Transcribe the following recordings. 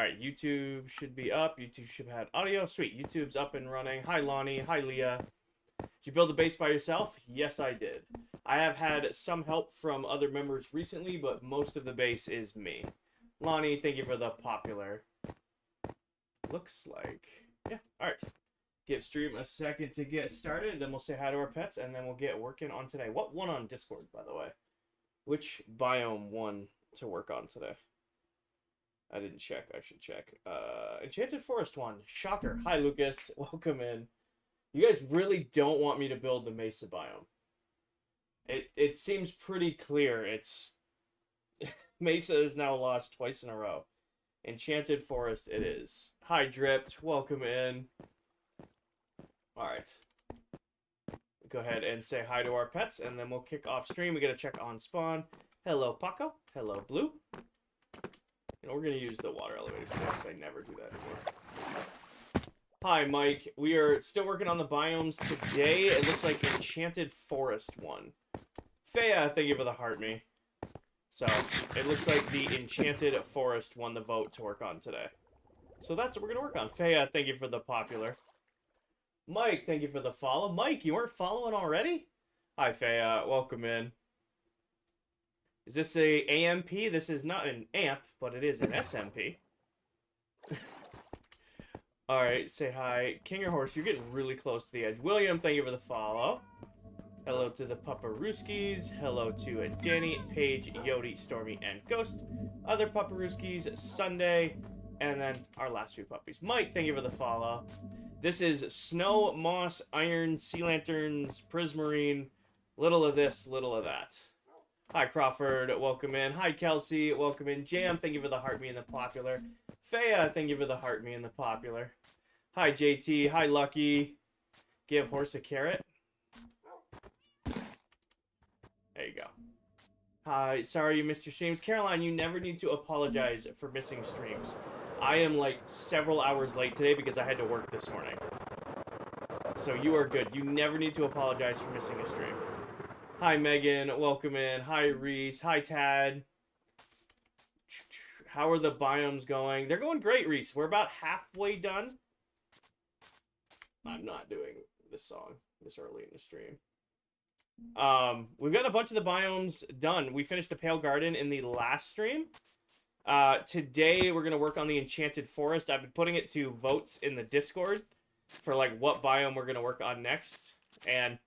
Alright, YouTube should be up. YouTube should have audio. Sweet. YouTube's up and running. Hi, Lonnie. Hi, Leah. Did you build the base by yourself? Yes, I did. I have had some help from other members recently, but most of the base is me. Lonnie, thank you for the popular. Looks like... Yeah, alright. Give stream a second to get started, then we'll say hi to our pets, and then we'll get working on today. What one on Discord, by the way? Which biome one to work on today? I didn't check. I should check. Enchanted Forest one. Shocker. Hi, Lucas. Welcome in. You guys really don't want me to build the Mesa biome. It seems pretty clear. It's... Mesa is now lost twice in a row. Enchanted Forest it is. Hi, Dripped. Welcome in. Alright. Go ahead and say hi to our pets, and then we'll kick off stream. We gotta check on spawn. Hello, Paco. Hello, Blue. You know, we're gonna use the water elevator because I never do that anymore. Hi, Mike. We are still working on the biomes today. It looks like Enchanted Forest one. Faya, thank you for the heart me. So, it looks like the Enchanted Forest won the vote to work on today. So that's what we're gonna work on. Faya, thank you for the popular. Mike, thank you for the follow. Mike, you weren't following already? Hi, Faya. Welcome in. Is this a AMP? This is not an AMP, but it is an SMP. Alright, say hi. King or Horse, you're getting really close to the edge. William, thank you for the follow. Hello to the Paparuskis. Hello to Danny, Paige, Yodi, Stormy, and Ghost. Other Paparuskis, Sunday, and then our last few puppies. Mike, thank you for the follow. This is Snow, Moss, Iron, Sea Lanterns, Prismarine, little of this, little of that. Hi, Crawford, welcome in. Hi, Kelsey, welcome in. Jam, thank you for the heart me and the popular. Faya, thank you for the heart me and the popular. Hi, JT. Hi, Lucky. Give Horse a carrot. There you go. Hi, sorry you missed your streams. Caroline, you never need to apologize for missing streams. I am like several hours late today because I had to work this morning. So you are good. You never need to apologize for missing a stream. Hi, Megan. Welcome in. Hi, Reese. Hi, Tad. How are the biomes going? They're going great, Reese. We're about halfway done. I'm not doing this song this early in the stream. We've got a bunch of the biomes done. We finished the Pale Garden in the last stream. Today we're going to work on the Enchanted Forest. I've been putting it to votes in the Discord for like what biome we're going to work on next. And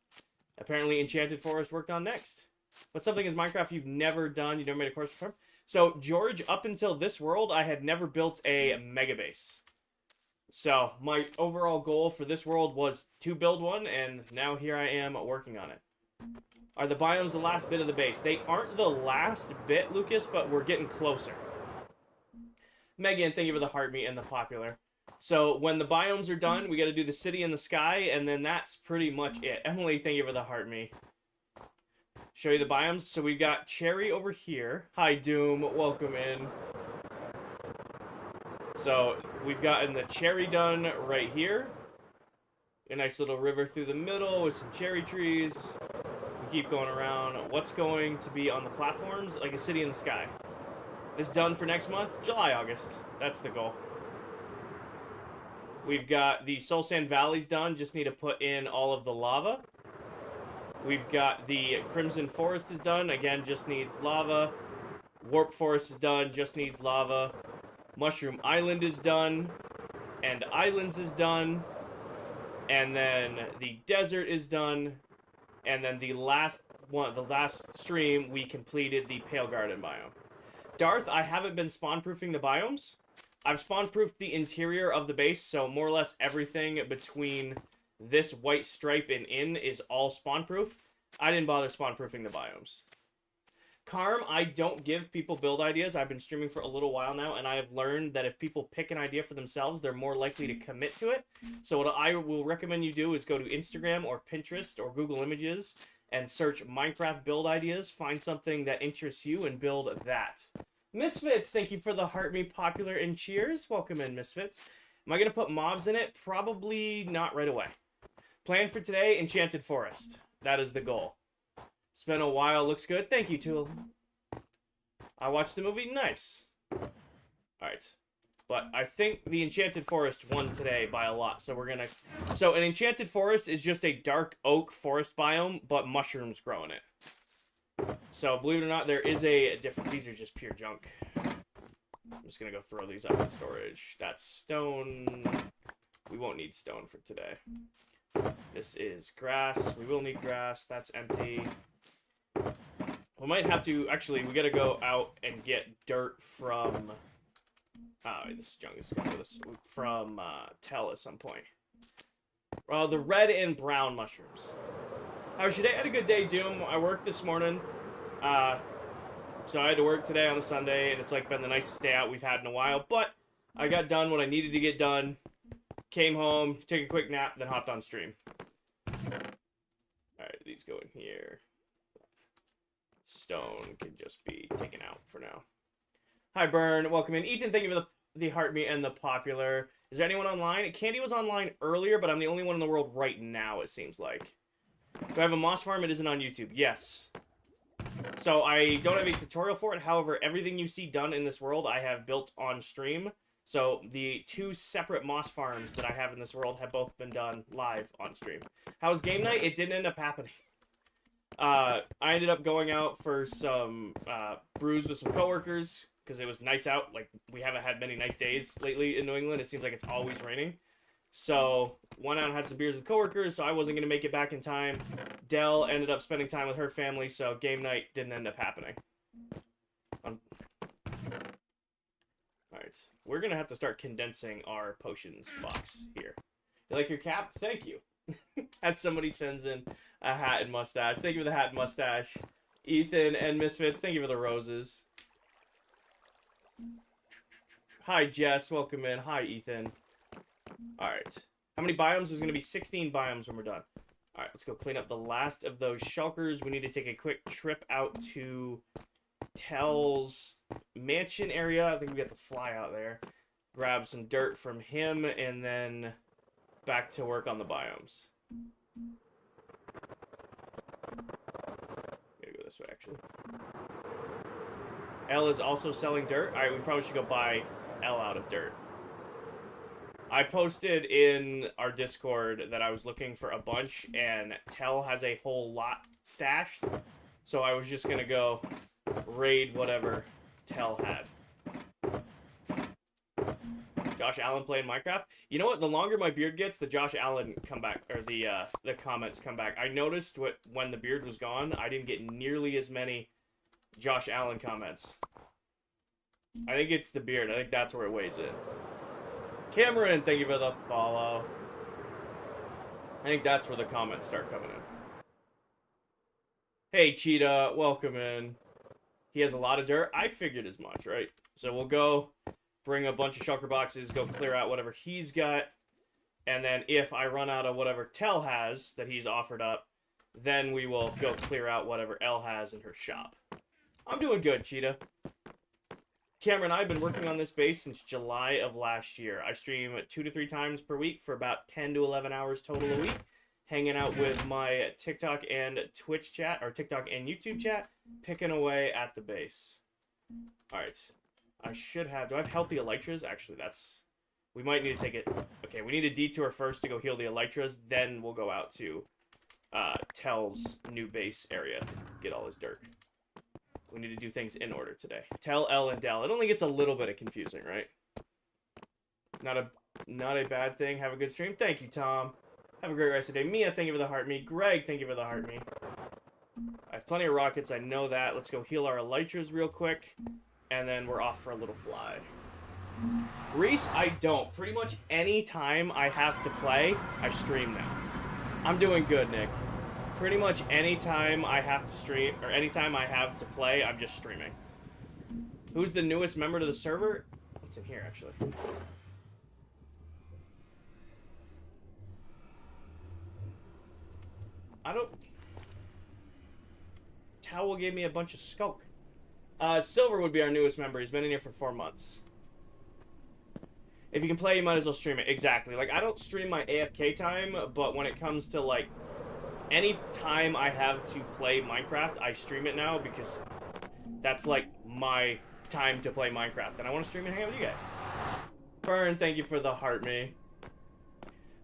apparently Enchanted Forest worked on next. What's something in Minecraft you've never done? You never made a course before? So, George, up until this world, I had never built a mega base. So, my overall goal for this world was to build one, and now here I am working on it. Are the biomes the last bit of the base? They aren't the last bit, Lucas, but we're getting closer. Megan, thank you for the heart me and the popular. So, when the biomes are done, we got to do the city in the sky, and then that's pretty much it. Emily, thank you for the heart me. Show you the biomes. So we've got Cherry over here. Hi, Doom. Welcome in. So we've gotten the Cherry done right here. A nice little river through the middle with some cherry trees. We keep going around. What's going to be on the platforms? Like a city in the sky. This done for next month? July, August. That's the goal. We've got the Soul Sand Valleys done. Just need to put in all of the lava. We've got the Crimson Forest is done. Again, just needs lava. Warp Forest is done. Just needs lava. Mushroom Island is done. And Islands is done. And then the desert is done. And then the last stream, we completed the Pale Garden biome. Darth, I haven't been spawn-proofing the biomes. I've spawn-proofed the interior of the base, so more or less everything between this white stripe and in is all spawn-proof. I didn't bother spawn-proofing the biomes. Carm, I don't give people build ideas. I've been streaming for a little while now, and I have learned that if people pick an idea for themselves, they're more likely to commit to it. So what I will recommend you do is go to Instagram or Pinterest or Google Images and search Minecraft build ideas. Find something that interests you and build that. Misfits, thank you for the heart me popular and cheers. Welcome in, Misfits. Am I going to put mobs in it? Probably not right away. Plan for today, Enchanted Forest. That is the goal. It's been a while. Looks good. Thank you, Tool. I watched the movie. Nice. Alright. But I think the Enchanted Forest won today by a lot, so we're gonna... So an Enchanted Forest is just a dark oak forest biome, but mushrooms grow in it. So, believe it or not, there is a difference. These are just pure junk. I'm just gonna go throw these up in storage. That's stone. We won't need stone for today. This is grass. We will need grass. That's empty. We might have to... Actually, we gotta go out and get dirt from... this junk is going to this from Tell at some point. Well, the red and brown mushrooms. How was your day? I had a good day, Doom. I worked this morning. So I had to work today on a Sunday, and it's like been the nicest day out we've had in a while. But I got done what I needed to get done. Came home, took a quick nap, then hopped on stream. Alright, these go in here. Stone can just be taken out for now. Hi, Burn. Welcome in. Ethan, thank you for the heart me and the popular. Is there anyone online? Candy was online earlier, but I'm the only one in the world right now, it seems like. Do I have a moss farm? It isn't on YouTube. Yes. So I don't have a tutorial for it. However, everything you see done in this world, I have built on stream. So the 2 separate moss farms that I have in this world have both been done live on stream. How was game night? It didn't end up happening. I ended up going out for some brews with some coworkers because it was nice out. Like, we haven't had many nice days lately in New England. It seems like it's always raining. So, went out and had some beers with coworkers, so I wasn't going to make it back in time. Dell ended up spending time with her family, so game night didn't end up happening. Alright, we're going to have to start condensing our potions box here. You like your cap? Thank you. As somebody sends in a hat and mustache. Thank you for the hat and mustache. Ethan and Misfits, thank you for the roses. Hi, Jess. Welcome in. Hi, Ethan. Alright. How many biomes? There's going to be 16 biomes when we're done. Alright, let's go clean up the last of those shulkers. We need to take a quick trip out to Tell's mansion area. I think we got to fly out there. Grab some dirt from him, and then back to work on the biomes. Gotta go this way, actually. L is also selling dirt. Alright, we probably should go buy L out of dirt. I posted in our Discord that I was looking for a bunch, and Tell has a whole lot stashed. So I was just gonna go raid whatever Tell had. Josh Allen playing Minecraft. You know what? The longer my beard gets, the Josh Allen comeback, or the comments come back. I noticed when the beard was gone, I didn't get nearly as many Josh Allen comments. I think it's the beard. I think that's where it weighs in. Cameron, thank you for the follow. I think that's where the comments start coming in. Hey, Cheetah, welcome in. He has a lot of dirt. I figured as much, right? So we'll go bring a bunch of shulker boxes, go clear out whatever he's got, and then if I run out of whatever Tell has that he's offered up, then we will go clear out whatever L has in her shop. I'm doing good, Cheetah. Cameron and I have been working on this base since July of last year. I stream 2 to 3 times per week for about 10 to 11 hours total a week, hanging out with my TikTok and Twitch chat, or TikTok and YouTube chat, picking away at the base. Alright. I should have... Do I have healthy elytras? Actually, that's... We might need to take it... Okay, we need a detour first to go heal the elytras, then we'll go out to Tell's new base area to get all his dirt. We need to do things in order today. Tell, L, and Dell. It only gets a little bit of confusing, right? Not a bad thing. Have a good stream. Thank you, Tom. Have a great rest of the day. Mia, thank you for the heart me. Greg, thank you for the heart me. I have plenty of rockets. I know that. Let's go heal our elytras real quick. And then we're off for a little fly. Reese, I don't. Pretty much any time I have to play, I stream now. I'm doing good, Nick. Pretty much any time I have to stream, or anytime I have to play, I'm just streaming. Who's the newest member to the server? What's in here, actually? I don't... Towel gave me a bunch of skulk. Silver would be our newest member. He's been in here for 4 months. If you can play, you might as well stream it. Exactly. Like, I don't stream my AFK time, but when it comes to, like, any time I have to play Minecraft, I stream it now because that's, like, my time to play Minecraft. And I want to stream and hang out with you guys. Burn, thank you for the heart me.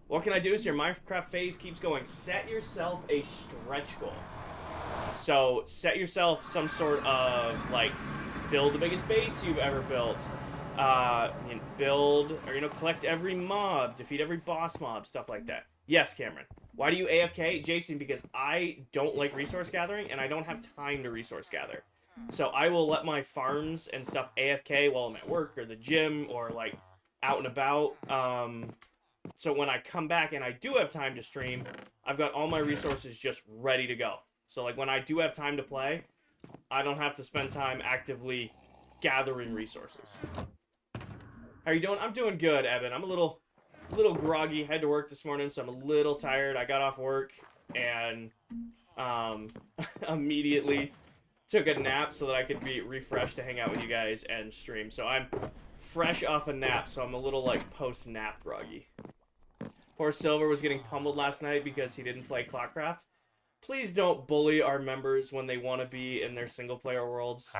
What can I do? So your Minecraft phase keeps going. Set yourself a stretch goal. So set yourself some sort of, like, build the biggest base you've ever built. Build, or, collect every mob, defeat every boss mob, stuff like that. Yes, Cameron. Why do you AFK? Jason, because I don't like resource gathering, and I don't have time to resource gather. So I will let my farms and stuff AFK while I'm at work, or the gym, or, like, out and about. So when I come back and I do have time to stream, I've got all my resources just ready to go. So, like, when I do have time to play, I don't have to spend time actively gathering resources. How are you doing? I'm doing good, Evan. I'm a little groggy. Had to work this morning, so I'm a little tired. I got off work and immediately took a nap so that I could be refreshed to hang out with you guys and stream. So I'm fresh off a nap, so I'm a little, like, post-nap groggy. Poor Silver was getting pummeled last night because he didn't play ClockCraft. Please don't bully our members when they want to be in their single-player worlds.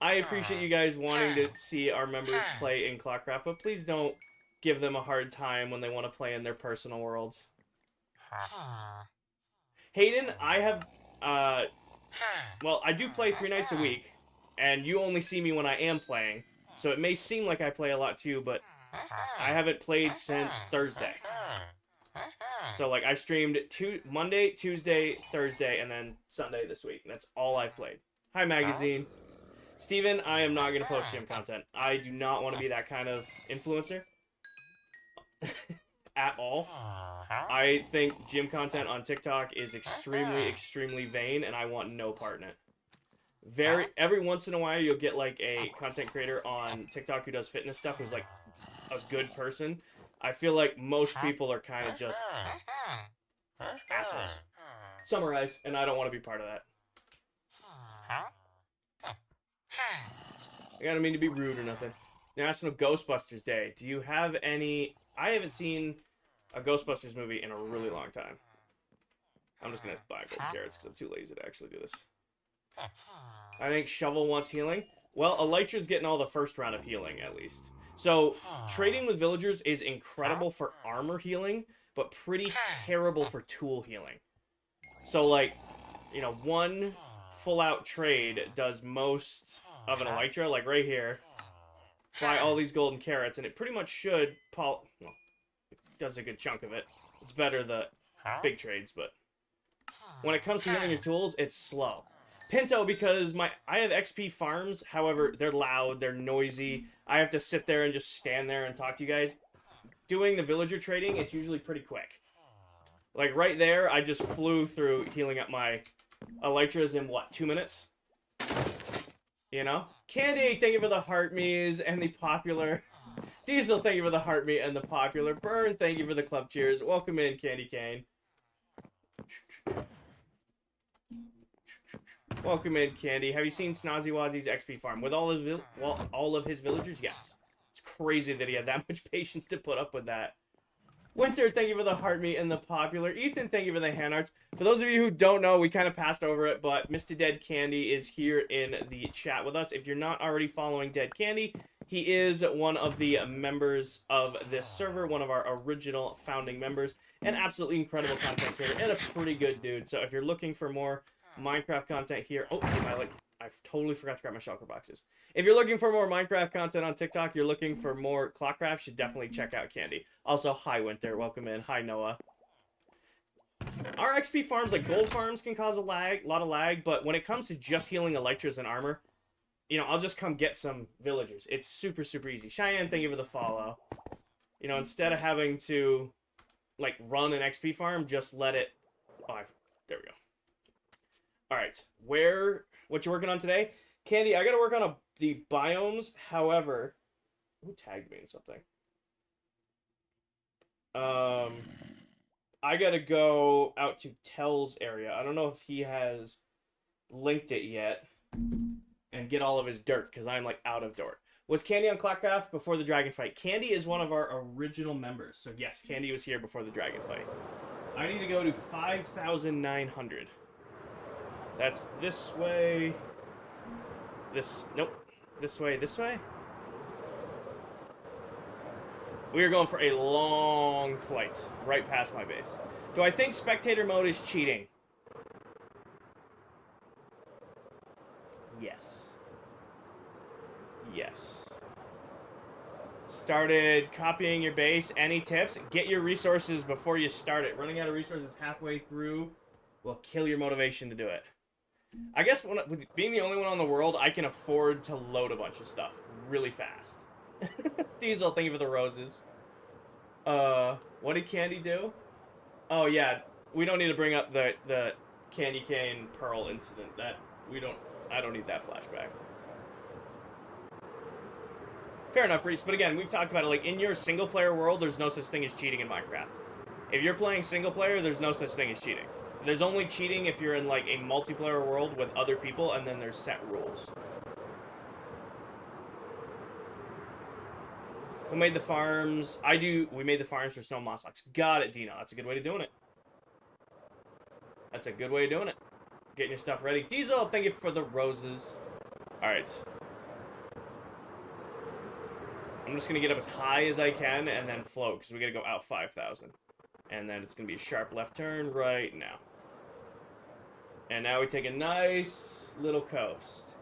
I appreciate you guys wanting to see our members play in ClockCraft, but please don't give them a hard time when they want to play in their personal worlds. Hayden, I have, well, I do play 3 nights a week, and you only see me when I am playing, so it may seem like I play a lot too, but I haven't played since Thursday. So, like, I streamed Monday, Tuesday, Thursday, and then Sunday this week. That's all I've played. Hi, Magazine. Steven, I am not going to post gym content. I do not want to be that kind of influencer. At all. I think gym content on TikTok is extremely, extremely vain, and I want no part in it. Every once in a while, you'll get, like, a content creator on TikTok who does fitness stuff who's, like, a good person. I feel like most people are kind of just assholes. Summarize, and I don't want to be part of that. I don't mean to be rude or nothing. National Ghostbusters Day. Do you have any... I haven't seen a Ghostbusters movie in a really long time. I'm just going to buy golden carrots because I'm too lazy to actually do this. I think Shovel wants healing. Well, Elytra's getting all the first round of healing, at least. So, trading with villagers is incredible for armor healing, but pretty terrible for tool healing. So, like, one full-out trade does most of an Elytra, like right here. Buy all these golden carrots, and it pretty much should... well, it does a good chunk of it. It's better the big trades, but... when it comes to healing your tools, it's slow. Pinto, because I have XP farms, however, they're loud, they're noisy. I have to sit there and just stand there and talk to you guys. Doing the villager trading, it's usually pretty quick. Like, right there, I just flew through healing up my Elytras in, what, 2 minutes? Candy, thank you for the heart me's and the popular. Diesel, thank you for the heart me and the popular. Burn, thank you for the club cheers. Welcome in, Candy Cane. Welcome in, Candy. Have you seen Snazzy Wazzy's XP farm? With all of his villagers? Yes. It's crazy that he had that much patience to put up with that. Winter, thank you for the heart meat and the popular. Ethan, thank you for the hand arts. For those of you who don't know, we kind of passed over it, but Mr. Dead Candy is here in the chat with us. If you're not already following Dead Candy, he is one of the members of this server, one of our original founding members, an absolutely incredible content creator, and a pretty good dude. So if you're looking for more Minecraft content here... oh, I totally forgot to grab my shulker boxes. If you're looking for more Minecraft content on TikTok, you're looking for more ClockCraft, should definitely check out Candy. Also, hi Winter, welcome in. Hi Noah. Our XP farms, like gold farms, can cause a lot of lag, but when it comes to just healing Elytras and armor, I'll just come get some villagers. It's super, super easy. Cheyenne, thank you for the follow. Instead of having to, like, run an XP farm, just let it... oh, there we go. Alright, what you working on today? Candy, I gotta work on the biomes, however... who tagged me in something? I gotta go out to Tell's area. I don't know if he has linked it yet. And get all of his dirt, because I'm, like, out of dirt. Was Candy on ClockCraft before the dragon fight? Candy is one of our original members. So, yes, Candy was here before the dragon fight. I need to go to 5,900. That's this way. Nope. This way. We are going for a long flight right past my base. Do I think spectator mode is cheating? Yes. Yes. Started copying your base. Any tips? Get your resources before you start it. Running out of resources halfway through will kill your motivation to do it. I guess with being the only one on the world, I can afford to load a bunch of stuff really fast. Diesel, thank you for the roses. What did Candy do? Oh yeah, we don't need to bring up the Candy Cane Pearl incident. I don't need that flashback. Fair enough, Reese. But again, we've talked about it. Like, in your single-player world, there's no such thing as cheating in Minecraft. If you're playing single-player, there's no such thing as cheating. There's only cheating if you're in, like, a multiplayer world with other people, and then there's set rules. Who made the farms? We made the farms for Snow Moss Box. Got it, Dino. That's a good way of doing it. That's a good way of doing it. Getting your stuff ready. Diesel, thank you for the roses. Alright. I'm just going to get up as high as I can and then float, because we got to go out 5,000. And then it's going to be a sharp left turn right now. And now we take a nice little coast.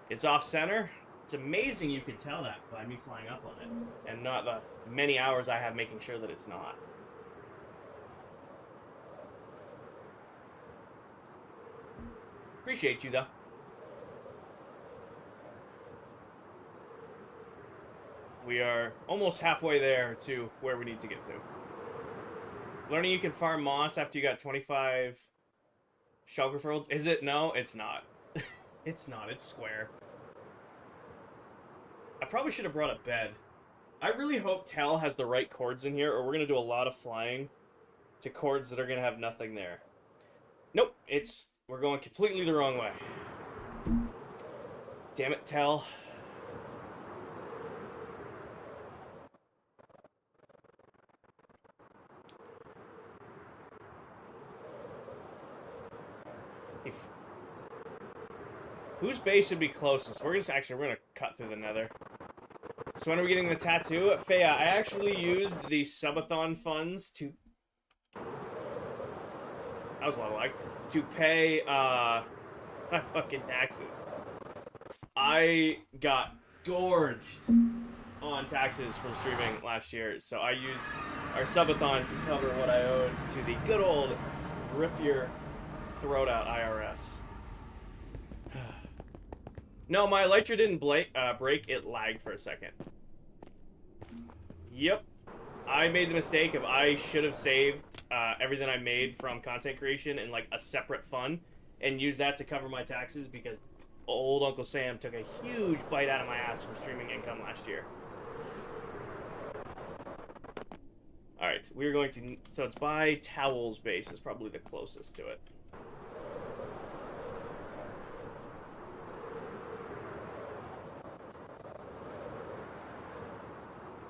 It's off center. It's amazing you could tell that by me flying up on it. And not the many hours I have making sure that it's not. Appreciate you, though. We are almost halfway there to where we need to get to. Learning you can farm moss after you got 25 shulker folds. Is it? No, it's not. It's not. It's square. I probably should have brought a bed. I really hope Tell has the right chords in here, or we're going to do a lot of flying to chords that are going to have nothing there. Nope. We're going completely the wrong way. Damn it, Tell. Whose base should be closest? We're gonna cut through the nether. So when are we getting the tattoo? Faya, I actually used the subathon funds to... That was a lot of like. To pay, my fucking taxes. I got gorged on taxes from streaming last year, so I used our subathon to cover what I owed to the good old rip your throat out IRS. No, my elytra didn't break, it lagged for a second. Yep. I made the mistake of I should have saved everything I made from content creation in like a separate fund and used that to cover my taxes because old Uncle Sam took a huge bite out of my ass from streaming income last year. Alright, we're going to... So it's by Towel's base is probably the closest to it.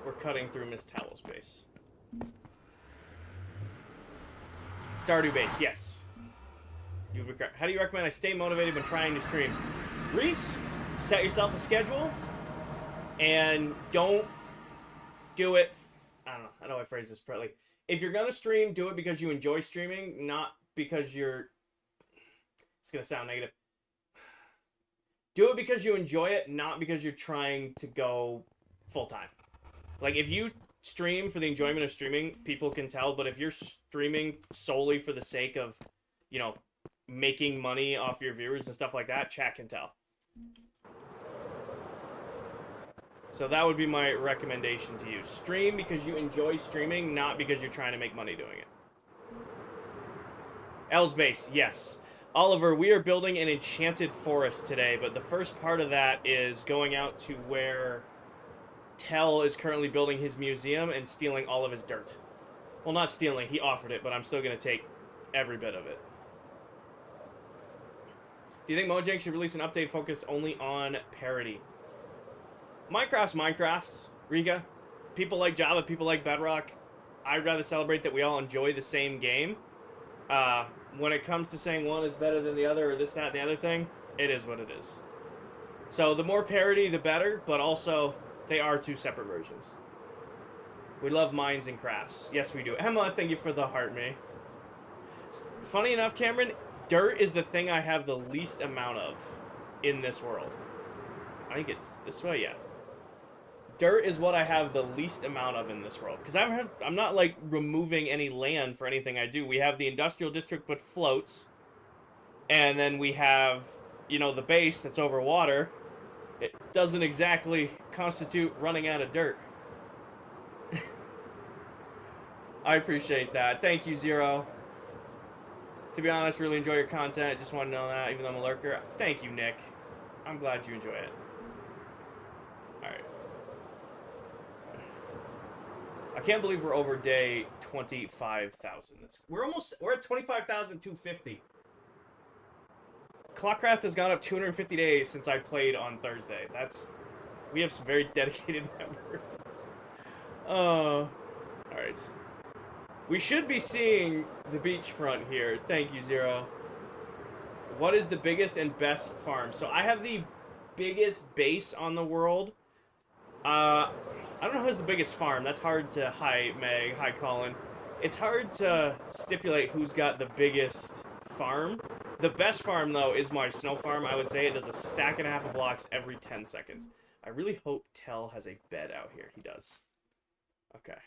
We're cutting through Miss Towel's base. Stardew base, yes. How do you recommend I stay motivated when trying to stream? Reese, set yourself a schedule and don't do it. I don't know how I phrase this correctly. If you're gonna stream, do it because you enjoy streaming, not because you're... It's gonna sound negative. Do it because you enjoy it, not because you're trying to go full-time. Like, if you stream for the enjoyment of streaming, people can tell, but if you're streaming solely for the sake of, you know, making money off your viewers and stuff like that, chat can tell. So that would be my recommendation to you. Stream because you enjoy streaming, not because you're trying to make money doing it. L's base, yes. Oliver, we are building an enchanted forest today, but the first part of that is going out to where Tell is currently building his museum and stealing all of his dirt. Well, not stealing, he offered it, but I'm still going to take every bit of it. Do you think Mojang should release an update focused only on parity? Minecraft's Minecraft, Riga. People like Java, people like Bedrock. I'd rather celebrate that we all enjoy the same game. When it comes to saying one is better than the other, or this, that, and the other thing, it is what it is. So the more parity, the better, but also they are two separate versions. We love mines and crafts. Yes, we do. Emma, thank you for the heart, me. Funny enough, Cameron, dirt is the thing I have the least amount of in this world. I think it's this way, yeah. Dirt is what I have the least amount of in this world. Because I'm not, like, removing any land for anything I do. We have the industrial district but floats. And then we have, you know, the base that's over water. It doesn't exactly constitute running out of dirt. I appreciate that. Thank you, Zero. To be honest, really enjoy your content. Just want to know that, even though I'm a lurker. Thank you, Nick. I'm glad you enjoy it. Alright. I can't believe we're over day 25,000. We're at 25,250. ClockCraft has gone up 250 days since I played on Thursday. We have some very dedicated members. Alright. We should be seeing the beachfront here. Thank you, Zero. What is the biggest and best farm? So I have the biggest base on the world. I don't know who's the biggest farm. That's hard to... Hi, Meg. Hi, Colin. It's hard to stipulate who's got the biggest farm. The best farm, though, is my snow farm. I would say it does a stack and a half of blocks every 10 seconds. I really hope Tell has a bed out here. He does. Okay.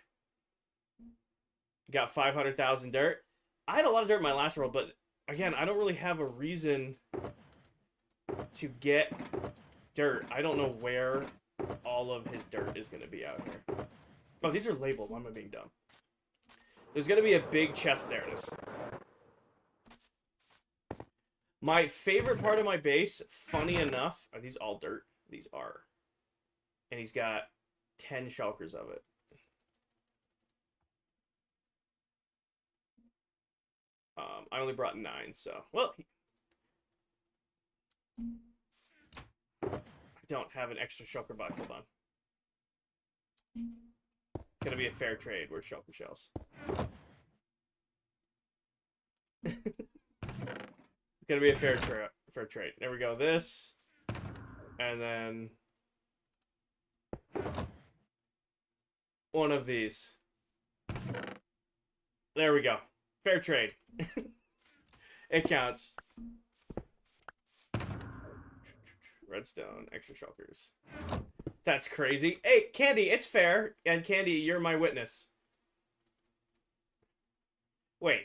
Got 500,000 dirt. I had a lot of dirt in my last world, but again, I don't really have a reason to get dirt. I don't know where all of his dirt is going to be out here. Oh, these are labeled. Why am I being dumb? There's going to be a big chest. There it is. My favorite part of my base, funny enough, are these all dirt? These are. And he's got 10 shulkers of it. I only brought 9, so... Well... I don't have an extra shulker box. Hold on. It's gonna be a fair trade. Where's shulker shells? It's gonna be a fair trade. There we go. This. And then... one of these. There we go. Fair trade. It counts. Redstone, extra shulkers. That's crazy. Hey, Candy, it's fair. And Candy, you're my witness. Wait.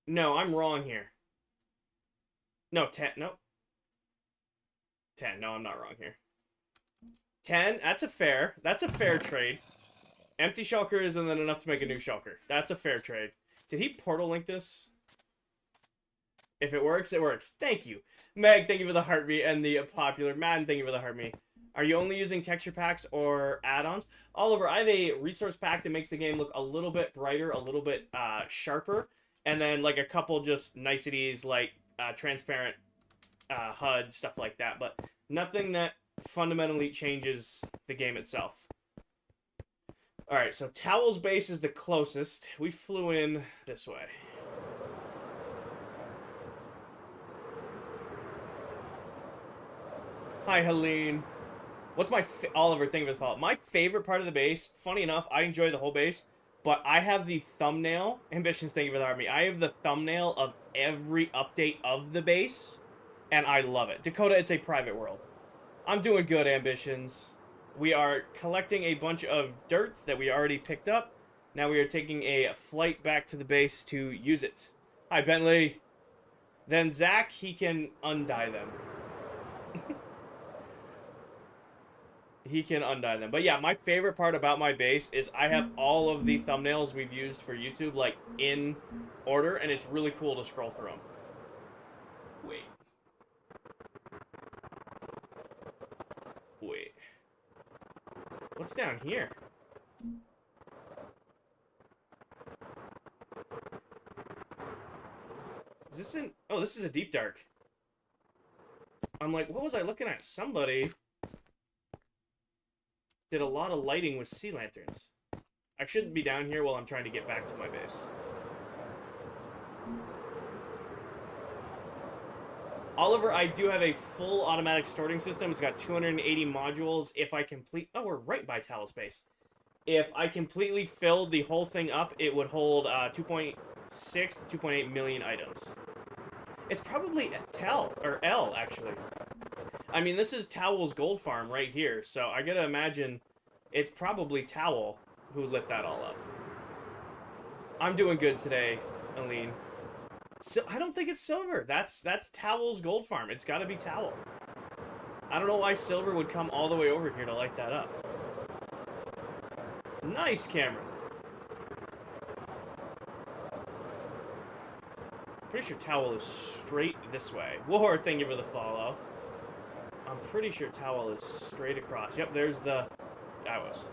No, I'm wrong here. No, 10. No. 10. No, I'm not wrong here. 10. That's a fair trade. Empty shulkers and then enough to make a new shulker. That's a fair trade. Did he portal link this? If it works, it works. Thank you. Meg, thank you for the heartbeat and the popular. Madden, thank you for the heartbeat. Are you only using texture packs or add-ons? Oliver, I have a resource pack that makes the game look a little bit brighter, a little bit sharper, and then like a couple just niceties like transparent HUD, stuff like that, but nothing that fundamentally changes the game itself. Alright, so Towel's base is the closest. We flew in this way. Hi, Helene. What's my... Oliver, thank you for the follow. My favorite part of the base, funny enough, I enjoy the whole base, but I have the thumbnail... Ambitions, thank you for the army. I have the thumbnail of every update of the base, and I love it. Dakota, it's a private world. I'm doing good, Ambitions. We are collecting a bunch of dirt that we already picked up. Now we are taking a flight back to the base to use it. Hi, Bentley. Then Zach, he can undye them. He can undye them. But yeah, my favorite part about my base is I have all of the thumbnails we've used for YouTube, like, in order, and it's really cool to scroll through them. Wait. What's down here? Is this in... Oh, this is a deep dark. I'm like, what was I looking at? Somebody did a lot of lighting with sea lanterns. I shouldn't be down here while I'm trying to get back to my base. Oliver, I do have a full automatic sorting system. It's got 280 modules. If I complete... Oh, we're right by Talos base. If I completely filled the whole thing up, it would hold 2.6 to 2.8 million items. It's probably L, actually. I mean, this is Towel's gold farm right here, so I gotta imagine it's probably Towel who lit that all up. I'm doing good today, Aline. So, I don't think it's Silver. That's Towel's gold farm. It's gotta be Towel. I don't know why Silver would come all the way over here to light that up. Nice, Cameron. Pretty sure Towel is straight this way. War, thank you for the follow. I'm pretty sure Towel is straight across. Yep, there's the... That was.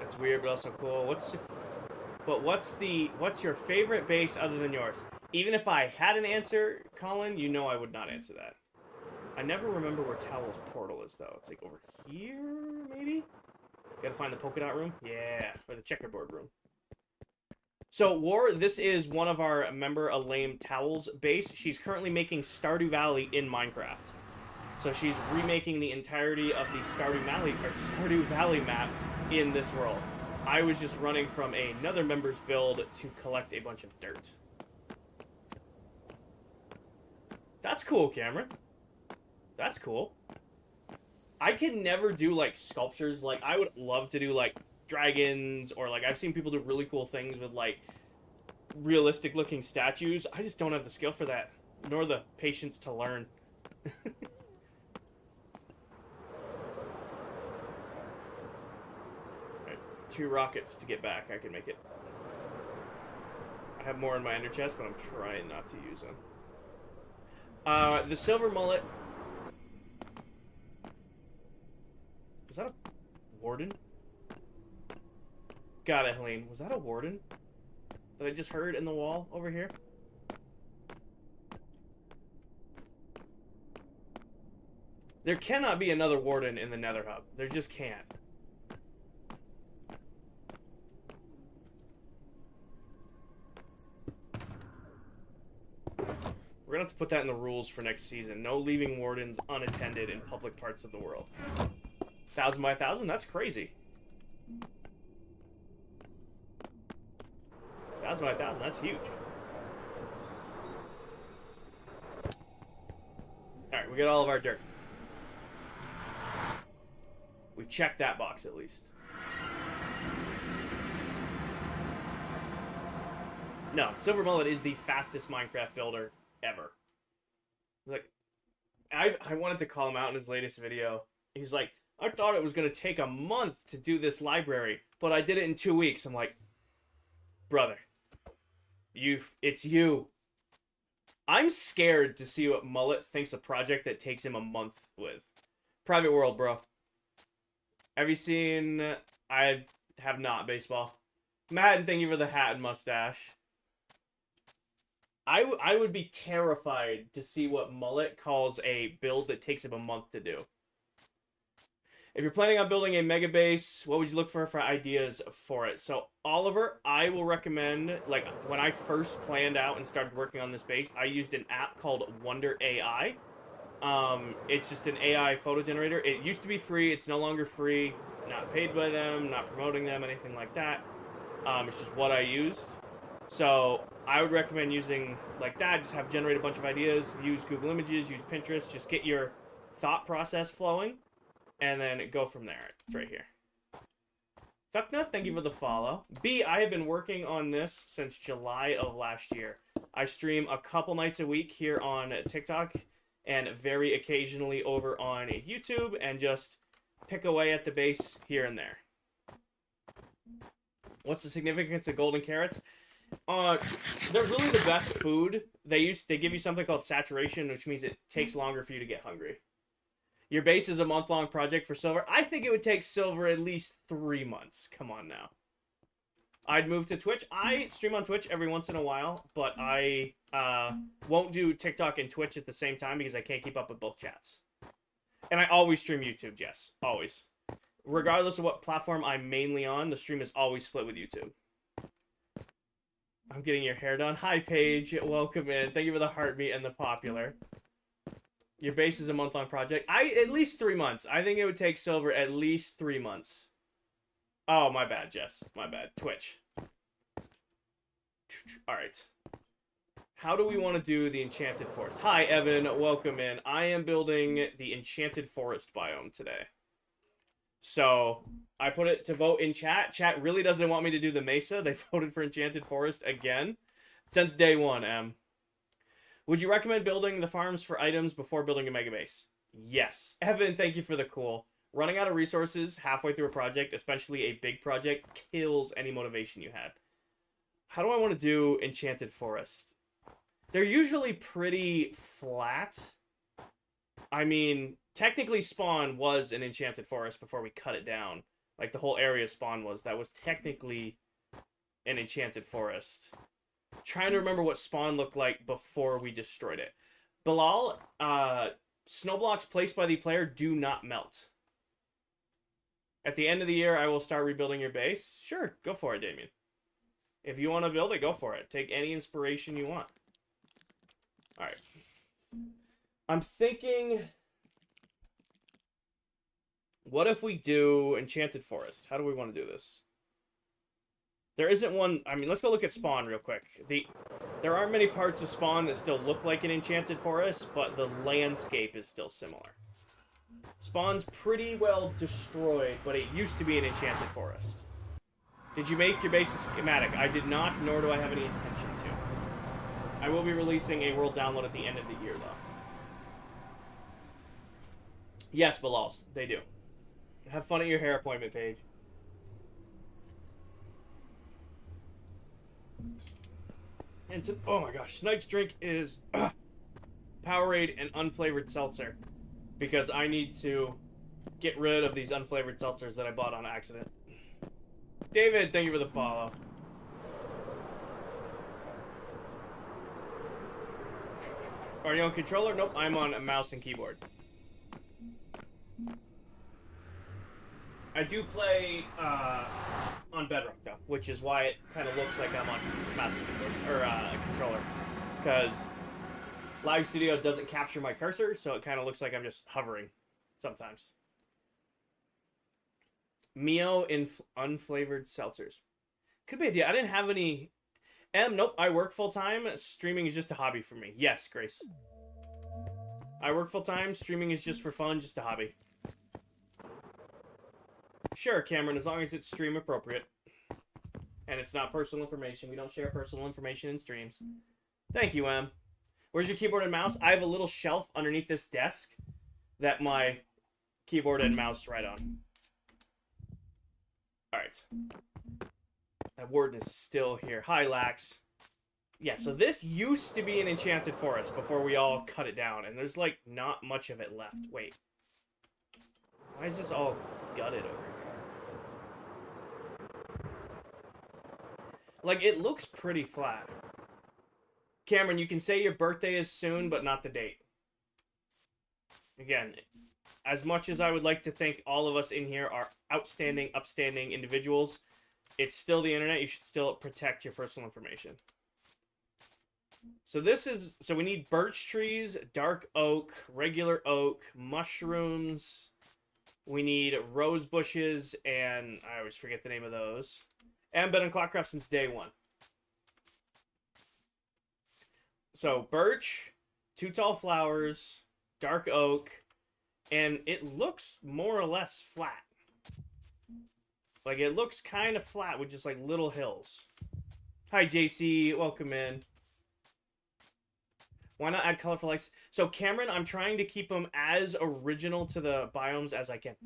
That's weird, but also cool. What's your favorite base other than yours? Even if I had an answer, Colin, you know I would not answer that. I never remember where Towel's portal is, though. It's like over here, maybe? Gotta find the polka dot room? Yeah, or the checkerboard room. So, War, this is one of our member Alame Towel's base. She's currently making Stardew Valley in Minecraft. So she's remaking the entirety of the Stardew Valley map in this world. I was just running from another member's build to collect a bunch of dirt. That's cool, Cameron. That's cool. I can never do, like, sculptures. Like, I would love to do, like, dragons, or, like, I've seen people do really cool things with, like, realistic-looking statues. I just don't have the skill for that, nor the patience to learn. Right, 2 rockets to get back. I can make it. I have more in my ender chest, but I'm trying not to use them. The silver mullet... Was that a warden? Got it, Helene. Was that a warden that I just heard in the wall over here? There cannot be another warden in the Nether Hub. There just can't. We're gonna have to put that in the rules for next season. No leaving wardens unattended in public parts of the world. 1,000 by 1,000? That's crazy. 1,000 by 1,000, that's huge. Alright, we got all of our dirt. We checked that box at least. No, Silver Mullet is the fastest Minecraft builder ever. Like, I wanted to call him out in his latest video. He's like, I thought it was going to take a month to do this library, but I did it in 2 weeks. I'm like, brother, it's you. I'm scared to see what Mullet thinks a project that takes him a month with. Private World, bro. Have you seen... I have not, Baseball. Madden, thank you for the hat and mustache. I would be terrified to see what Mullet calls a build that takes him a month to do. If you're planning on building a mega base, what would you look for ideas for it? So, Oliver, I will recommend, like, when I first planned out and started working on this base, I used an app called Wonder AI. It's just an AI photo generator. It used to be free. It's no longer free. Not paid by them, not promoting them, anything like that. It's just what I used. So, I would recommend using, like that. Just have generate a bunch of ideas. Use Google Images, use Pinterest. Just get your thought process flowing. And then go from there. It's right here. Fucknut, thank you for the follow. B, I have been working on this since July of last year. I stream a couple nights a week here on TikTok and very occasionally over on YouTube and just pick away at the base here and there. What's the significance of golden carrots? They're really the best food. They give you something called saturation, which means it takes longer for you to get hungry. Your base is a month-long project for Silver. I think it would take Silver at least 3 months. Come on now. I'd move to Twitch. I stream on Twitch every once in a while, but I won't do TikTok and Twitch at the same time because I can't keep up with both chats. And I always stream YouTube, Jess. Always. Regardless of what platform I'm mainly on, the stream is always split with YouTube. I'm getting your hair done. Hi, Paige. Welcome in. Thank you for the heartbeat and the popular. Your base is a month-long project. At least 3 months. I think it would take Silver at least 3 months. Oh, my bad, Jess. My bad. Twitch. Alright. How do we want to do the Enchanted Forest? Hi, Evan. Welcome in. I am building the Enchanted Forest biome today. So, I put it to vote in chat. Chat really doesn't want me to do the Mesa. They voted for Enchanted Forest again. Since day one, Em. Would you recommend building the farms for items before building a mega base? Yes. Evan, thank you for the cool. Running out of resources halfway through a project, especially a big project, kills any motivation you had. How do I want to do Enchanted Forest? They're usually pretty flat. I mean, technically Spawn was an Enchanted Forest before we cut it down. Like, the whole area Spawn was. That was technically an Enchanted Forest. Trying to remember what Spawn looked like before we destroyed it. Bilal, snow blocks placed by the player do not melt. At the end of the year, I will start rebuilding your base. Sure, go for it, Damien. If you want to build it, go for it. Take any inspiration you want. Alright. I'm thinking... What if we do Enchanted Forest? How do we want to do this? There isn't one... I mean, let's go look at Spawn real quick. There aren't many parts of Spawn that still look like an Enchanted Forest, but the landscape is still similar. Spawn's pretty well destroyed, but it used to be an Enchanted Forest. Did you make your base a schematic? I did not, nor do I have any intention to. I will be releasing a world download at the end of the year, though. Yes, Bilals, they do. Have fun at your hair appointment, Paige. And oh my gosh, tonight's drink is Powerade and unflavored seltzer. Because I need to get rid of these unflavored seltzers that I bought on accident. David, thank you for the follow. Are you on controller? Nope, I'm on a mouse and keyboard. I do play on Bedrock, though, which is why it kind of looks like I'm on mouse and keyboard, or a controller. Because Live Studio doesn't capture my cursor, so it kind of looks like I'm just hovering sometimes. Mio in unflavored seltzers. Could be a idea. I didn't have any... nope, I work full-time. Streaming is just a hobby for me. Yes, Grace. I work full-time. Streaming is just for fun, just a hobby. Sure, Cameron, as long as it's stream appropriate. And it's not personal information. We don't share personal information in streams. Thank you, Em. Where's your keyboard and mouse? I have a little shelf underneath this desk that my keyboard and mouse ride on. Alright. That warden is still here. Hi, Lax. Yeah, so this used to be an Enchanted Forest before we all cut it down. And there's, like, not much of it left. Wait. Why is this all gutted over here? Like, it looks pretty flat. Cameron, you can say your birthday is soon, but not the date. Again, as much as I would like to think all of us in here are outstanding, upstanding individuals, it's still the internet. You should still protect your personal information. So this is... So we need birch trees, dark oak, regular oak, mushrooms. We need rose bushes, and I always forget the name of those. And been on ClockCraft since day one. So, birch, 2 tall flowers, dark oak, and it looks more or less flat. Like, it looks kind of flat with just, like, little hills. Hi, JC. Welcome in. Why not add colorful lights? So, Cameron, I'm trying to keep them as original to the biomes as I can.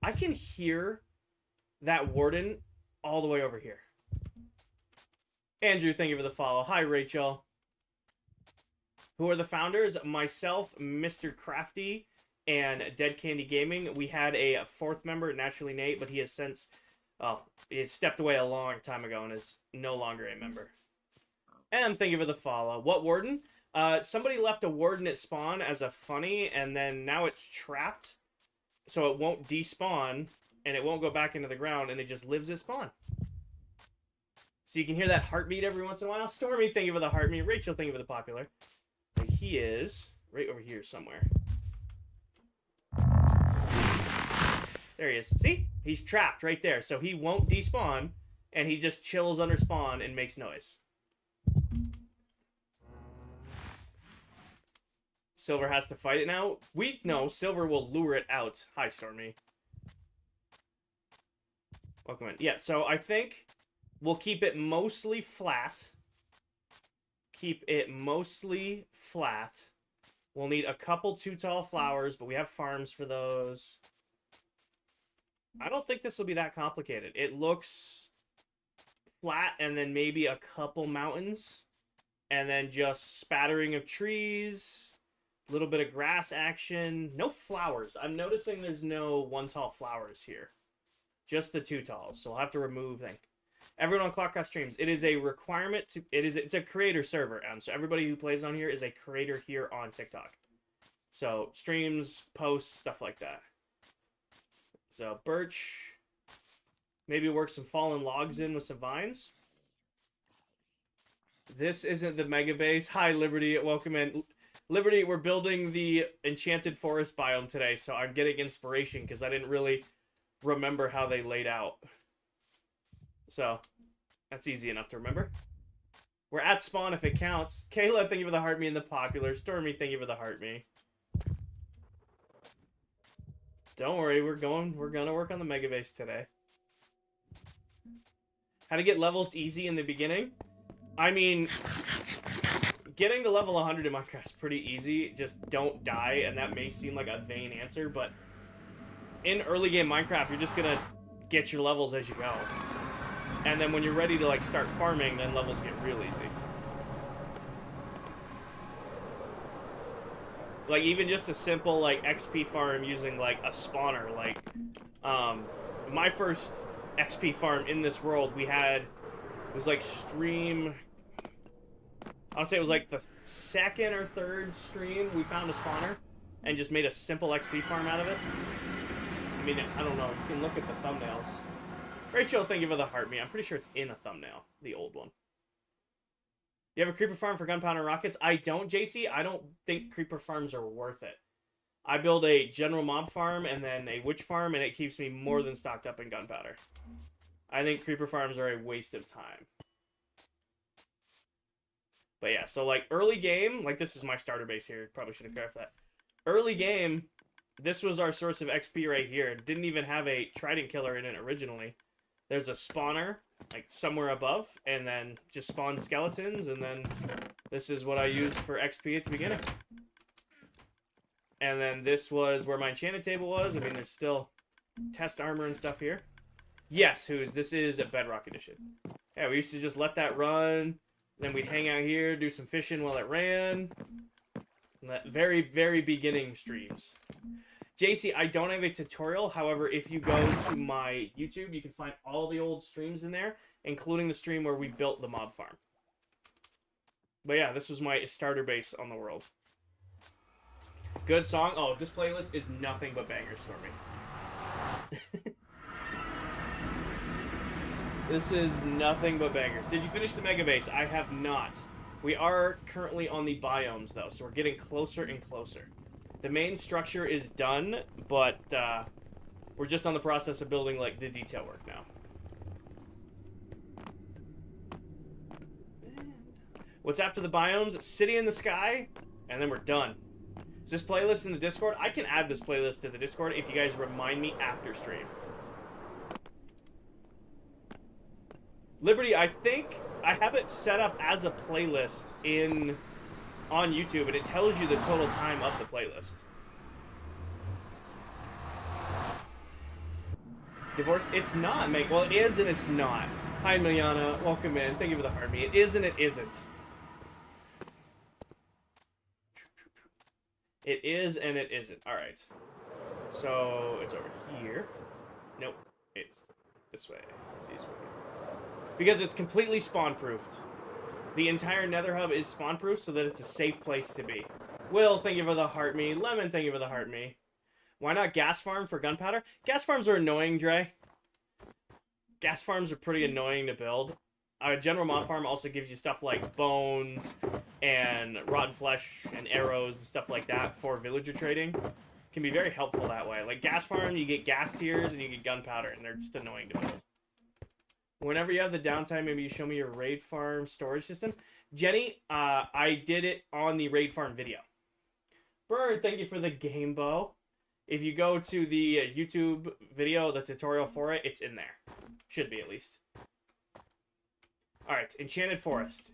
I can hear that warden all the way over here. Andrew, thank you for the follow. Hi, Rachel. Who are the founders? Myself, Mr. Crafty, and Dead Candy Gaming. We had a 4th member, naturally Nate, but he has since... he has stepped away a long time ago and is no longer a member. And thank you for the follow. What warden? Somebody left a warden at spawn as a funny, and then now it's trapped, so it won't despawn, and it won't go back into the ground, and it just lives at spawn. So you can hear that heartbeat every once in a while. Stormy, thank you for the heartbeat. Rachel, thank you for the popular. And he is right over here somewhere. There he is. See? He's trapped right there. So he won't despawn, and he just chills under spawn and makes noise. Silver has to fight it now. No, Silver will lure it out. Hi, Stormy. Welcome in. Yeah, so I think we'll keep it mostly flat. Keep it mostly flat. We'll need a couple too tall flowers, but we have farms for those. I don't think this will be that complicated. It looks flat and then maybe a couple mountains. And then just spattering of trees. A little bit of grass action. No flowers. I'm noticing there's no one tall flowers here. Just the two talls. So we'll have to remove them. Everyone on ClockCraft streams. It is a requirement to... It's a creator server. So everybody who plays on here is a creator here on TikTok. So streams, posts, stuff like that. So birch. Maybe work some fallen logs in with some vines. This isn't the mega base. Hi, Liberty. Welcome in. Liberty, we're building the Enchanted Forest biome today, so I'm getting inspiration because I didn't really remember how they laid out. So, that's easy enough to remember. We're at spawn if it counts. Kayla, thank you for the heart me and the popular. Stormy, thank you for the heart me. Don't worry, we're gonna work on the mega base today. How to get levels easy in the beginning? I mean, getting to level 100 in Minecraft is pretty easy. Just don't die, and that may seem like a vain answer, but in early game Minecraft, you're just gonna get your levels as you go. And then when you're ready to like start farming, then levels get real easy. Like even just a simple like XP farm using like a spawner, like my first XP farm in this world we had was like stream, I'll say it was like the second or third stream we found a spawner and just made a simple XP farm out of it. I mean, I don't know, you can look at the thumbnails. Rachel, thank you for the heart me. I'm pretty sure it's in a thumbnail, the old one. You have a creeper farm for gunpowder and rockets? I don't, JC. I don't think creeper farms are worth it. I build a general mob farm and then a witch farm, and it keeps me more than stocked up in gunpowder. I think creeper farms are a waste of time. But yeah, so like early game, like this is my starter base here. Probably should have clarified that. Early game, this was our source of XP right here. It didn't even have a trident killer in it originally. There's a spawner, like somewhere above, and then just spawn skeletons, and then this is what I used for XP at the beginning. And then this was where my enchanted table was. I mean, there's still test armor and stuff here. Yes, this is a Bedrock edition. Yeah, we used to just let that run, then we'd hang out here, do some fishing while it ran. And that very, very beginning streams. JC, I don't have a tutorial. However, if you go to my YouTube, you can find all the old streams in there, including the stream where we built the mob farm. But yeah, this was my starter base on the world. Good song. Oh, this playlist is nothing but bangers, Stormy. This is nothing but bangers. Did you finish the mega base? I have not. We are currently on the biomes, though, so we're getting closer and closer. The main structure is done, but we're just on the process of building like the detail work now. What's after the biomes? City in the Sky, and then we're done. Is this playlist in the Discord? I can add this playlist to the Discord if you guys remind me after stream. Liberty, I think I have it set up as a playlist on YouTube, and it tells you the total time of the playlist. Divorce? It's not, Meg. Well, it is and it's not. Hi, Miliana. Welcome in. Thank you for the heart me. It is and it isn't. It is and it isn't. All right. So it's over here. Nope. It's this way. It's this way. Because it's completely spawn-proofed. The entire nether hub is spawn-proof so that it's a safe place to be. Will, thank you for the heart me. Lemon, thank you for the heart me. Why not gas farm for gunpowder? Gas farms are annoying, Dre. Gas farms are pretty annoying to build. A general mod farm also gives you stuff like bones and rotten flesh and arrows and stuff like that for villager trading. Can be very helpful that way. Like gas farm, you get gas tiers and you get gunpowder, and they're just annoying to build. Whenever you have the downtime, maybe you show me your raid farm storage system. Jenny, I did it on the raid farm video. Bird, thank you for the game bow. If you go to the YouTube video, the tutorial for it, it's in there. Should be, at least. Alright, Enchanted Forest.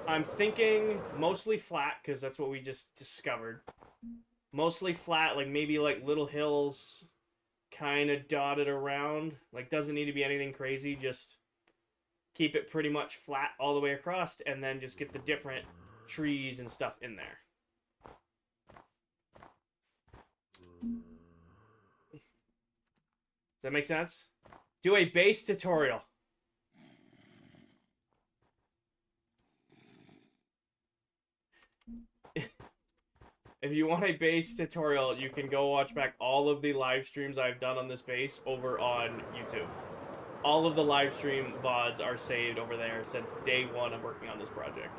I'm thinking mostly flat, because that's what we just discovered. Mostly flat, like maybe like little hills kind of dotted around. Like doesn't need to be anything crazy, just keep it pretty much flat all the way across and then just get the different trees and stuff in there. Does that make sense? Do a base tutorial. If you want a base tutorial, you can go watch back all of the live streams I've done on this base over on YouTube. All of the live stream VODs are saved over there since day one of working on this project.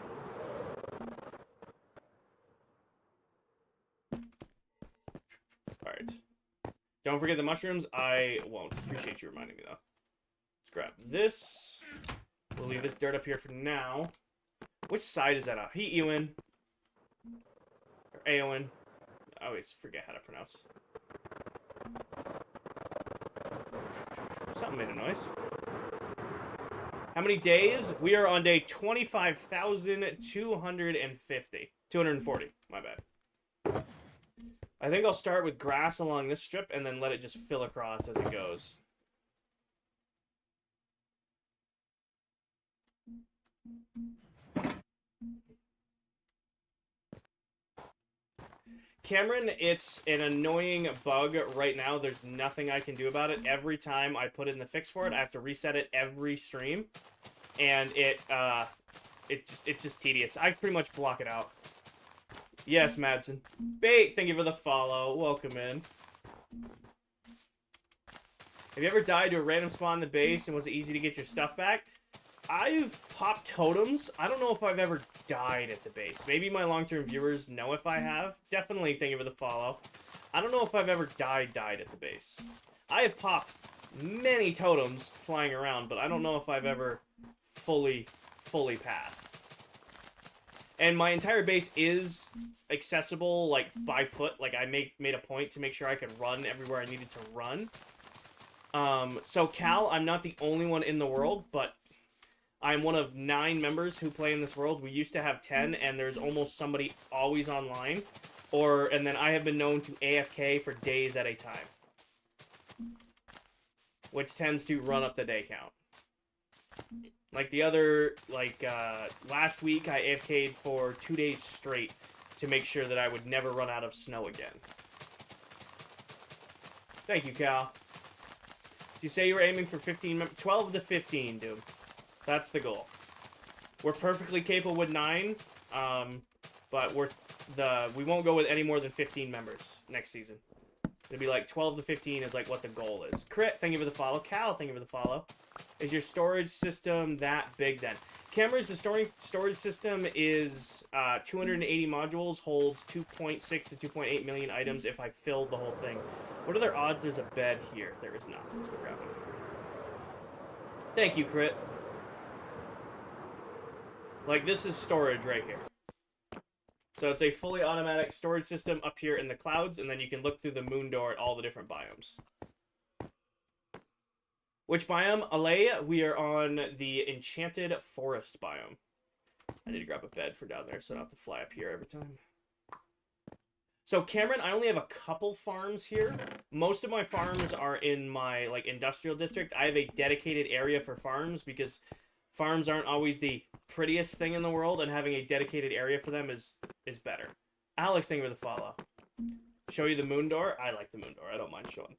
Alright. Don't forget the mushrooms. I won't. Appreciate you reminding me, though. Let's grab this. We'll leave this dirt up here for now. Which side is that on? Hey, Ewan. Or Aowen. I always forget how to pronounce. Something made a noise. How many days? We are on day 25,250. 240. My bad. I think I'll start with grass along this strip and then let it just fill across as it goes. Cameron, it's an annoying bug right now. There's nothing I can do about it. Every time I put in the fix for it, I have to reset it every stream. And it's just tedious. I pretty much block it out. Yes, Madsen. Bait, thank you for the follow. Welcome in. Have you ever died to a random spawn in the base and was it easy to get your stuff back? I've popped totems. I don't know if I've ever died at the base. Maybe my long-term viewers know if I have. Definitely thank you for the follow. I don't know if I've ever died at the base. I have popped many totems flying around, but I don't know if I've ever fully passed. And my entire base is accessible, like, by foot. Like, I made a point to make sure I could run everywhere I needed to run. So, Cal, I'm not the only one in the world, but I'm one of 9 members who play in this world. We used to have 10, and there's almost somebody always online. And then I have been known to AFK for days at a time. Which tends to run up the day count. Like the other, last week I AFK'd for 2 days straight to make sure that I would never run out of snow again. Thank you, Cal. You say you were aiming for 12 to 15, dude. That's the goal. We're perfectly capable with 9, but we won't go with any more than 15 members next season. It'll be like 12 to 15 is like what the goal is. Crit, thank you for the follow. Cal, thank you for the follow. Is your storage system that big then? Cameras, the storage system is 280 modules, holds 2.6 to 2.8 million items if I filled the whole thing. What other odds there's a bed here? There is not, so let's go grab it. Thank you, Crit. Like, this is storage right here. So it's a fully automatic storage system up here in the clouds, and then you can look through the moon door at all the different biomes. Which biome? Alea, we are on the Enchanted Forest biome. I need to grab a bed for down there so I don't have to fly up here every time. So Cameron, I only have a couple farms here. Most of my farms are in my industrial district. I have a dedicated area for farms because farms aren't always the prettiest thing in the world, and having a dedicated area for them is better. Alex, thank you for the follow. Show you the moon door? I like the moon door. I don't mind showing.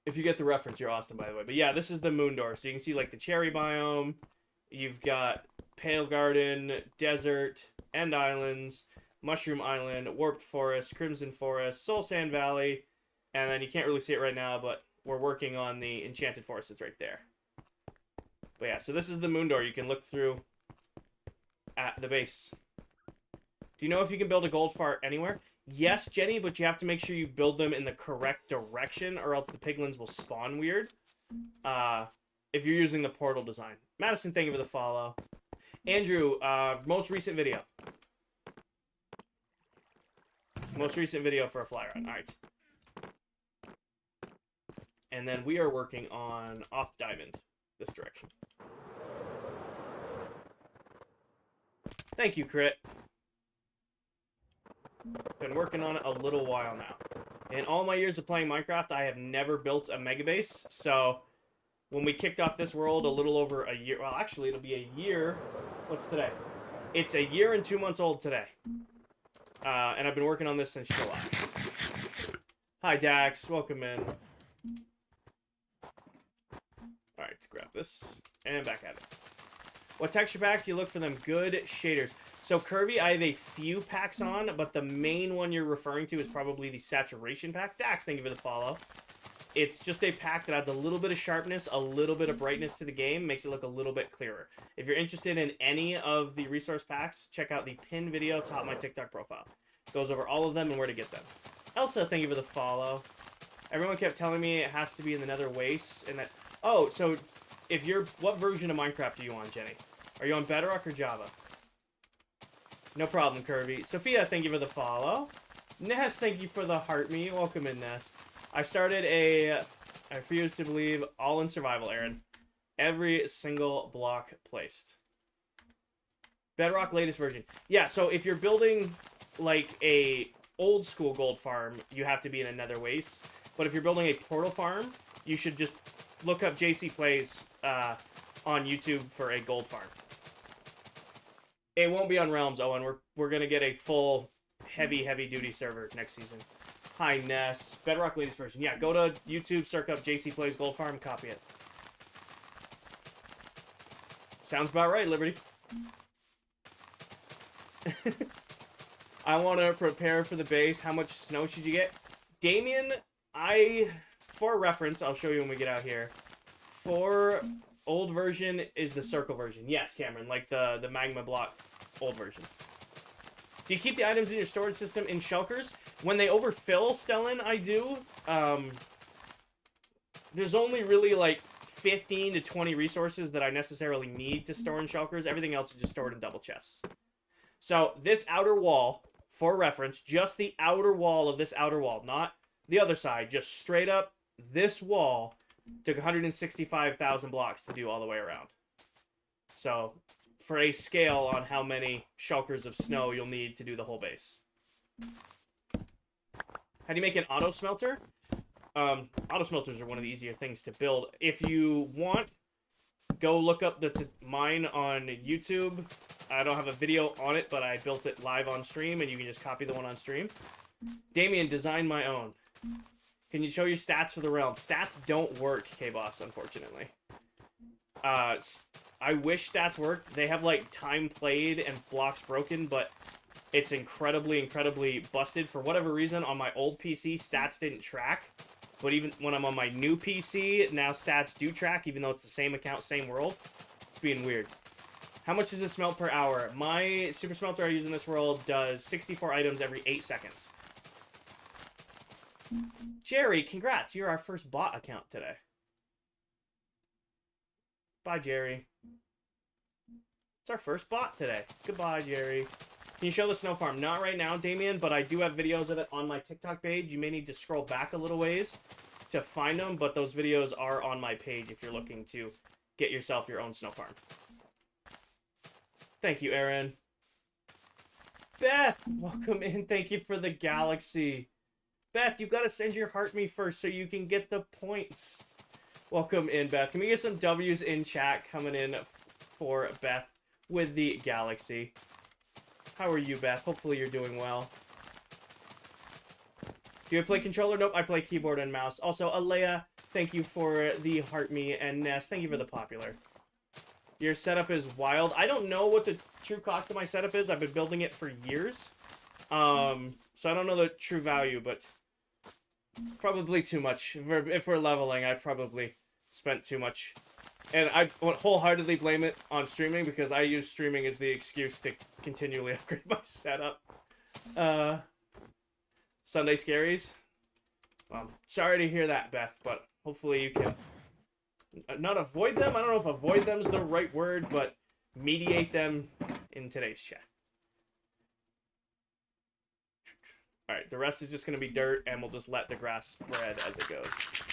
If you get the reference, you're awesome, by the way. But yeah, this is the moon door. So you can see, like, the cherry biome. You've got Pale Garden, Desert, End Islands, Mushroom Island, Warped Forest, Crimson Forest, Soul Sand Valley. And then you can't really see it right now, but we're working on the Enchanted Forest. It's right there. But yeah, so this is the moon door. You can look through at the base. Do you know if you can build a gold fart anywhere? Yes, Jenny, but you have to make sure you build them in the correct direction, or else the piglins will spawn weird. If you're using the portal design. Madison, thank you for the follow. Andrew, most recent video. Most recent video for a fly run. Alright. And then we are working on off diamond. This direction. Thank you, Crit. Been working on it a little while now. In all my years of playing Minecraft, I have never built a mega base. So, when we kicked off this world a little over a year... Well, actually, it'll be a year... What's today? It's a year and 2 months old today. And I've been working on this since July. Hi, Dax. Welcome in. Alright, grab this. And back at it. What texture pack do you look for them? Good shaders. So, Kirby, I have a few packs on, but the main one you're referring to is probably the saturation pack. Dax, thank you for the follow. It's just a pack that adds a little bit of sharpness, a little bit of brightness to the game, makes it look a little bit clearer. If you're interested in any of the resource packs, check out the pinned video top of my TikTok profile. It goes over all of them and where to get them. Elsa, thank you for the follow. Everyone kept telling me it has to be in the nether wastes, and that... Oh, so if you're... What version of Minecraft are you on, Jenny? Are you on Bedrock or Java? No problem, Kirby. Sophia, thank you for the follow. Ness, thank you for the heart me. Welcome in, Ness. I started a... I refuse to believe all in survival, Aaron. Every single block placed. Bedrock latest version. Yeah, so if you're building like a old school gold farm, you have to be in a nether waste. But if you're building a portal farm, you should just look up JC Plays on YouTube for a gold farm. It won't be on Realms, Owen. We're gonna get a full heavy duty server next season. Hi, Ness. Bedrock latest version. Yeah, go to YouTube, search up JC Plays Gold Farm, copy it. Sounds about right, Liberty. I want to prepare for the base. How much snow should you get? Damien, for reference, I'll show you when we get out here. For old version is the circle version. Yes, Cameron, like the magma block old version. Do you keep the items in your storage system in shulkers? When they overfill, Stellan, I do. There's only really like 15 to 20 resources that I necessarily need to store in shulkers. Everything else is just stored in double chests. So this outer wall, for reference, just the outer wall of this outer wall, not the other side, just straight up this wall took 165,000 blocks to do all the way around. So for a scale on how many shulkers of snow you'll need to do the whole base. How do you make an auto smelter? Auto smelters are one of the easier things to build. If you want, go look up mine on YouTube. I don't have a video on it, but I built it live on stream, and you can just copy the one on stream. Damien, design my own. Can you show your stats for the realm? Stats don't work, K-Boss, unfortunately. I wish stats worked. They have, like, time played and blocks broken, but it's incredibly busted. For whatever reason, on my old PC, stats didn't track. But even when I'm on my new PC, now stats do track, even though it's the same account, same world. It's being weird. How much does it smelt per hour? My super smelter I use in this world does 64 items every 8 seconds. Jerry, congrats. You're our first bot account today. Bye, Jerry. It's our first bot today. Goodbye, Jerry. Can you show the snow farm? Not right now, Damien, but I do have videos of it on my TikTok page. You may need to scroll back a little ways to find them, but those videos are on my page if you're looking to get yourself your own snow farm. Thank you, Aaron. Beth, welcome in. Thank you for the galaxy. Beth, you got to send your heart me first so you can get the points. Welcome in, Beth. Can we get some W's in chat coming in for Beth with the galaxy? How are you, Beth? Hopefully you're doing well. Do you play controller? Nope, I play keyboard and mouse. Also, Alea, thank you for the heart me, and Ness, thank you for the popular. Your setup is wild. I don't know what the true cost of my setup is. I've been building it for years. So I don't know the true value, but probably too much. If we're leveling, I probably spent too much And I wholeheartedly blame it on streaming because I use streaming as the excuse to continually upgrade my setup. Sunday Scaries. Well, sorry to hear that, Beth, but hopefully you can not avoid them. I don't know if avoid them is the right word, but mediate them in today's chat. Alright, the rest is just going to be dirt, and we'll just let the grass spread as it goes.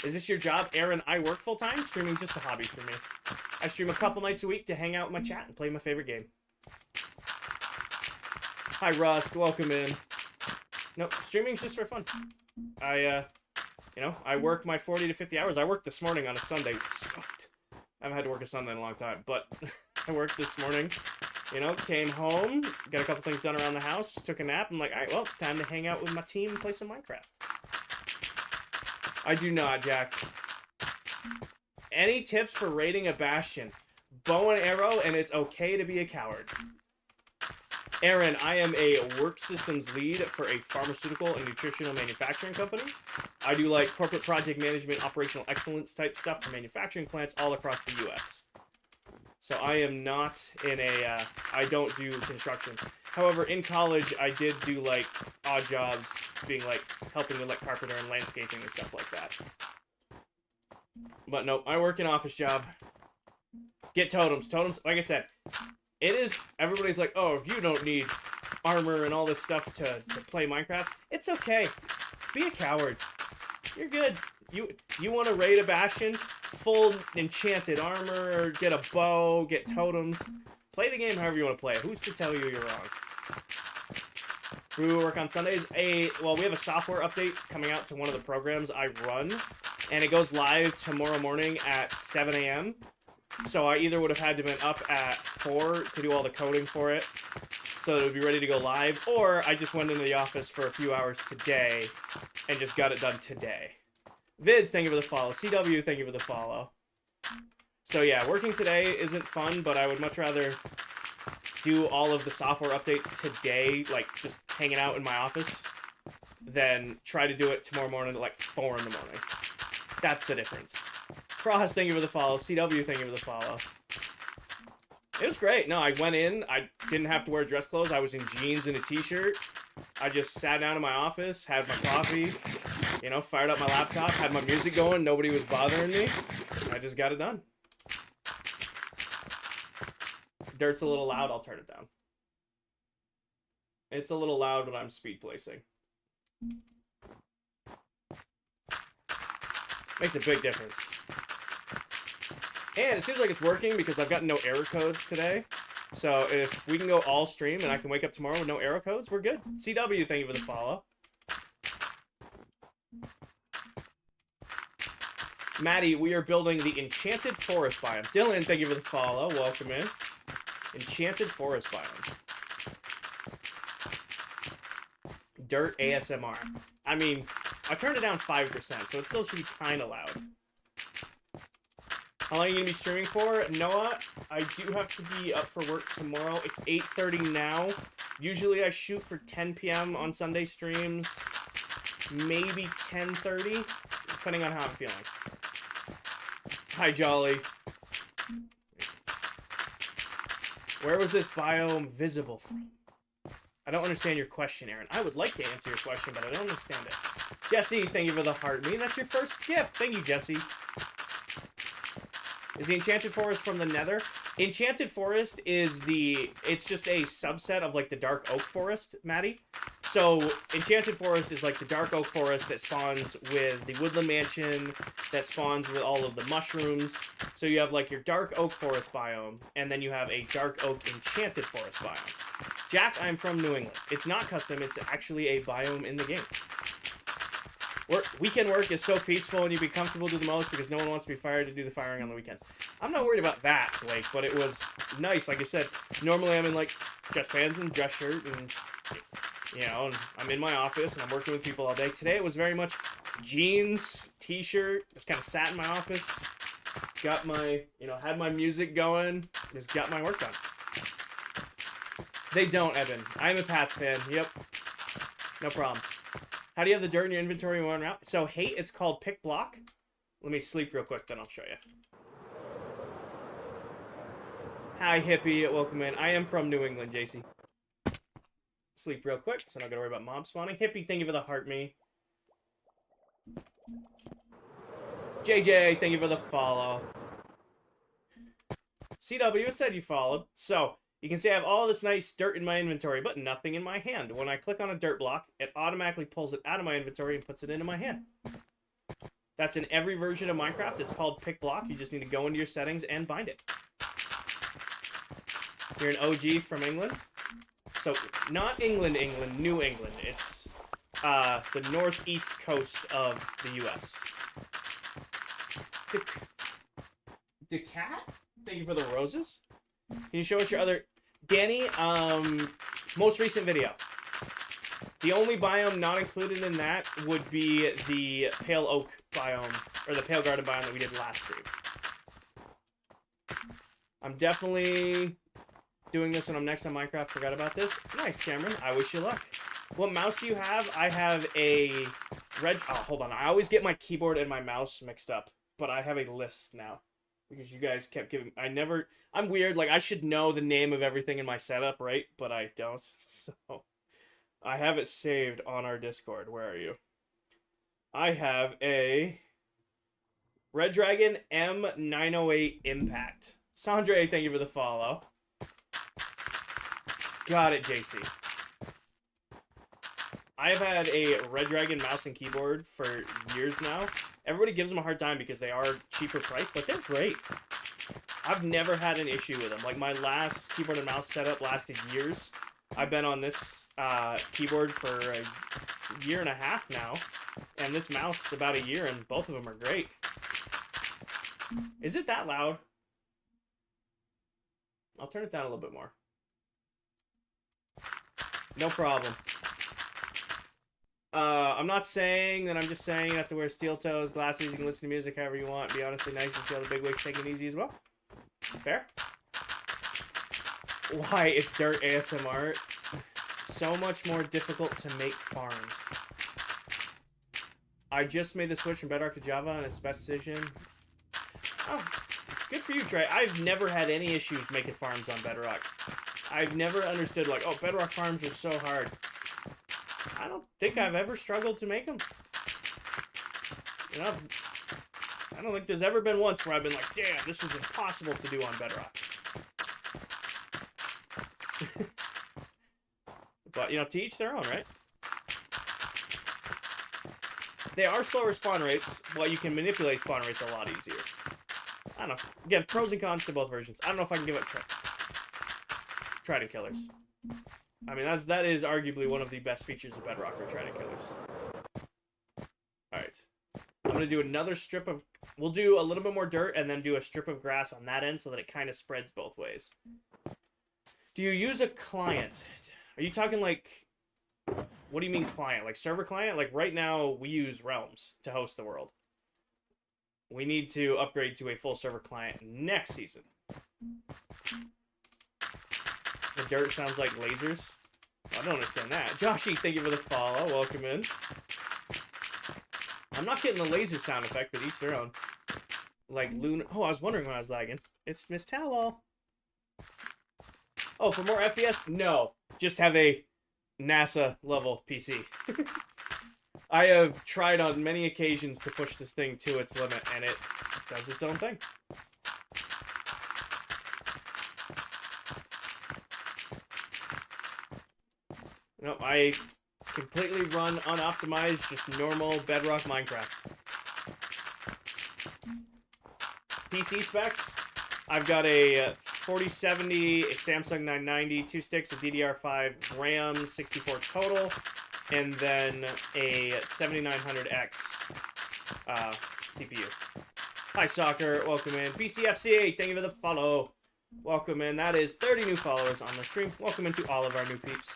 Is this your job? Aaron, I work full-time. Streaming's just a hobby for me. I stream a couple nights a week to hang out with my chat and play my favorite game. Hi, Rust. Welcome in. No, streaming's just for fun. I work my 40 to 50 hours. I worked this morning on a Sunday. It sucked. I haven't had to work a Sunday in a long time, but I worked this morning. Came home, got a couple things done around the house, took a nap. I'm like, all right, well, it's time to hang out with my team and play some Minecraft. I do not, Jack. Any tips for raiding a bastion? Bow and arrow, and it's okay to be a coward. Aaron, I am a work systems lead for a pharmaceutical and nutritional manufacturing company. I do like corporate project management, operational excellence type stuff for manufacturing plants all across the U.S. So I am not in a, I don't do construction. However, in college, I did do, like, odd jobs, being, like, helping with, like, carpenter and landscaping and stuff like that. But no, I work an office job. Get totems. Totems, like I said, it is, everybody's like, oh, you don't need armor and all this stuff to play Minecraft. It's okay. Be a coward. You're good. You want to raid a bastion? Full enchanted armor, get a bow, get totems. Play the game however you want to play it. Who's to tell you you're wrong? We work on Sundays. Well, we have a software update coming out to one of the programs I run, and it goes live tomorrow morning at 7 a.m. So I either would have had to been up at 4 to do all the coding for it, so it would be ready to go live, or I just went into the office for a few hours today and just got it done today. Vids, thank you for the follow. CW, thank you for the follow. So yeah, working today isn't fun, but I would much rather do all of the software updates today, like just hanging out in my office, than try to do it tomorrow morning at like 4 in the morning. That's the difference. Cross, thank you for the follow. CW, thank you for the follow. It was great. No, I went in. I didn't have to wear dress clothes. I was in jeans and a t-shirt. I just sat down in my office, had my coffee, fired up my laptop, had my music going. Nobody was bothering me. I just got it done. Dirt's a little loud. I'll turn it down. It's a little loud when I'm speed placing. Makes a big difference. And it seems like it's working because I've gotten no error codes today. So if we can go all stream and I can wake up tomorrow with no error codes, we're good. CW, thank you for the follow. Maddie, we are building the Enchanted Forest biome. Dylan, thank you for the follow. Welcome in. Enchanted Forest biome. Dirt ASMR. I mean, I turned it down 5%, so it still should be kind of loud. How long are you going to be streaming for? Noah, I do have to be up for work tomorrow. It's 8:30 now. Usually I shoot for 10 p.m. on Sunday streams. Maybe 10:30, depending on how I'm feeling. Hi, Jolly. Where was this biome visible from? I don't understand your question, Aaron. I would like to answer your question, but I don't understand it. Jesse, thank you for the heart. Me, that's your first gift. Thank you, Jesse. Is the Enchanted Forest from the Nether? Enchanted Forest is it's just a subset of, like, the Dark Oak Forest, Maddie. So, Enchanted Forest is, like, the Dark Oak Forest that spawns with the Woodland Mansion, that spawns with all of the mushrooms. So you have, like, your Dark Oak Forest biome, and then you have a Dark Oak Enchanted Forest biome. Jack, I'm from New England. It's not custom, it's actually a biome in the game. Weekend work is so peaceful and you'd be comfortable to do the most because no one wants to be fired to do the firing on the weekends. I'm not worried about that, Blake, but it was nice. Like I said, normally I'm in, like, dress pants and dress shirt and, and I'm in my office and I'm working with people all day. Today it was very much jeans, t-shirt, just kind of sat in my office, got my, had my music going, just got my work done. They don't, Evan. I'm a Pats fan. Yep. No problem. How do you have the dirt in your inventory when around? So, hate, it's called pick block. Let me sleep real quick, then I'll show you. Hi, hippie. Welcome in. I am from New England, JC. Sleep real quick, so I'm not gonna worry about mob spawning. Hippie, thank you for the heart me. JJ, thank you for the follow. CW, it said you followed. So, you can see I have all this nice dirt in my inventory, but nothing in my hand. When I click on a dirt block, it automatically pulls it out of my inventory and puts it into my hand. That's in every version of Minecraft. It's called Pick Block. You just need to go into your settings and bind it. You're an OG from England. So, not England, New England. It's the northeast coast of the U.S. Decat? Thank you for the roses. Can you show us your other... Danny, most recent video. The only biome not included in that would be the Pale Oak biome, or the Pale Garden biome that we did last stream. I'm definitely doing this when I'm next on Minecraft. Forgot about this. Nice, Cameron. I wish you luck. What mouse do you have? I have a red... Oh, hold on. I always get my keyboard and my mouse mixed up, but I have a list now. Because you guys kept giving... I'm weird. Like, I should know the name of everything in my setup, right? But I don't. So, I have it saved on our Discord. Where are you? I have a Red Dragon M908 Impact. Sandre, thank you for the follow. Got it, JC. I've had a Red Dragon mouse and keyboard for years now. Everybody gives them a hard time because they are cheaper priced, but they're great. I've never had an issue with them. Like, my last keyboard and mouse setup lasted years. I've been on this keyboard for a year and a half now, and this mouse about a year, and both of them are great. Is it that loud? I'll turn it down a little bit more. No problem. I'm not saying that, I'm just saying you have to wear steel toes, glasses, you can listen to music however you want. Be honestly nice to see all the big wigs taking it easy as well. Fair? Why, it's dirt ASMR. So much more difficult to make farms. I just made the switch from Bedrock to Java and it's best decision. Oh, good for you, Trey. I've never had any issues making farms on Bedrock. I've never understood, like, oh, Bedrock farms are so hard. I don't think I've ever struggled to make them. You know, I don't think there's ever been once where I've been like, damn, this is impossible to do on Bedrock. But, you know, to each their own, right? They are slower spawn rates, but you can manipulate spawn rates a lot easier. I don't know. Again, pros and cons to both versions. I don't know if I can give it a try. Trident killers. I mean, that is arguably one of the best features of Bedrock are Trident killers. Alright. I'm going to do another strip of... We'll do a little bit more dirt and then do a strip of grass on that end so that it kind of spreads both ways. Do you use a client? Are you talking like... What do you mean client? Like server client? Like right now we use Realms to host the world. We need to upgrade to a full server client next season. The dirt sounds like lasers. I don't understand that. Joshy, thank you for the follow. Welcome in. I'm not getting the laser sound effect, but each their own. Like Lunar. Oh, I was wondering when I was lagging. It's Miss Talal. Oh, for more FPS? No. Just have a NASA level PC. I have tried on many occasions to push this thing to its limit, and it does its own thing. No, I completely run unoptimized, just normal Bedrock Minecraft. PC specs, I've got a 4070, a Samsung 990, 2 sticks, a DDR5 RAM, 64 total, and then a 7900X CPU. Hi, Soccer. Welcome in. BCFC, thank you for the follow. Welcome in. That is 30 new followers on the stream. Welcome into all of our new peeps.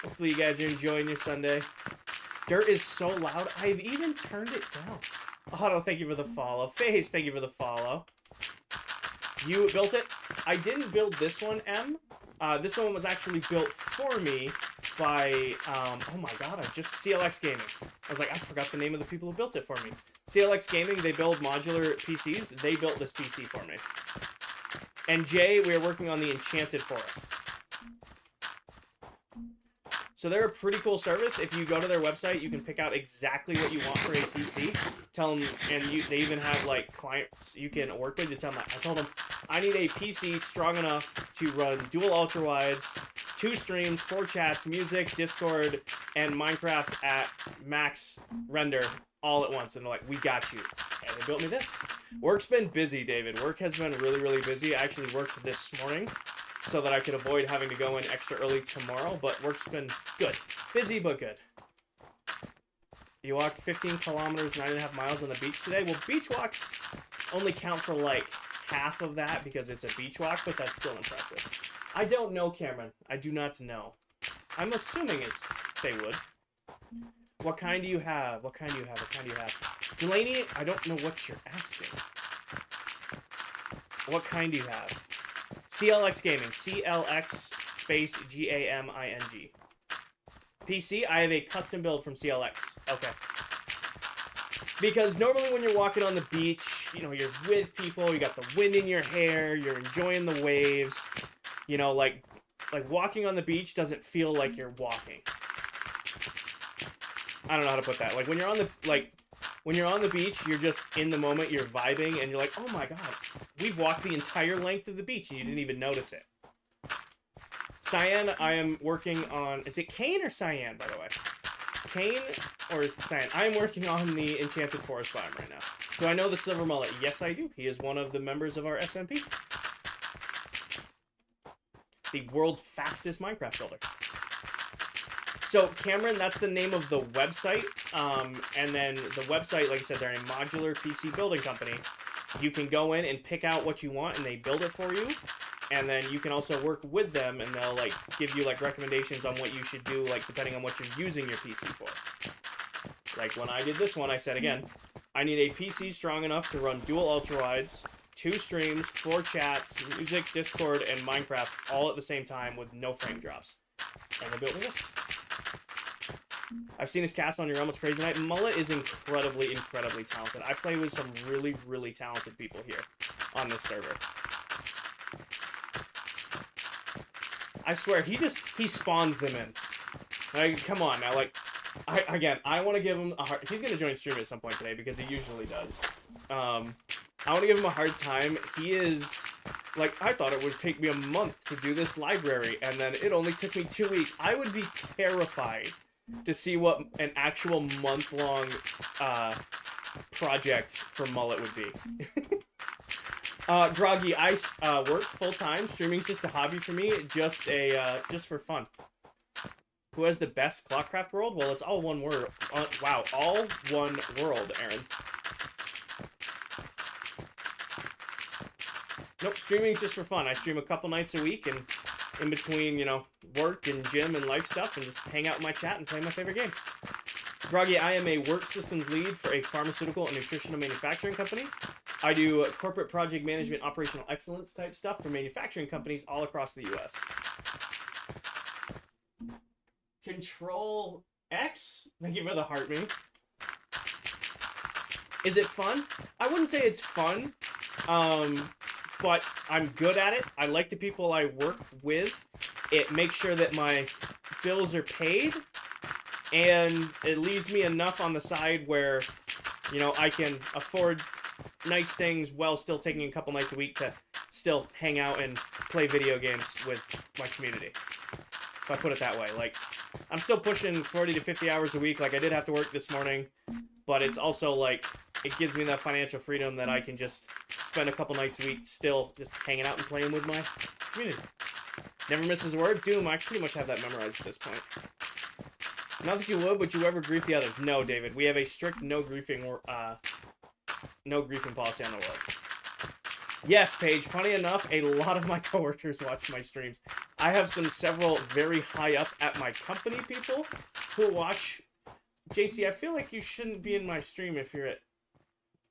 Hopefully you guys are enjoying your Sunday. Dirt is so loud, I've even turned it down. Otto, thank you for the follow. FaZe, thank you for the follow. You built it? I didn't build this one, M. This one was actually built for me by, oh my god, CLX Gaming. I was like, I forgot the name of the people who built it for me. CLX Gaming, they build modular PCs. They built this PC for me. And Jay, we are working on the Enchanted Forest. So they're a pretty cool service. If you go to their website, you can pick out exactly what you want for a PC. Tell them, and they even have like clients you can work with to tell them. I told them I need a PC strong enough to run dual ultra wides, 2 streams, 4 chats, music, Discord, and Minecraft at max render all at once. And they're like, we got you. And they built me this. Work's been busy, David. Work has been really, really busy. I actually worked this morning so that I could avoid having to go in extra early tomorrow, but work's been good. Busy, but good. You walked 15 kilometers, 9.5 miles on the beach today? Well, beach walks only count for like half of that because it's a beach walk, but that's still impressive. I don't know, Cameron. I do not know. I'm assuming they would. What kind do you have? What kind do you have? What kind do you have? Delaney, I don't know what you're asking. What kind do you have? CLX Gaming. CLX space Gaming. PC, I have a custom build from CLX. Okay. Because normally when you're walking on the beach, you know, you're with people, you got the wind in your hair, you're enjoying the waves. You know, like walking on the beach doesn't feel like you're walking. I don't know how to put that. Like when you're on the beach, you're just in the moment, you're vibing, and you're like, oh my god, we've walked the entire length of the beach and you didn't even notice it. Cyan, I am working on, is it Kane or Cyan, by the way? Kane or Cyan? I am working on the Enchanted Forest biome right now. Do I know the Silver Mullet? Yes, I do. He is one of the members of our SMP. The world's fastest Minecraft builder. So, Cameron, that's the name of the website. And then the website, like I said, they're a modular PC building company. You can go in and pick out what you want, and they build it for you. And then you can also work with them, and they'll, like, give you, like, recommendations on what you should do, like, depending on what you're using your PC for. Like, when I did this one, I said, again, I need a PC strong enough to run dual ultra-wides, 2 streams, 4 chats, music, Discord, and Minecraft all at the same time with no frame drops. And they built me this. I've seen his cast on your Almost Crazy Night. Mullet is incredibly, incredibly talented. I play with some really, really talented people here on this server. I swear, he spawns them in. Like, come on now, like, I want to give him a hard... He's going to join stream at some point today, because he usually does. I want to give him a hard time. He is... Like, I thought it would take me a month to do this library, and then it only took me 2 weeks. I would be terrified to see what an actual month-long project for Mullet would be. Groggy, I work full-time. Streaming's just a hobby for me, just for fun. Who has the best ClockCraft world? Well, it's all one word. Wow, all one world, Aaron. Nope, streaming's just for fun. I stream a couple nights a week, and in between, you know, work and gym and life stuff, and just hang out in my chat and play my favorite game. Groggy, I am a work systems lead for a pharmaceutical and nutritional manufacturing company. I do corporate project management, operational excellence type stuff for manufacturing companies all across the U.S. Control X? Thank you for the heart me. Is it fun? I wouldn't say it's fun, but I'm good at it. I like the people I work with. It makes sure that my bills are paid, and it leaves me enough on the side where, you know, I can afford nice things while still taking a couple nights a week to still hang out and play video games with my community. If I put it that way. Like, I'm still pushing 40 to 50 hours a week. Like, I did have to work this morning, but it's also, like, it gives me that financial freedom that I can just spend a couple nights a week still just hanging out and playing with my community. Never misses a word. Doom, I pretty much have that memorized at this point. Not that you would you ever grief the others? No, David. We have a strict no griefing policy on the world. Yes, Paige. Funny enough, a lot of my coworkers watch my streams. I have several very high up at my company people who watch. JC, I feel like you shouldn't be in my stream if you're at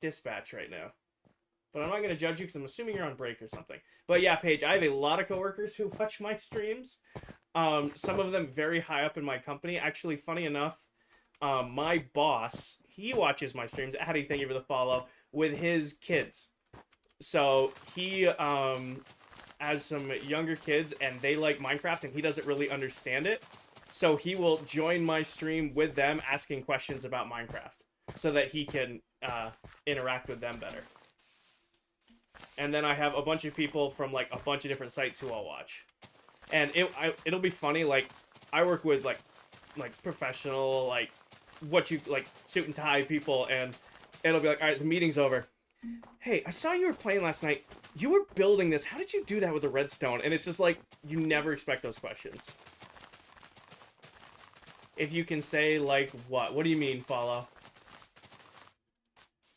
dispatch right now. But I'm not going to judge you because I'm assuming you're on break or something. But yeah, Paige, I have a lot of coworkers who watch my streams. Some of them very high up in my company. Actually, funny enough, my boss, he watches my streams. Addie, thank you for the follow, with his kids. So he has some younger kids, and they like Minecraft, and he doesn't really understand it. So he will join my stream with them, asking questions about Minecraft, so that he can interact with them better. And then I have a bunch of people from like a bunch of different sites who I'll watch. And it'll be funny. Like, I work with like professional, like suit and tie people, and it'll be like, all right, the meeting's over. Hey, I saw you were playing last night. You were building this. How did you do that with the redstone? And it's just like, you never expect those questions. If you can say, like, what? What do you mean, follow?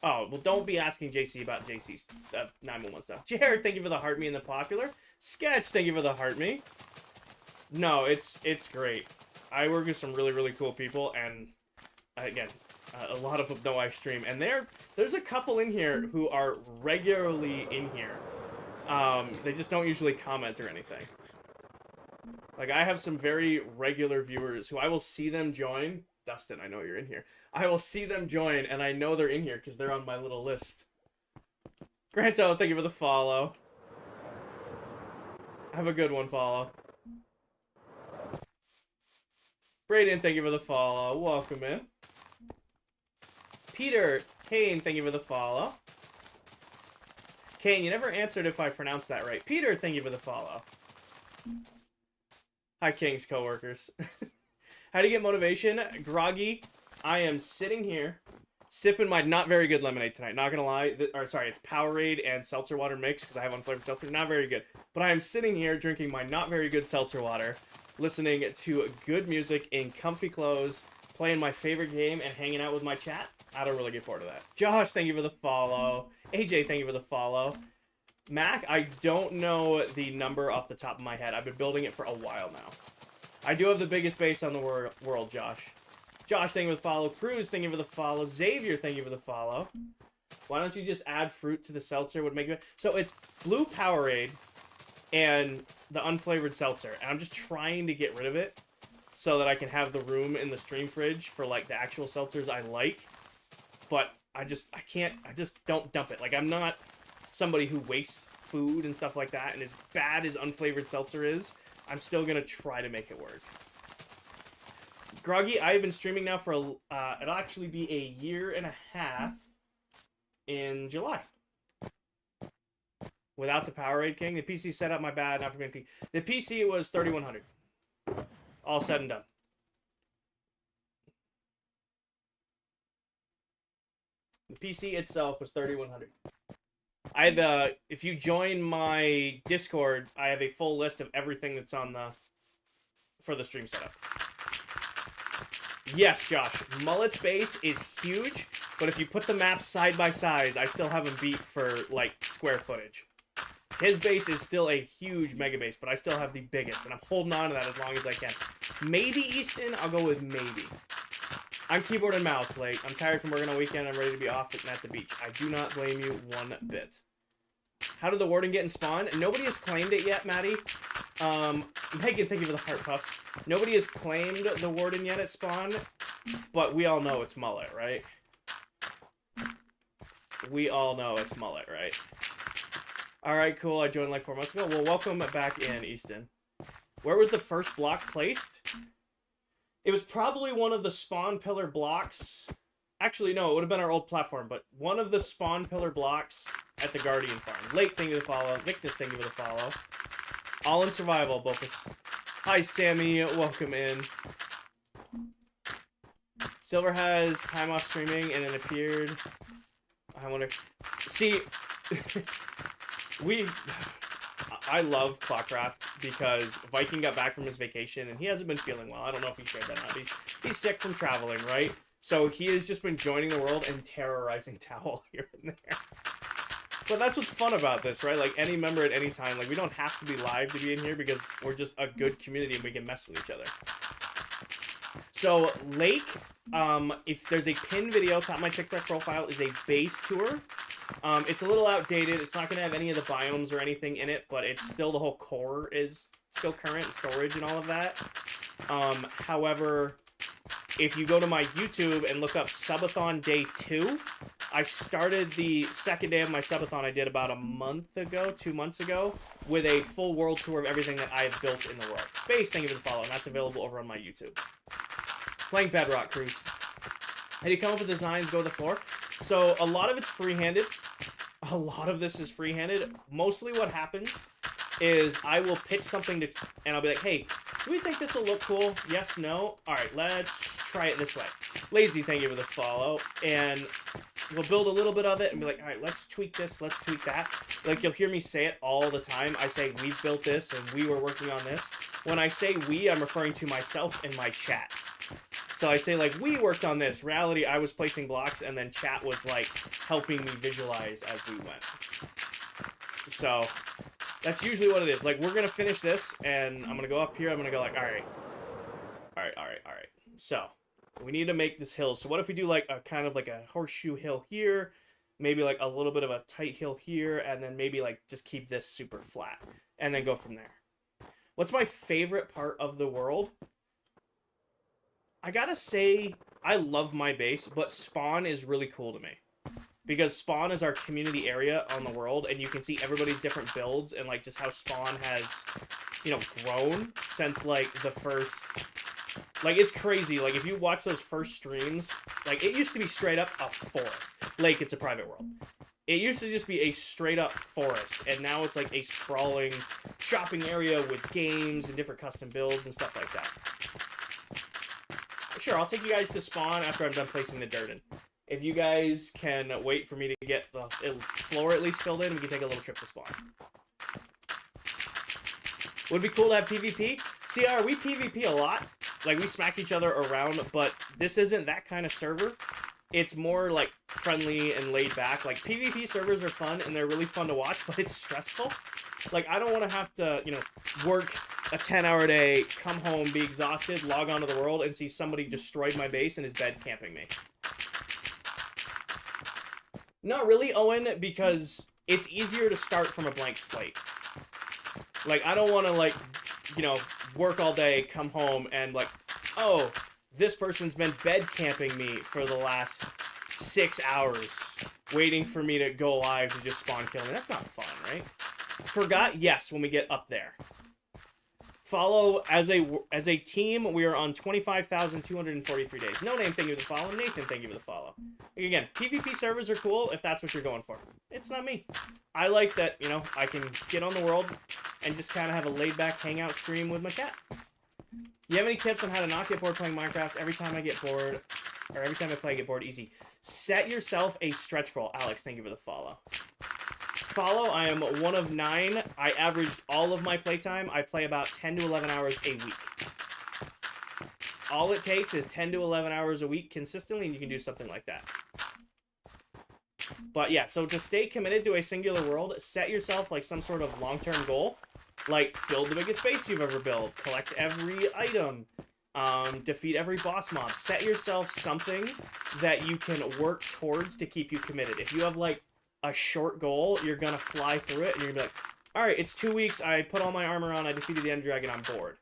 Oh, well, don't be asking JC about JC's 911 stuff. Jared, thank you for the heart me and the popular. Sketch, thank you for the heart me. No, it's great. I work with some really, really cool people, and again, a lot of them know I stream. And there's a couple in here who are regularly in here. They just don't usually comment or anything. Like, I have some very regular viewers who I will see them join. Dustin, I know you're in here. I will see them join, and I know they're in here because they're on my little list. Granto, thank you for the follow. Have a good one, follow. Brayden, thank you for the follow. Welcome in. Peter Kane, thank you for the follow. Kane, you never answered if I pronounced that right. Peter, thank you for the follow. Hi, King's coworkers. How do you get motivation? Groggy, I am sitting here sipping my not very good lemonade tonight. Not gonna lie. It's Powerade and seltzer water mix because I have unflavored seltzer. Not very good. But I am sitting here drinking my not very good seltzer water, listening to good music in comfy clothes, playing my favorite game, and hanging out with my chat. I don't really get bored of that. Josh, thank you for the follow. AJ, thank you for the follow. Mac, I don't know the number off the top of my head. I've been building it for a while now. I do have the biggest base on the world, Josh. Josh, thank you for the follow. Cruz, thank you for the follow. Xavier, thank you for the follow. Why don't you just add fruit to the seltzer? Would make it. So it's blue Powerade and the unflavored seltzer, and I'm just trying to get rid of it so that I can have the room in the stream fridge for like the actual seltzers I like. But I just don't dump it. Like, I'm not somebody who wastes food and stuff like that, and as bad as unflavored seltzer is, I'm still gonna try to make it work. Groggy, I've been streaming now for it'll actually be a year and a half in July. Without the Powerade King, the PC setup, my bad, not for being. The PC was 3100. All said and done. The PC itself was 3100. I have if you join my Discord, I have a full list of everything that's on for the stream setup. Yes, Josh, Mullet's base is huge, but if you put the maps side by side, I still have him beat for like square footage. His base is still a huge mega base, but I still have the biggest, and I'm holding on to that as long as I can. Maybe Easton, I'll go with maybe. I'm keyboard and mouse late. I'm tired from working on weekend. I'm ready to be off and at the beach. I do not blame you one bit. How did the warden get in spawn? Nobody has claimed it yet, Maddie. Megan, thank you for the heart puffs. Nobody has claimed the warden yet at spawn, but we all know it's Mullet, right? We all know it's Mullet, right? Alright, cool. I joined like 4 months ago. Well, welcome back in, Easton. Where was the first block placed? It was probably one of the spawn pillar blocks. Actually, no, it would have been our old platform, but one of the spawn pillar blocks at the Guardian Farm. Late, thank you for the follow. Victus, thank you for the follow. All in survival, Bofus. Hi, Sammy. Welcome in. Silver has time off streaming, and it appeared... I wonder... See... I love ClockCraft because Viking got back from his vacation and he hasn't been feeling well. I don't know if he shared that or not. He's sick from traveling, right? So he has just been joining the world and terrorizing Towel here and there. But that's what's fun about this, right? Like, any member at any time. Like, we don't have to be live to be in here because we're just a good community and we can mess with each other. So, Lake, if there's a pinned video, top of my TikTok profile is a base tour. It's a little outdated. It's not going to have any of the biomes or anything in it, but it's still, the whole core is still current, storage and all of that. However, if you go to my YouTube and look up Subathon Day 2, I started the second day of my subathon I did about a month ago, 2 months ago, with a full world tour of everything that I have built in the world. Space, thank you for the follow, and that's available over on my YouTube. Playing Bedrock Cruise. How do you come up with designs, go to the floor? So a lot of it's free-handed. A lot of this is free-handed. Mostly what happens is I will pitch something to, and I'll be like, hey, do we think this will look cool? Yes, no? All right, let's try it this way. Lazy, thank you for the follow. And we'll build a little bit of it and be like, all right, let's tweak this, let's tweak that. Like, you'll hear me say it all the time. I say, we've built this and we were working on this. When I say we, I'm referring to myself and my chat. So I say, like, we worked on this. Reality, I was placing blocks, and then chat was, like, helping me visualize as we went. So that's usually what it is. Like, we're going to finish this, and I'm going to go up here. I'm going to go like, all right. So we need to make this hill. So what if we do, like, a kind of like a horseshoe hill here, maybe, like, a little bit of a tight hill here, and then maybe, like, just keep this super flat, and then go from there. What's my favorite part of the world? I gotta say, I love my base, but Spawn is really cool to me. Because Spawn is our community area on the world, and you can see everybody's different builds, and, like, just how Spawn has, you know, grown since, like, the first... Like, it's crazy. Like, if you watch those first streams, like, it used to be straight up a forest. Like, it's a private world. It used to just be a straight-up forest, and now it's, like, a sprawling shopping area with games and different custom builds and stuff like that. Sure, I'll take you guys to Spawn after I'm done placing the dirt in. If you guys can wait for me to get the floor at least filled in, we can take a little trip to Spawn. Would it be cool to have PvP? CR, we PvP a lot. Like, we smack each other around, but this isn't that kind of server. It's more, like, friendly and laid back. Like, PvP servers are fun, and they're really fun to watch, but it's stressful. Like, I don't want to have to, you know, work a 10-hour day, come home, be exhausted, log onto the world, and see somebody destroyed my base and is bed camping me. Not really, Owen, because it's easier to start from a blank slate. Like, I don't want to, like, you know, work all day, come home, and, like, oh, this person's been bed camping me for the last 6 hours, waiting for me to go live to just spawn kill me. That's not fun, right? Forgot? Yes, when we get up there. Follow as a team. We are on 25,243 days. No name, thank you for the follow. Nathan, thank you for the follow. Again, PvP servers are cool if that's what you're going for. It's not me. I like that, you know, I can get on the world and just kind of have a laid-back hangout stream with my chat. You have any tips on how to not get bored playing Minecraft? Every time I get bored, or every time I play, I get bored easy. Set yourself a stretch goal. Alex, thank you for the follow. I am one of 9. I averaged all of my playtime. I play about 10 to 11 hours a week. All it takes is 10 to 11 hours a week consistently, and you can do something like that. But yeah, so to stay committed to a singular world, set yourself like some sort of long-term goal. Like, build the biggest base you've ever built, collect every item, defeat every boss mob. Set yourself something that you can work towards to keep you committed. If you have, like, a short goal, you're gonna fly through it, and you're gonna be like, alright, it's 2 weeks, I put all my armor on, I defeated the End Dragon, I'm bored.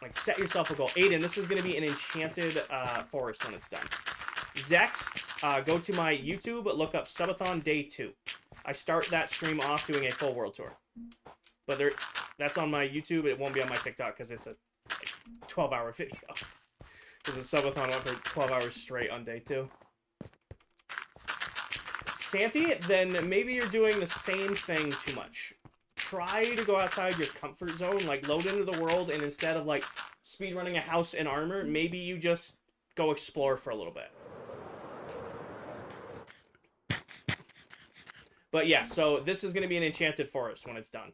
Like, set yourself a goal. Aiden, this is gonna be an enchanted forest when it's done. Zex, go to my YouTube, look up Subathon Day 2. I start that stream off doing a full world tour. But that's on my YouTube, it won't be on my TikTok, because it's a 12-hour video. Because the Subathon went for 12 hours straight on Day 2. Santi, then maybe you're doing the same thing too much. Try to go outside your comfort zone, like load into the world, and instead of like speedrunning a house in armor, maybe you just go explore for a little bit. But yeah, so this is going to be an enchanted forest when it's done.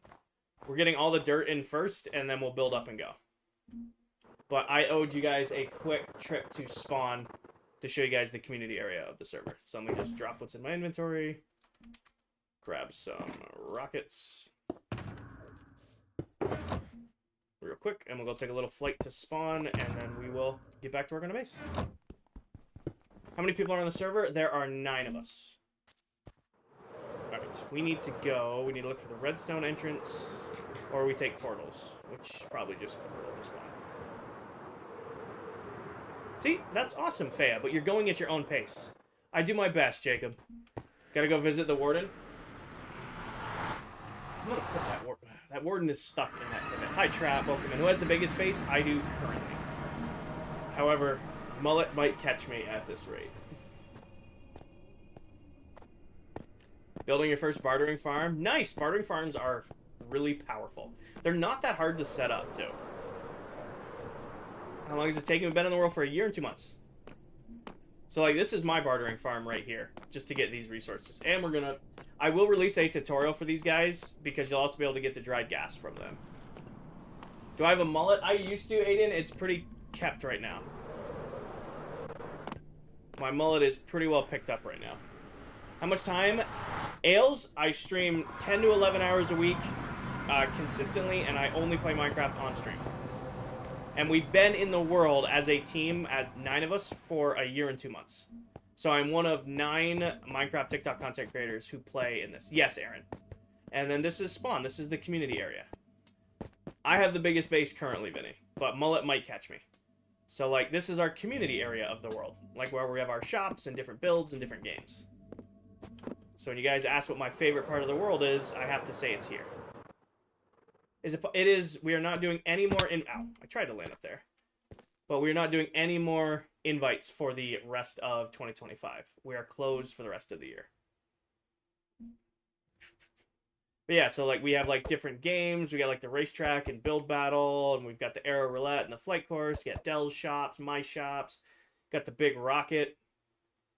We're getting all the dirt in first, and then we'll build up and go. But I owed you guys a quick trip to Spawn to show you guys the community area of the server. So let me just drop what's in my inventory. Grab some rockets. Real quick, and we'll go take a little flight to Spawn, and then we will get back to work on the base. How many people are on the server? There are 9 of us. Alright, we need to go. We need to look for the redstone entrance, or we take portals, which probably just portal to Spawn. See, that's awesome, Fea, but you're going at your own pace. I do my best, Jacob. Gotta go visit the warden. I'm gonna put that warden. That warden is stuck in that pivot. Hi, Trap. Welcome in. Who has the biggest base? I do currently. However, Mullet might catch me at this rate. Building your first bartering farm. Nice. Bartering farms are really powerful. They're not that hard to set up, too. How long has this taken? We've been in the world for a year and 2 months. So, like, this is my bartering farm right here, just to get these resources. And we're gonna... I will release a tutorial for these guys, because you'll also be able to get the dried gas from them. Do I have a mullet? I used to, Aiden. It's pretty kept right now. My mullet is pretty well picked up right now. How much time? Ales, I stream 10 to 11 hours a week consistently, and I only play Minecraft on stream. And we've been in the world as a team, at 9 of us, for a year and 2 months. So I'm one of 9 Minecraft TikTok content creators who play in this. Yes, Aaron. And then this is Spawn. This is the community area. I have the biggest base currently, Vinny, but Mullet might catch me. So, like, this is our community area of the world. Like, where we have our shops and different builds and different games. So when you guys ask what my favorite part of the world is, I have to say it's here. It is, we are not doing any more ow, I tried to land up there. But we're not doing any more invites for the rest of 2025. We are closed for the rest of the year. But yeah, so like we have like different games. We got like the racetrack and build battle, and we've got the aero roulette and the flight course. You got Dell's shops, my shops. Got the big rocket.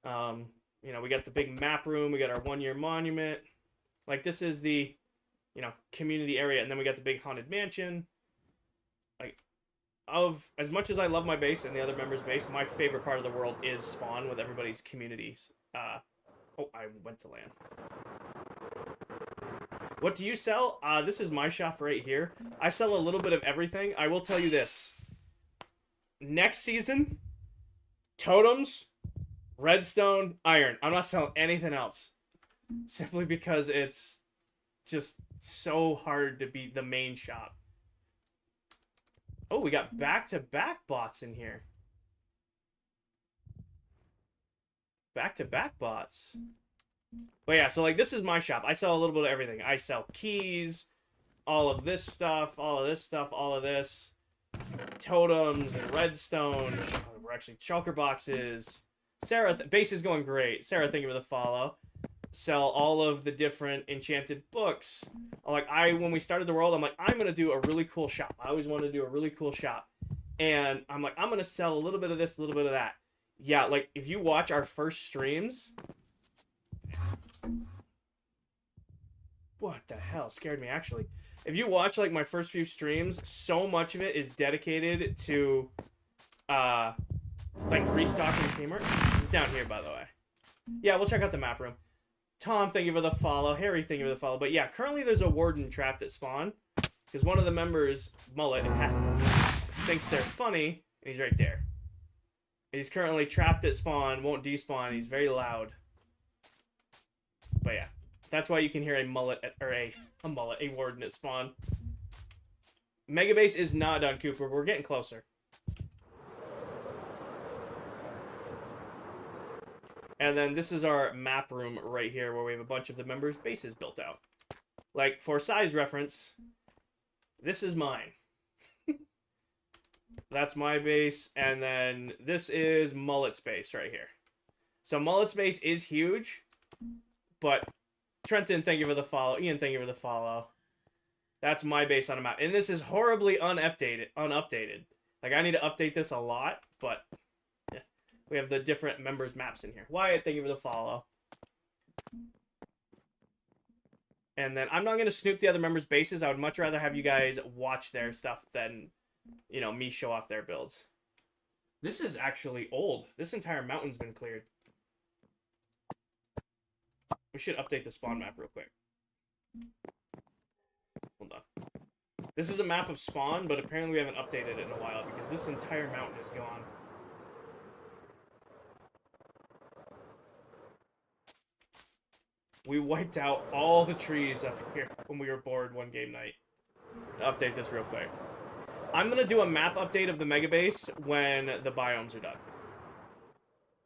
You know, we got the big map room. We got our 1-year monument. Like this is the, you know, community area, and then we got the big haunted mansion. Like, of as much as I love my base and the other members' base, my favorite part of the world is Spawn with everybody's communities. Oh, I went to land. What do you sell? This is my shop right here. I sell a little bit of everything. I will tell you this. Next season, totems, redstone, iron. I'm not selling anything else. Simply because it's just so hard to be the main shop. Oh, we got back-to-back bots in here. Back-to-back bots. But yeah, so like this is my shop. I sell a little bit of everything. I sell keys, all of this stuff, all of this stuff, all of this. Totems and redstone. We're actually shulker boxes. Sarah, base is going great. Sarah, thank you for the follow. Sell all of the different enchanted books. Like when we started the world, I'm like, I'm gonna do a really cool shop. I always wanted to do a really cool shop. And I'm like, I'm gonna sell a little bit of this, a little bit of that. Yeah, like if you watch our first streams. What the hell? Scared me, actually. If you watch, like, my first few streams, so much of it is dedicated to, like, restocking Kmart. It's down here, by the way. Yeah, we'll check out the map room. Tom, thank you for the follow. Harry, thank you for the follow. But, yeah, currently there's a warden trapped at spawn. Because one of the members, Mullet, thinks they're funny, and he's right there. And he's currently trapped at spawn, won't despawn, he's very loud. But yeah, that's why you can hear a mullet or a warden at spawn. Mega base is not done, Cooper. We're getting closer. And then this is our map room right here, where we have a bunch of the members' bases built out. Like for size reference, this is mine. That's my base, and then this is Mullet's base right here. So Mullet's base is huge. But Trenton, thank you for the follow. Ian, thank you for the follow. That's my base on a map. And this is horribly unupdated. Like, I need to update this a lot, but yeah. We have the different members' maps in here. Wyatt, thank you for the follow. And then I'm not going to snoop the other members' bases. I would much rather have you guys watch their stuff than, you know, me show off their builds. This is actually old. This entire mountain's been cleared. We should update the spawn map real quick. Hold on. This is a map of spawn, but apparently we haven't updated it in a while because this entire mountain is gone. We wiped out all the trees up here when we were bored one game night. Update this real quick. I'm going to do a map update of the mega base when the biomes are done.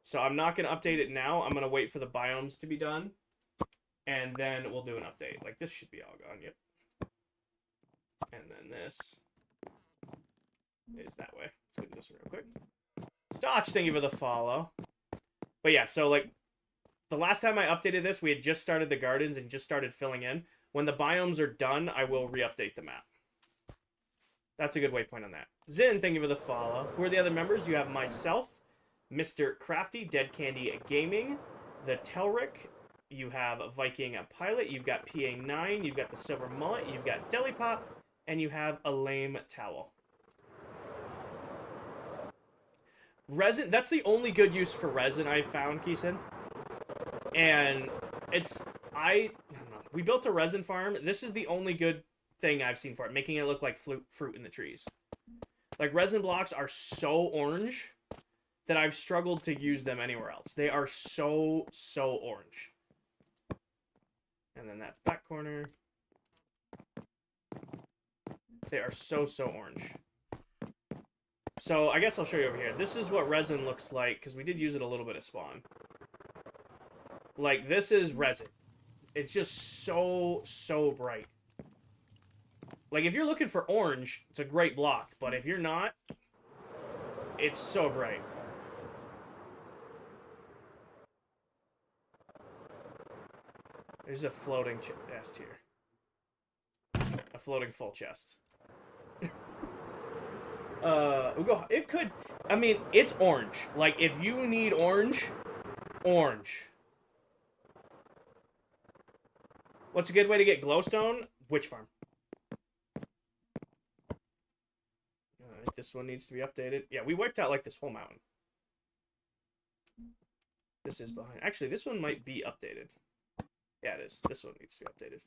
So I'm not going to update it now. I'm going to wait for the biomes to be done. And then we'll do an update. Like, this should be all gone. Yep. And then this is that way. Let's do this real quick. Stotch, thank you for the follow. But yeah, so, like, the last time I updated this, we had just started the gardens and just started filling in. When the biomes are done, I will re-update the map. That's a good waypoint on that. Zin, thank you for the follow. Who are the other members? You have myself, Mr. Crafty, Dead Candy Gaming, the Telric, you have Viking Pilot, you've got PA9, you've got the Silver Mullet, you've got Deli Pop, and you have a Lame Towel. Resin, that's the only good use for resin I've found, Keeson. And it's, I don't know. We built a resin farm. This is the only good thing I've seen for it, making it look like fruit in the trees. Like, resin blocks are so orange that I've struggled to use them anywhere else. They are so orange. And then that's back corner. They are so orange. So I guess I'll show you over here. This is what resin looks like, because we did use it a little bit at spawn. Like, this is resin. It's just so bright. Like, if you're looking for orange, it's a great block. But if you're not, it's so bright. There's a floating chest here. A floating full chest. It could, I mean, it's orange. Like, if you need orange, orange. What's a good way to get glowstone? Witch farm. Alright, this one needs to be updated. Yeah, we wiped out, like, this whole mountain. This is behind. Actually, this one might be updated. Yeah, it is. This one needs to be updated.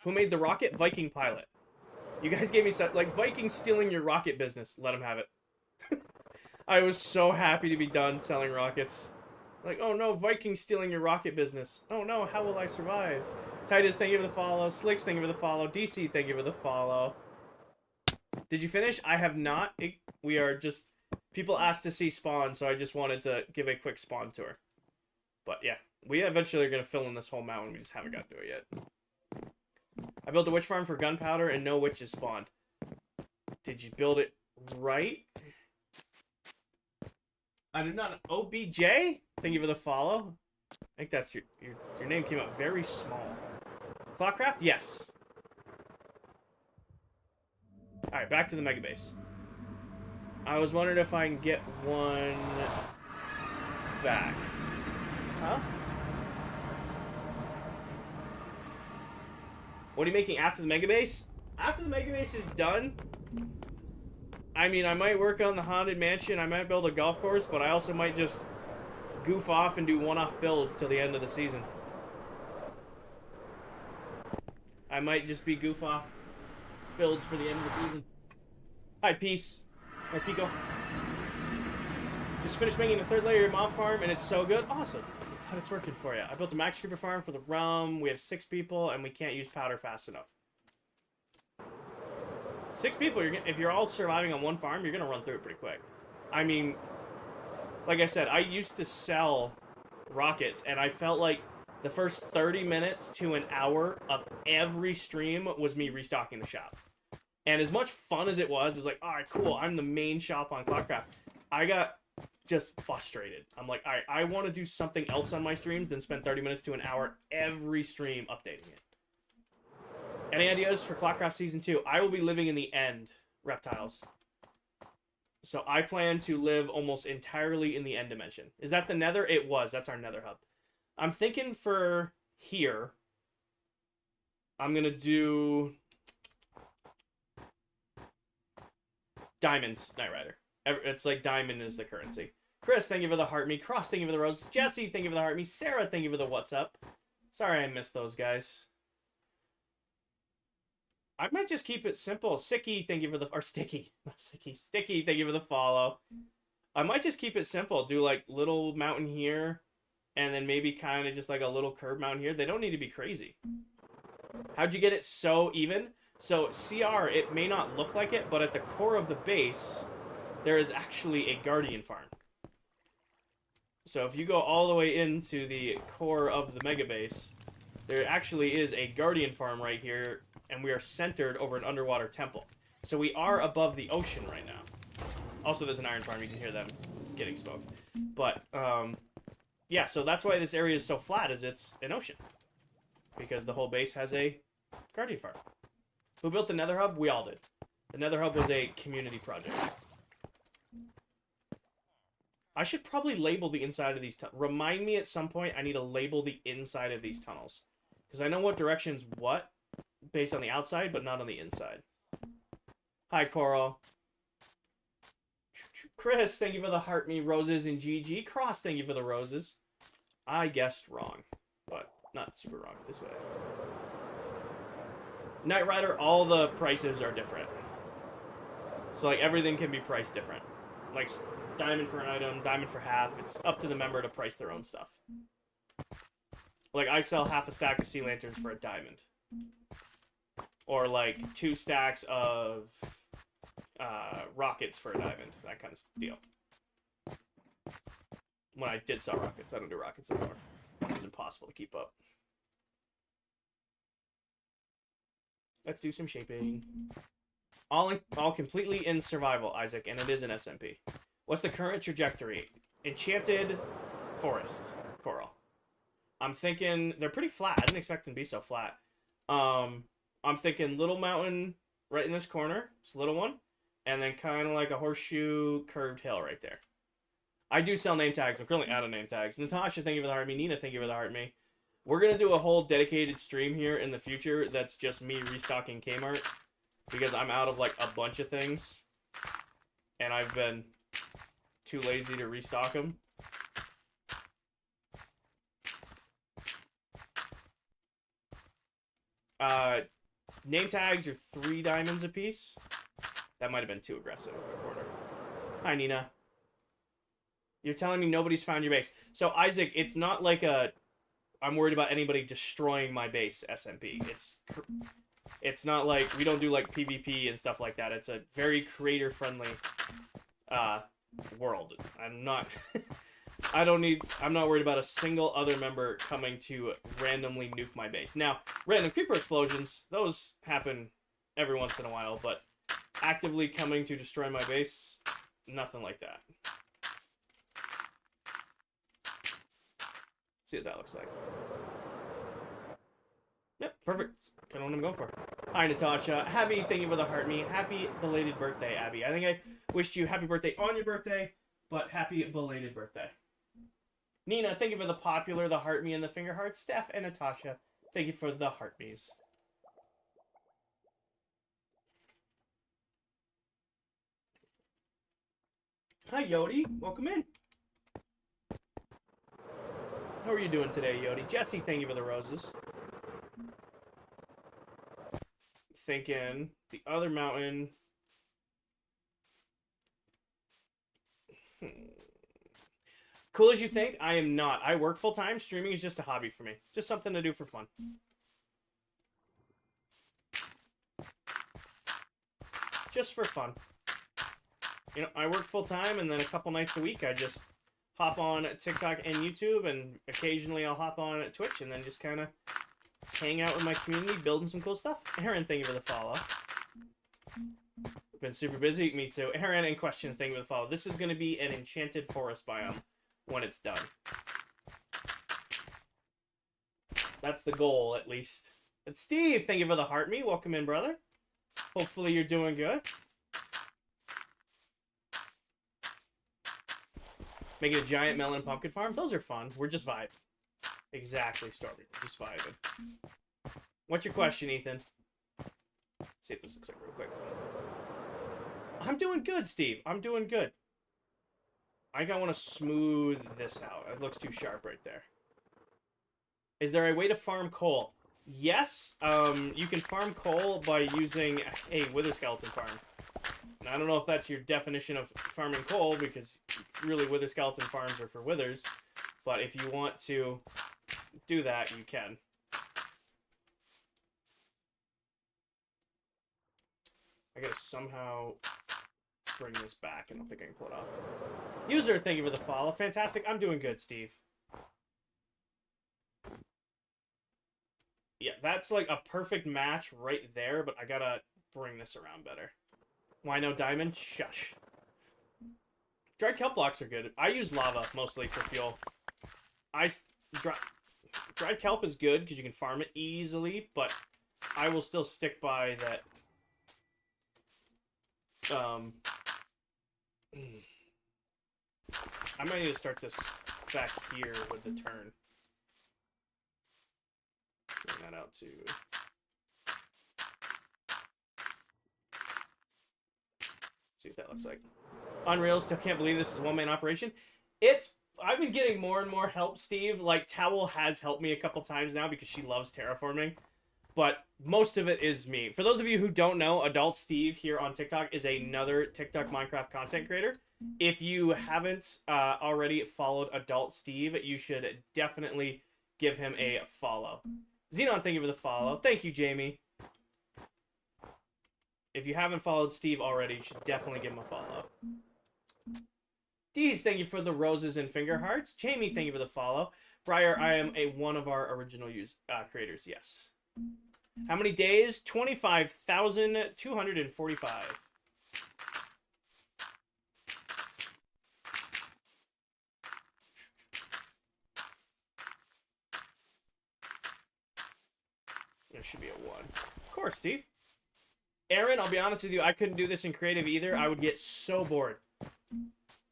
Who made the rocket? Viking Pilot. You guys gave me like, Viking stealing your rocket business. Let him have it. I was so happy to be done selling rockets. Like, oh no, Viking stealing your rocket business. Oh no, how will I survive? Titus, thank you for the follow. Slicks, thank you for the follow. DC, thank you for the follow. Did you finish? I have not. We are just... People asked to see spawn, so I just wanted to give a quick spawn tour. But yeah, we eventually are going to fill in this whole mountain. We just haven't got to it yet. I built a witch farm for gunpowder and no witches spawned. Did you build it right? I did not. OBJ? Thank you for the follow. I think that's your name came out very small. ClockCraft? Yes. Alright, back to the mega base. I was wondering if I can get one back. Huh? What are you making after the mega base? After the mega base is done, I mean, I might work on the haunted mansion. I might build a golf course, but I also might just goof off and do one-off builds till the end of the season. I might just be goof off builds for the end of the season. Hi, Peace. Hi, Pico. Just finished making the 3rd layer mob farm, and it's so good. Awesome. Glad it's working for you. I built a max creeper farm for the rum. We have 6 people, and we can't use powder fast enough. 6 people, if you're all surviving on one farm, you're going to run through it pretty quick. I mean, like I said, I used to sell rockets, and I felt like the first 30 minutes to an hour of every stream was me restocking the shop. And as much fun as it was like, alright, cool, I'm the main shop on ClockCraft. I got just frustrated. I'm like, alright, I want to do something else on my streams than spend 30 minutes to an hour every stream updating it. Any ideas for ClockCraft Season 2? I will be living in the end, reptiles. So I plan to live almost entirely in the end dimension. Is that the nether? It was. That's our nether hub. I'm thinking for here, I'm going to do diamonds, Knight Rider. It's like diamond is the currency. Chris, thank you for the heart me. Cross, thank you for the rose. Jesse, thank you for the heart me. Sarah, thank you for the what's up. Sorry I missed those guys. I might just keep it simple. Sicky, thank you for the... Or Sticky. Not Sicky. Sticky, thank you for the follow. I might just keep it simple. Do, like, little mountain here. And then maybe kind of just, like, a little curved mountain here. They don't need to be crazy. How'd you get it so even? So CR, it may not look like it, but at the core of the base, there is actually a Guardian farm. So if you go all the way into the core of the mega base, there actually is a Guardian farm right here, and we are centered over an underwater temple. So we are above the ocean right now. Also, there's an iron farm. You can hear them getting smoked. But, yeah, so that's why this area is so flat, is it's an ocean. Because the whole base has a Guardian farm. Who built the Nether Hub? We all did. The Nether Hub was a community project. I should probably label the inside of these tunnels. Remind me at some point I need to label the inside of these tunnels. Because I know what direction's what, based on the outside, but not on the inside. Hi, Coral. Chris, thank you for the heart me roses, and GG. Cross, thank you for the roses. I guessed wrong, but not super wrong this way. Knight Rider, all the prices are different. So, like, everything can be priced different. Like, diamond for an item, diamond for half. It's up to the member to price their own stuff. Like, I sell half a stack of sea lanterns for a diamond. Or, like, 2 stacks of rockets for a diamond. That kind of deal. When I did sell rockets. I don't do rockets anymore. It was impossible to keep up. Let's do some shaping. All completely in survival, Isaac, and it is an SMP. What's the current trajectory? Enchanted Forest, Coral. I'm thinking they're pretty flat. I didn't expect them to be so flat. I'm thinking little mountain right in this corner. It's a little one. And then kind of like a horseshoe curved hill right there. I do sell name tags. I'm currently out of name tags. Natasha, thank you for the heart me. Nina, thank you for the heart me. We're going to do a whole dedicated stream here in the future that's just me restocking Kmart. Because I'm out of, like, a bunch of things. And I've been too lazy to restock them. Name tags are 3 diamonds a piece. That might have been too aggressive in the corner. Hi, Nina. You're telling me nobody's found your base. So, Isaac, it's not like a... I'm worried about anybody destroying my base SMP. It's not like... We don't do, like, PvP and stuff like that. It's a very creator-friendly world. I'm not... I'm not worried about a single other member coming to randomly nuke my base. Now, random creeper explosions, those happen every once in a while, but actively coming to destroy my base, nothing like that. See what that looks like. Yep, perfect. Kind of what I'm going for. Hi, Natasha. Abby, thank you for the heart me. Happy belated birthday, Abby. I think I wished you happy birthday on your birthday, but happy belated birthday. Nina, thank you for the popular, the heart me, and the finger hearts. Steph and Natasha, thank you for the heart me's. Hi, Yodi. Welcome in. How are you doing today, Yodi? Jesse, thank you for the roses. Thinking the other mountain. Cool as you think? I am not. I work full-time. Streaming is just a hobby for me. Just something to do for fun. Just for fun. You know, I work full-time, and then a couple nights a week, I just hop on TikTok and YouTube, and occasionally I'll hop on Twitch, and then just kind of hang out with my community, building some cool stuff. Aaron, thank you for the follow. Been super busy. Me too. Aaron, and questions, thank you for the follow. This is going to be an enchanted forest biome when it's done. That's the goal, at least. And Steve, thank you for the heart me. Welcome in, brother. Hopefully you're doing good. Making a giant melon pumpkin farm. Those are fun. We're just vibing. Exactly, Stormy. We're just vibing. What's your question, Ethan? Let's see if this looks like real quick. I'm doing good, Steve. I'm doing good. I think I want to smooth this out. It looks too sharp right there. Is there a way to farm coal? Yes. You can farm coal by using a wither skeleton farm. And I don't know if that's your definition of farming coal, because really wither skeleton farms are for withers. But if you want to do that, you can. I gotta somehow bring this back. I don't think I can pull it off. User, thank you for the follow. Fantastic. I'm doing good, Steve. Yeah, that's like a perfect match right there, but I gotta bring this around better. Why no diamond? Shush. Dried kelp blocks are good. I use lava mostly for fuel. Dried kelp is good because you can farm it easily, but I will still stick by that. I might need to start this back here with the turn. Bring that out to... See what that looks like. Unreal, still can't believe this is a one-man operation. I've been getting more and more help, Steve. Like, Towel has helped me a couple times now because she loves terraforming. But most of it is me. For those of you who don't know, Adult Steve here on TikTok is another TikTok Minecraft content creator. If you haven't already followed Adult Steve, you should definitely give him a follow. Xenon, thank you for the follow. Thank you, Jamie. If you haven't followed Steve already, you should definitely give him a follow. Deez, thank you for the roses and finger hearts. Jamie, thank you for the follow. Briar, I am one of our original creators, yes. How many days? 25,245. There should be a 1. Of course, Steve. Aaron, I'll be honest with you, I couldn't do this in creative either. I would get so bored.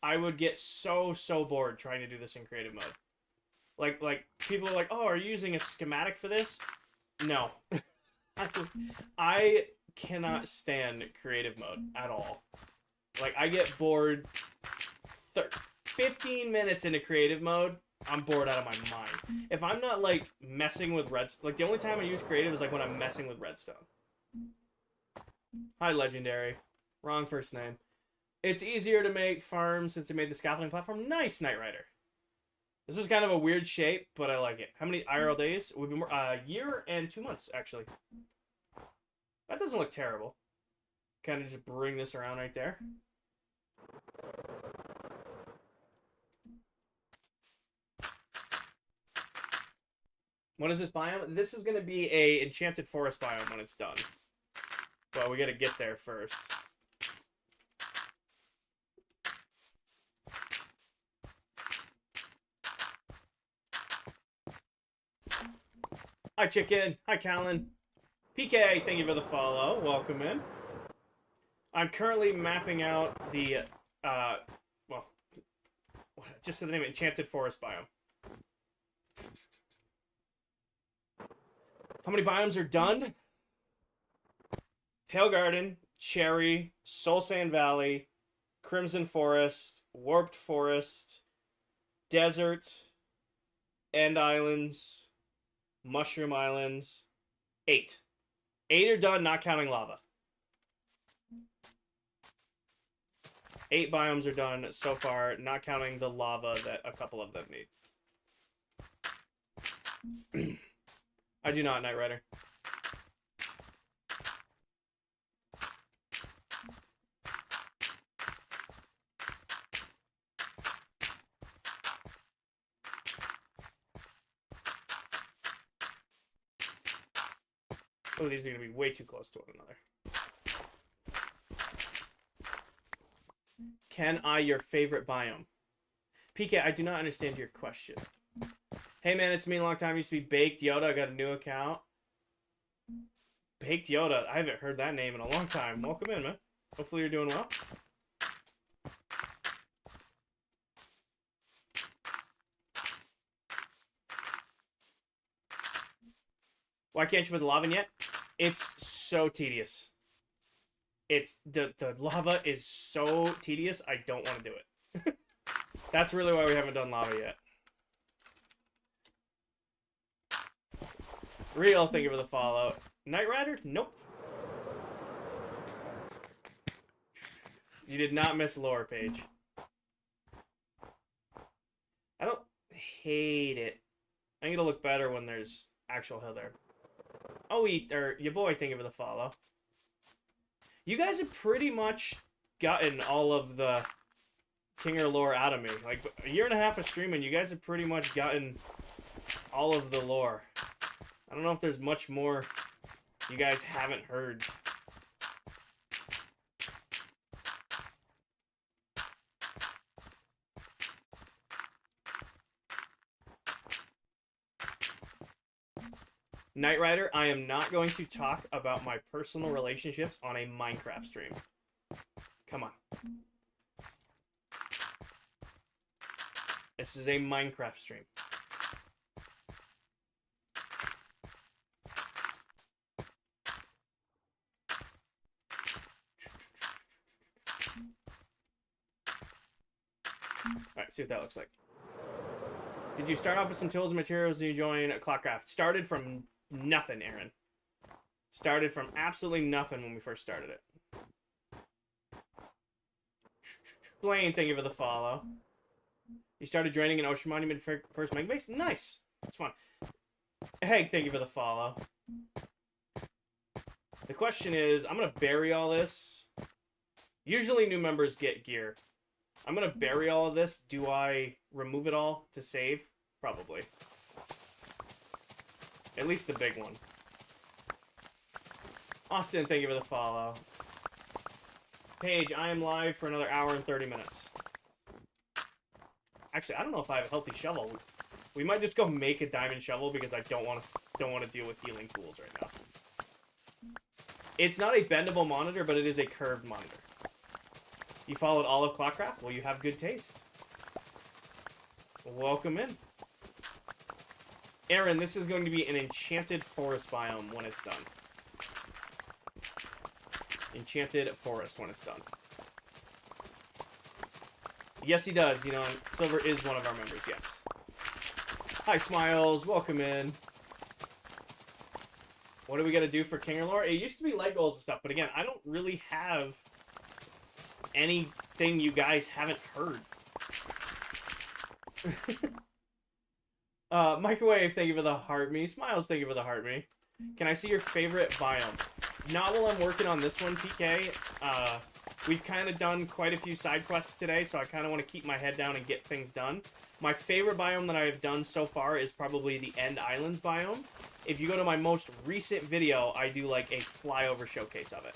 I would get so bored trying to do this in creative mode. Like people are like, "Oh, are you using a schematic for this?" No. I cannot stand creative mode at all. Like, I get bored 15 minutes into creative mode, I'm bored out of my mind. If I'm not, like, messing with redstone... Like, the only time I use creative is, like, when I'm messing with redstone. Hi, Legendary. Wrong first name. It's easier to make farms since it made the scaffolding platform. Nice, Knight Rider. This is kind of a weird shape, but I like it. How many IRL days? We've been a year and 2 months, actually. That doesn't look terrible. Kind of just bring this around right there. What is this biome? This is going to be a enchanted forest biome when it's done. But we got to get there first. Hi, Chicken. Hi, Callan. PK, thank you for the follow. Welcome in. I'm currently mapping out the, well, just the name, Enchanted Forest biome. How many biomes are done? Pale Garden, Cherry, Soul Sand Valley, Crimson Forest, Warped Forest, Desert, End Islands, Mushroom Islands. 8. 8 are done, not counting lava. 8 biomes are done so far, not counting the lava that a couple of them need. I do not, Knight Rider. Oh, these are going to be way too close to one another. Can I your favorite biome? PK, I do not understand your question. Hey man, it's me a long time. Used to be Baked Yoda. I got a new account. Baked Yoda. I haven't heard that name in a long time. Welcome in, man. Hopefully you're doing well. Why can't you put the lava in yet? It's so tedious. It's the lava is so tedious, I don't want to do it. That's really why we haven't done lava yet. Real, thank you for the follow. Knight Rider? Nope. You did not miss lower page. I don't hate it. I think it'll look better when there's actual hill there. Oh, your boy, thank you for the follow. You guys have pretty much gotten all of the Kinger lore out of me. Like, a year and a half of streaming, you guys have pretty much gotten all of the lore. I don't know if there's much more you guys haven't heard. Knight Rider, I am not going to talk about my personal relationships on a Minecraft stream. Come on. This is a Minecraft stream. Alright, see what that looks like. Did you start off with some tools and materials and you join ClockCraft? Started from nothing, Aaron. Started from absolutely nothing when we first started it. Blaine, thank you for the follow. You started joining an Ocean Monument first Mega Base? Nice. That's fun. Hey, thank you for the follow. The question is, I'm going to bury all this. Usually new members get gear. I'm going to bury all of this. Do I remove it all to save? Probably. At least the big one. Austin, thank you for the follow. Paige, I am live for another hour and 30 minutes. Actually, I don't know if I have a healthy shovel. We might just go make a diamond shovel because I don't want to deal with healing tools right now. It's not a bendable monitor, but it is a curved monitor. You followed all of ClockCraft? Well, you have good taste. Welcome in. Aaron, this is going to be an enchanted forest biome when it's done. Enchanted forest when it's done. Yes, he does. You know, Silver is one of our members, yes. Hi, Smiles. Welcome in. What do we got to do for Kinger lore? It used to be light goals and stuff, but again, I don't really have anything you guys haven't heard. Microwave, thank you for the heart me. Smiles, thank you for the heart me. Can I see your favorite biome? Not while I'm working on this one, PK. We've kind of done quite a few side quests today, so I kind of want to keep my head down and get things done. My favorite biome that I have done so far is probably the End Islands biome. If you go to my most recent video, I do like a flyover showcase of it.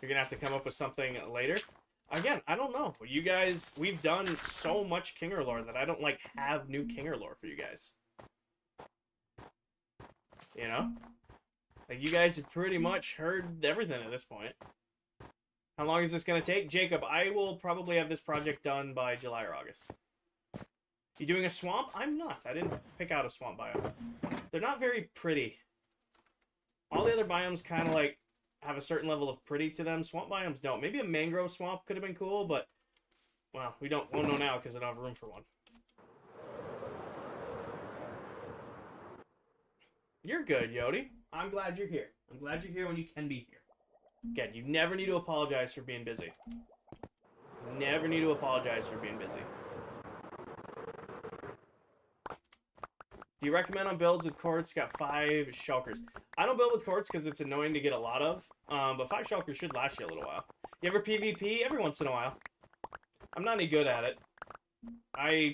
You're gonna have to come up with something later. Again, I don't know. You guys, we've done so much Kinger lore that I don't like have new Kinger lore for you guys. You know? Like, you guys have pretty much heard everything at this point. How long is this gonna take? Jacob, I will probably have this project done by July or August. You doing a swamp? I'm not. I didn't pick out a swamp biome. They're not very pretty. All the other biomes kind of like have a certain level of pretty to them. Swamp biomes don't. Maybe a mangrove swamp could have been cool, but well, we won't know now because I don't have room for one. You're good, Yodi. I'm glad you're here. I'm glad you're here when you can be here. Again, you never need to apologize for being busy. Never need to apologize for being busy. Do you recommend on builds with quartz? Got 5 shulkers. I don't build with quartz because it's annoying to get a lot of. But 5 shulkers should last you a little while. You ever PvP? Every once in a while. I'm not any good at it. I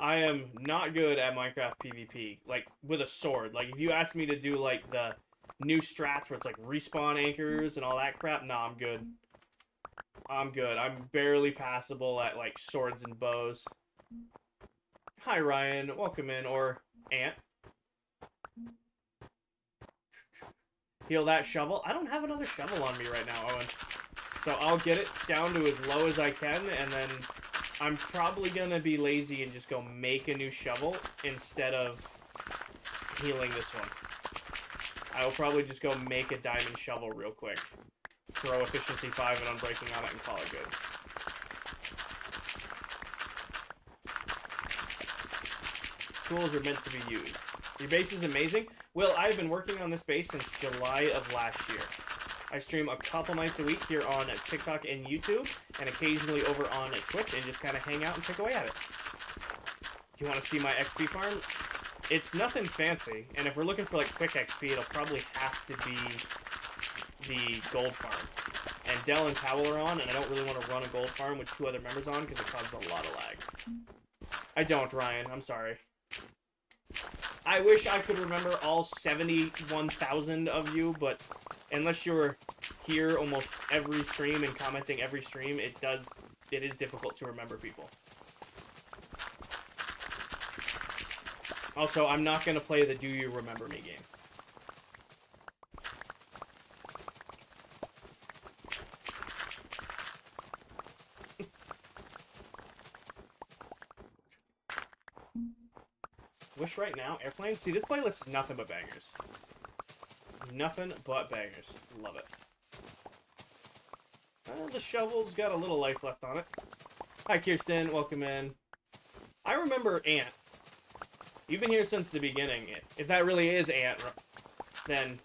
am not good at Minecraft PvP. Like, with a sword. Like, if you ask me to do, like, the new strats where it's, like, respawn anchors and all that crap, nah, I'm good. I'm good. I'm barely passable at, like, swords and bows. Hi, Ryan. Welcome in. Or Ant. Heal that shovel. I don't have another shovel on me right now, Owen. So I'll get it down to as low as I can, and then I'm probably going to be lazy and just go make a new shovel instead of healing this one. I will probably just go make a diamond shovel real quick. Throw efficiency 5 and unbreaking on it and call it good. Tools are meant to be used. Your base is amazing. Will, I've been working on this base since July of last year. I stream a couple nights a week here on TikTok and YouTube, and occasionally over on Twitch, and just kind of hang out and pick away at it. If you want to see my XP farm, it's nothing fancy, and if we're looking for like quick XP, it'll probably have to be the gold farm. And Dell and Towel are on, and I don't really want to run a gold farm with 2 other members on because it causes a lot of lag. I don't, Ryan. I'm sorry. I wish I could remember all 71,000 of you, but unless you're here almost every stream and commenting every stream, it is difficult to remember people. Also, I'm not going to play the Do You Remember Me game. Wish right now, airplane. See, this playlist is nothing but bangers. Nothing but bangers. Love it. The shovel's got a little life left on it. Hi, Kirsten. Welcome in. I remember Ant. You've been here since the beginning. If that really is Ant, then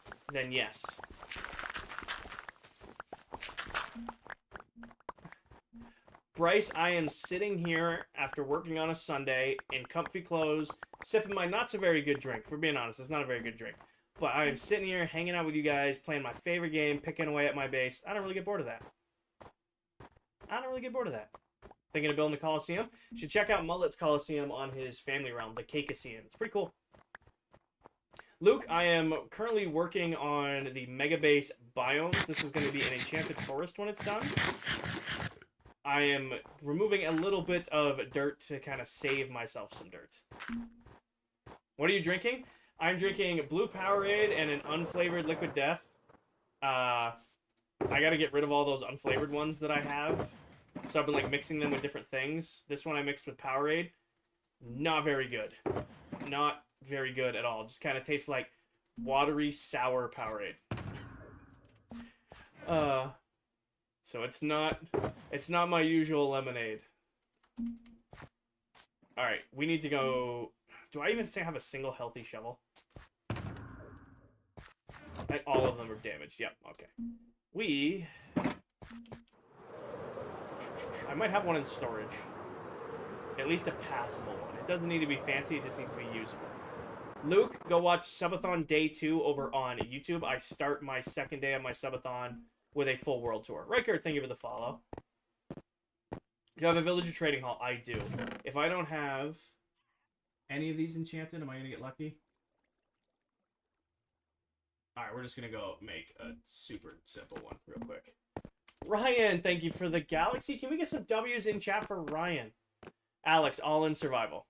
yes. Bryce, I am sitting here after working on a Sunday in comfy clothes, sipping my not-so-very-good drink. For being honest, it's not a very good drink. But I am sitting here hanging out with you guys, playing my favorite game, picking away at my base. I don't really get bored of that. Thinking of building the Coliseum? You should check out Mullet's Coliseum on his family realm, the Cakeaseum. It's pretty cool. Luke, I am currently working on the Mega Base biomes. This is going to be an Enchanted Forest when it's done. I am removing a little bit of dirt to kind of save myself some dirt. What are you drinking? I'm drinking Blue Powerade and an unflavored Liquid Death. I gotta get rid of all those unflavored ones that I have. So I've been like mixing them with different things. This one I mixed with Powerade. Not very good. Not very good at all. Just kind of tastes like watery, sour Powerade. So it's not my usual lemonade. Alright, we need to go... Do I even say I have a single healthy shovel? All of them are damaged. Yep, okay. I might have one in storage. At least a passable one. It doesn't need to be fancy, it just needs to be usable. Luke, go watch Subathon Day 2 over on YouTube. I start my second day of my Subathon with a full world tour. Riker, thank you for the follow. Do you have a villager trading hall? I do. If I don't have any of these enchanted, am I going to get lucky? Alright, we're just going to go make a super simple one real quick. Ryan, thank you for the galaxy. Can we get some W's in chat for Ryan? Alex, all in survival.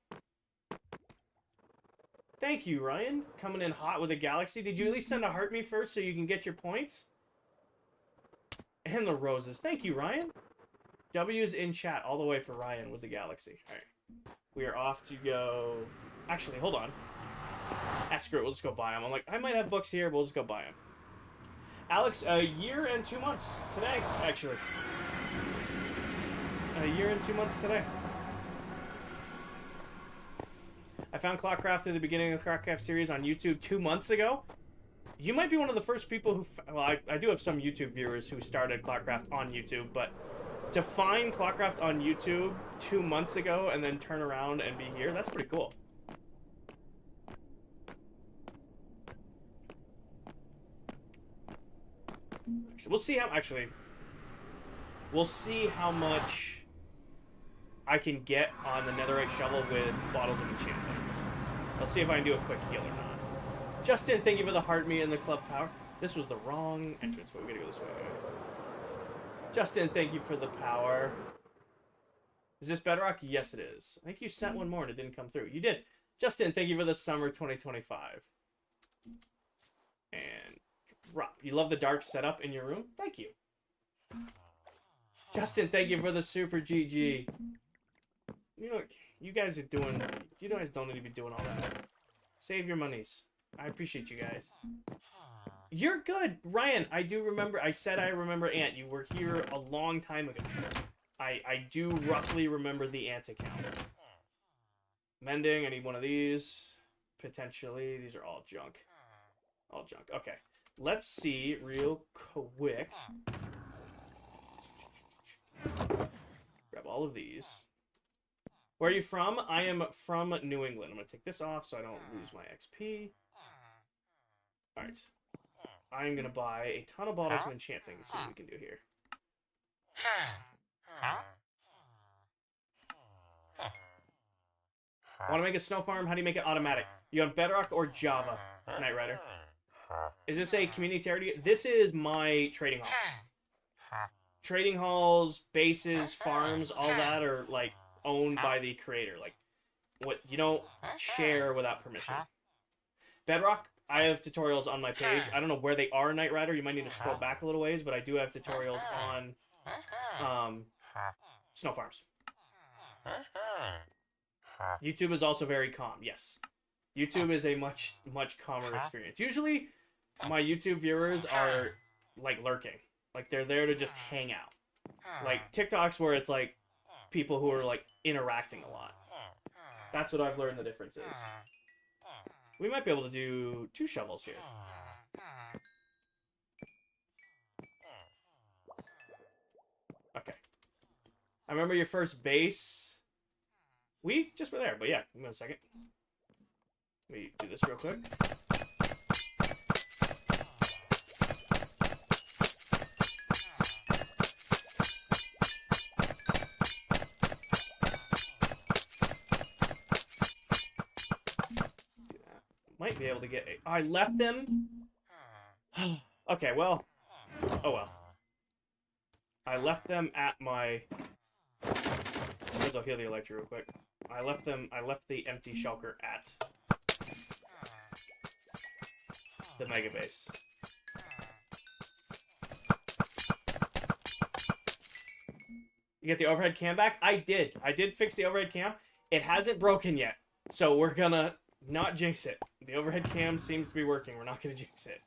Thank you, Ryan. Coming in hot with a galaxy. Did you at least send a heart me first so you can get your points? And the roses. Thank you, Ryan. W's in chat all the way for Ryan with the galaxy. Alright. We are off to go... Actually, hold on. Ah, screw it. We'll just go buy them. I'm like, I might have books here, but we'll just go buy them. Alex, a year and 2 months today, actually. A year and 2 months today. I found ClockCraft at the beginning of the ClockCraft series on YouTube 2 months ago. You might be one of the first people who... Well, I do have some YouTube viewers who started ClockCraft on YouTube, but to find ClockCraft on YouTube 2 months ago and then turn around and be here, that's pretty cool. We'll see how... Actually, we'll see how much I can get on the netherite shovel with bottles of enchanting. I'll see if I can do a quick heal or not. Justin, thank you for the heart me and the club power. This was the wrong entrance, but we gotta go this way. Justin, thank you for the power. Is this Bedrock? Yes, it is. I think you sent one more and it didn't come through. You did. Justin, thank you for the summer 2025. And drop. You love the dark setup in your room? Thank you. Justin, thank you for the super GG. You know, you guys are doing... You guys don't need to be doing all that. Save your monies. I appreciate you guys. You're good. Ryan, I do remember... I said I remember Ant. You were here a long time ago. I do roughly remember the Ant account. Mending. I need one of these. Potentially. These are all junk. All junk. Okay. let's see real quick. Grab all of these. Where are you from? I am from New England. I'm going to take this off so I don't lose my XP. Alright. I'm going to buy a ton of bottles of enchanting and see what we can do here. Want to make a snow farm? How do you make it automatic? You on Bedrock or Java, Knight Rider? Is this a community charity? This is my trading hall. Trading halls, bases, farms, all that are like owned by the creator. Like, what you don't share without permission. Bedrock, I have tutorials on my page. I don't know where they are, Knight Rider. You might need to scroll back a little ways, but I do have tutorials on snow farms. YouTube is also very calm. Yes, YouTube is a much calmer experience. Usually, my YouTube viewers are like lurking. Like, they're there to just hang out. Like, TikToks where it's, like, people who are, like, interacting a lot. That's what I've learned the difference is. We might be able to do 2 shovels here. Okay. I remember your first base. We just were there, but yeah, give me a second. Let me do this real quick. Might be able to get a... I left them... Okay, well... Oh, well. I left them at my... I'll heal the Electro real quick. I left the empty shulker at the Mega Base. You get the overhead cam back? I did. I did fix the overhead cam. It hasn't broken yet. So we're gonna not jinx it. The overhead cam seems to be working. We're not gonna jinx it.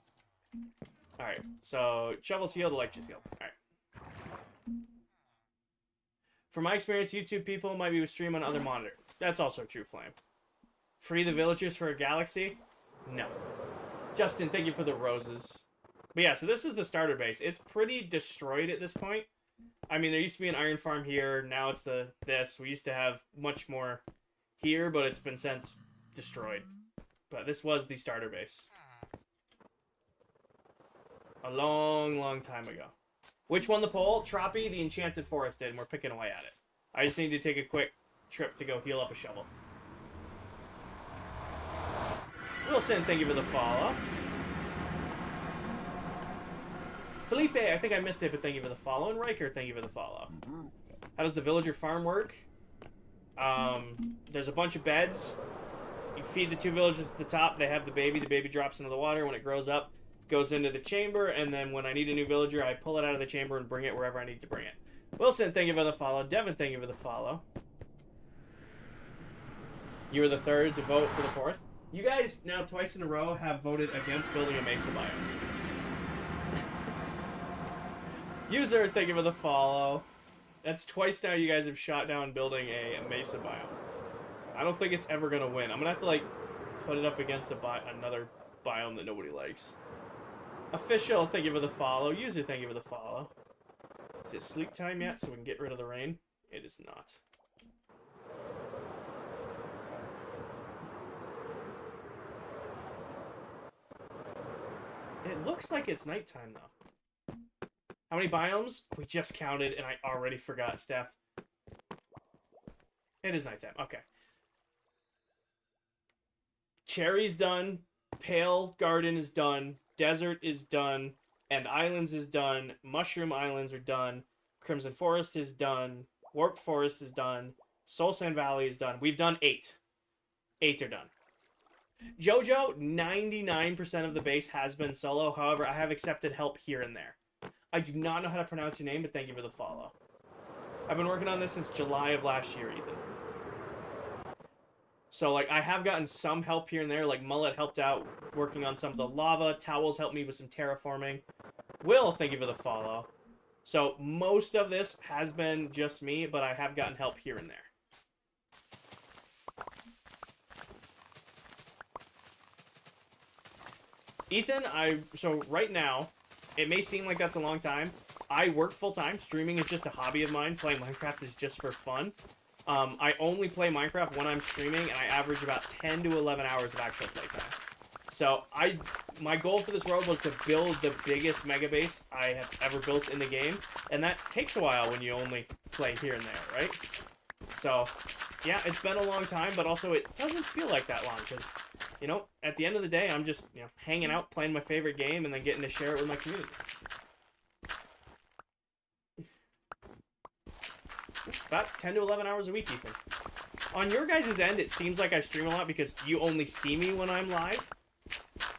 Alright, so shovel's healed, Electro's healed. Alright. From my experience, YouTube people might be stream on other monitor. That's also true, Flame. Free the villagers for a galaxy? No. Justin, thank you for the roses. But yeah, so this is the starter base. It's pretty destroyed at this point. I mean, there used to be an iron farm here. Now it's this. We used to have much more here, but it's been since destroyed. But this was the starter base. A long time ago. Which won the poll? Troppy, the Enchanted Forest did, and we're picking away at it. I just need to take a quick trip to go heal up a shovel. Wilson, thank you for the follow. Felipe, I think I missed it, but thank you for the follow. And Riker, thank you for the follow. How does the villager farm work? There's a bunch of beds. You feed the 2 villagers at the top. They have the baby. The baby drops into the water. When it grows up, goes into the chamber, and then when I need a new villager, I pull it out of the chamber and bring it wherever I need to bring it. Wilson, thank you for the follow. Devin, thank you for the follow. You were the 3rd to vote for the forest. You guys now twice in a row have voted against building a mesa biome. User, thank you for the follow. That's twice now you guys have shot down building a mesa biome. I don't think it's ever gonna win. I'm gonna have to like put it up against another biome that nobody likes. Official, thank you for the follow. User, thank you for the follow. Is it sleep time yet so we can get rid of the rain? It is not. It looks like it's nighttime, though. How many biomes? We just counted, and I already forgot, Steph. It is nighttime. Okay. Cherry's done. Pale Garden is done. Desert is done. End Islands is done. Mushroom Islands are done. Crimson Forest is done. Warped Forest is done. Soul Sand Valley is done. We've done 8. 8 are done. Jojo, 99% of the base has been solo. However, I have accepted help here and there. I do not know how to pronounce your name, but thank you for the follow. I've been working on this since July of last year, Ethan. So, like, I have gotten some help here and there. Like, Mullet helped out working on some of the lava. Towels helped me with some terraforming. Will, thank you for the follow. So, most of this has been just me, but I have gotten help here and there. Ethan, so right now, it may seem like that's a long time. I work full-time. Streaming is just a hobby of mine. Playing Minecraft is just for fun. I only play Minecraft when I'm streaming, and I average about 10 to 11 hours of actual playtime. So my goal for this world was to build the biggest mega base I have ever built in the game, and that takes a while when you only play here and there, right? So, yeah, it's been a long time, but also it doesn't feel like that long, because, you know, at the end of the day, I'm just, you know, hanging out, playing my favorite game, and then getting to share it with my community. About 10 to 11 hours a week, Ethan. On your guys' end, it seems like I stream a lot because you only see me when I'm live.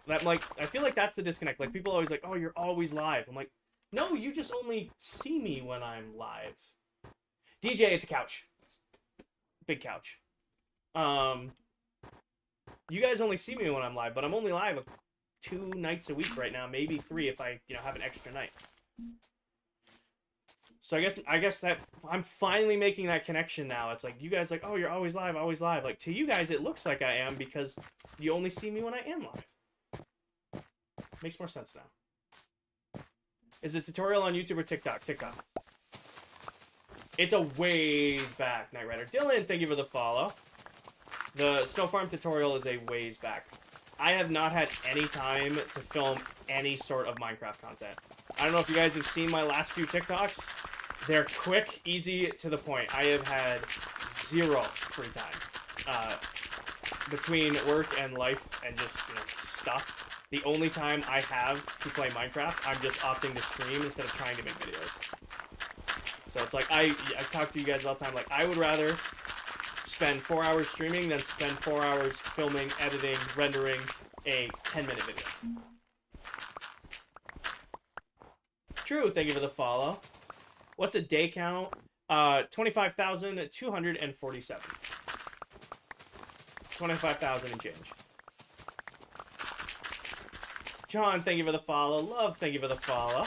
I feel like that's the disconnect. Like, people are always like, oh, you're always live. I'm like, no, you just only see me when I'm live. DJ, it's a couch. Big couch. You guys only see me when I'm live, but I'm only live 2 nights a week right now, maybe 3 if I, you know, have an extra night. So I guess that I'm finally making that connection now. It's like, you guys like, oh, you're always live, always live. Like, to you guys, it looks like I am because you only see me when I am live. Makes more sense now. Is it tutorial on YouTube or TikTok? TikTok. It's a ways back, Knight Rider. Dylan, thank you for the follow. The Snow Farm tutorial is a ways back. I have not had any time to film any sort of Minecraft content. I don't know if you guys have seen my last few TikToks. They're quick, easy, to the point. I have had 0 free time. Between work and life and just, you know, stuff. The only time I have to play Minecraft, I'm just opting to stream instead of trying to make videos. So it's like, I talk to you guys all the time, like, I would rather spend 4 hours streaming than spend 4 hours filming, editing, rendering a 10-minute video. True, thank you for the follow. What's the day count? 25,247. 25,000 and change. John, thank you for the follow. Love, thank you for the follow.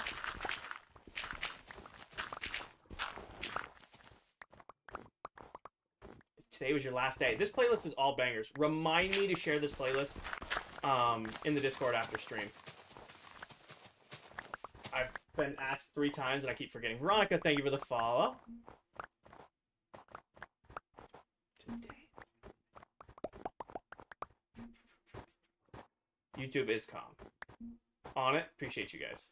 Today was your last day. This playlist is all bangers. Remind me to share this playlist in the Discord after stream. I've been asked 3 times and I keep forgetting. Veronica, thank you for the follow. Today. YouTube is calm. On it. Appreciate you guys.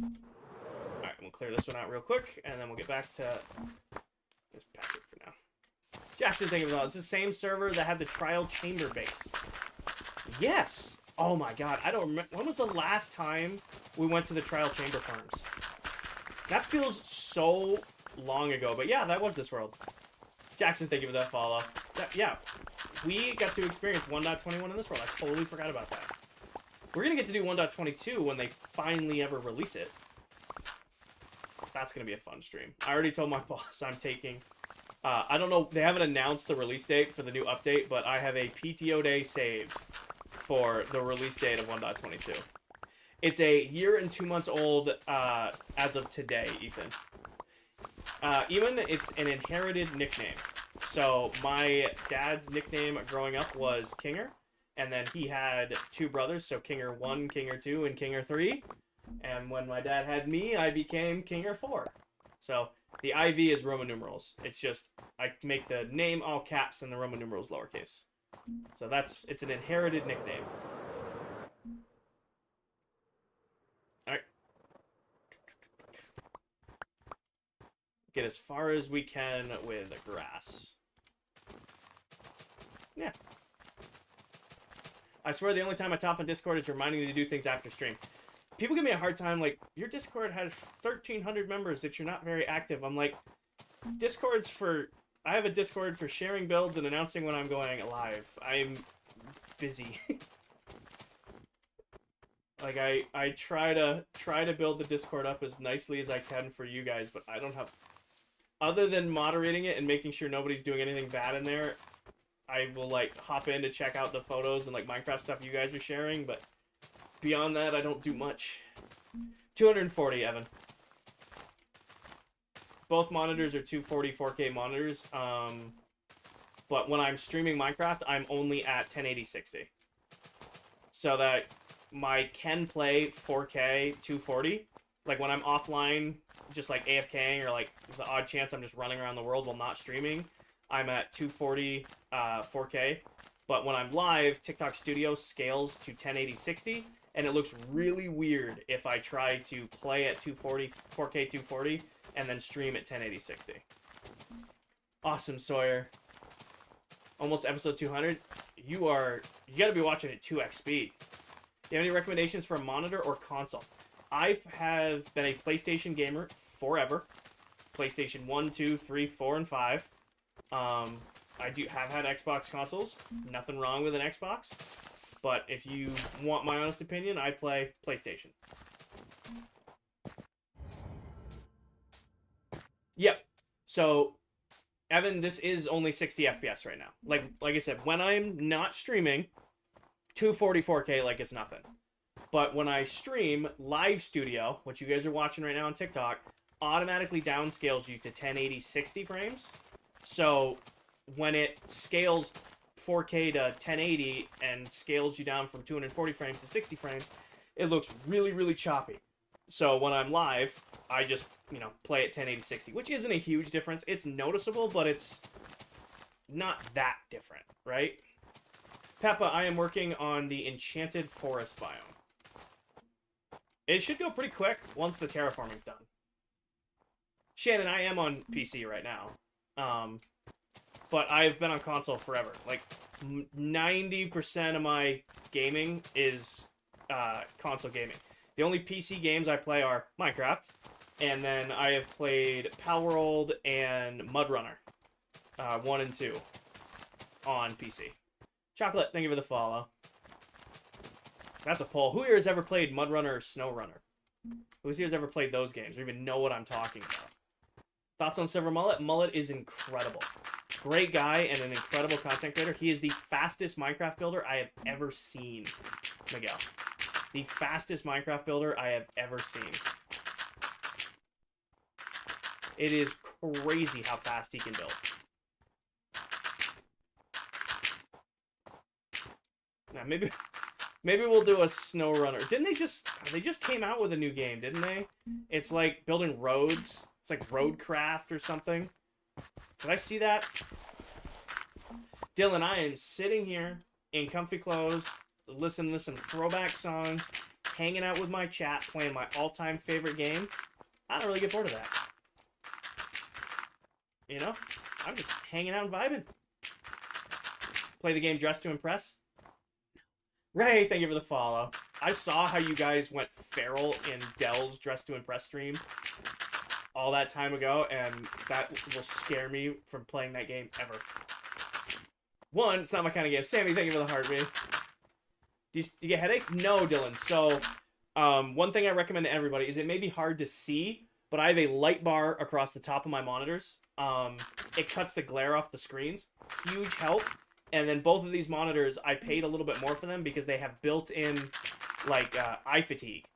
Alright, we'll clear this one out real quick, and then we'll get back to this Patrick for now. Jackson, thank you for the follow. It's the same server that had the trial chamber base. Yes! Oh my god, I don't remember. When was the last time we went to the trial chamber farms? That feels so long ago, but yeah, that was this world. Jackson, thank you for that follow. Yeah, we got to experience 1.21 in this world. I totally forgot about that. We're going to get to do 1.22 when they finally ever release it. That's going to be a fun stream. I already told my boss I'm taking... I don't know, they haven't announced the release date for the new update, but I have a PTO day saved for the release date of 1.22. It's a year and 2 months old as of today, Ethan. Even it's an inherited nickname. So my dad's nickname growing up was Kinger, and then he had 2 brothers, so Kinger 1, Kinger 2, and Kinger 3. And when my dad had me, I became Kinger 4. So the IV is Roman numerals. It's just I make the name all caps and the Roman numerals lowercase. So it's an inherited nickname. Alright. Get as far as we can with the grass. Yeah. I swear the only time I top on Discord is reminding me to do things after stream. People give me a hard time, like, your Discord has 1,300 members that you're not very active. I'm like, Discord's for... I have a Discord for sharing builds and announcing when I'm going live. I'm busy. Like, I try to build the Discord up as nicely as I can for you guys, but I don't have... Other than moderating it and making sure nobody's doing anything bad in there, I will, like, hop in to check out the photos and, like, Minecraft stuff you guys are sharing, but beyond that, I don't do much. 240, Evan. Both monitors are 240 4K monitors, but when I'm streaming Minecraft, I'm only at 1080 60. so that my can play 4K 240. Like when I'm offline, just like AFKing or like the odd chance I'm just running around the world while not streaming, I'm at 240 4K. But when I'm live, TikTok Studio scales to 1080-60, and it looks really weird if I try to play at 240 4K 240 and then stream at 1080-60. Awesome, Sawyer. Almost episode 200. You gotta be watching at 2x speed. Do you have any recommendations for a monitor or console? I have been a PlayStation gamer forever. PlayStation 1, 2, 3, 4, and 5. I have had Xbox consoles. Nothing wrong with an Xbox. But if you want my honest opinion, I play PlayStation. Yep. So, Evan, this is only 60 FPS right now. Like I said, when I'm not streaming, 240 4K like it's nothing. But when I stream, Live Studio, which you guys are watching right now on TikTok, automatically downscales you to 1080-60 frames. So when it scales 4K to 1080 and scales you down from 240 frames to 60 frames, it looks really, really choppy. So when I'm live, I just, play at 1080-60, which isn't a huge difference. It's noticeable, but it's not that different, right? Peppa, I am working on the Enchanted Forest biome. It should go pretty quick once the terraforming's done. Shannon, I am on PC right now. But I've been on console forever. Like, 90% of my gaming is console gaming. The only PC games I play are Minecraft, and then I have played Palworld and Mudrunner, 1 and 2, on PC. Chocolate, thank you for the follow. That's a poll. Who here has ever played Mudrunner or SnowRunner? Who here has ever played those games or even know what I'm talking about? Thoughts on Silver Mullet? Mullet is incredible. Great guy and an incredible content creator. He is the fastest Minecraft builder I have ever seen, Miguel. The fastest Minecraft builder I have ever seen. It is crazy how fast he can build. Now, maybe we'll do a SnowRunner. They just came out with a new game, didn't they? It's like building roads. It's like RoadCraft or something. Did I see that? Dylan, I am sitting here in comfy clothes, listening to some throwback songs, hanging out with my chat, playing my all-time favorite game. I don't really get bored of that. I'm just hanging out and vibing. Play the game Dressed to Impress. Ray, thank you for the follow. I saw how you guys went feral in Dell's Dressed to Impress stream all that time ago, and that will scare me from playing that game ever. One, it's not my kind of game. Sammy, thank you for the heartbeat. Do you get headaches? No, Dylan. So, one thing I recommend to everybody is it may be hard to see, but I have a light bar across the top of my monitors. It cuts the glare off the screens. Huge help. And then both of these monitors, I paid a little bit more for them because they have built-in, eye fatigue.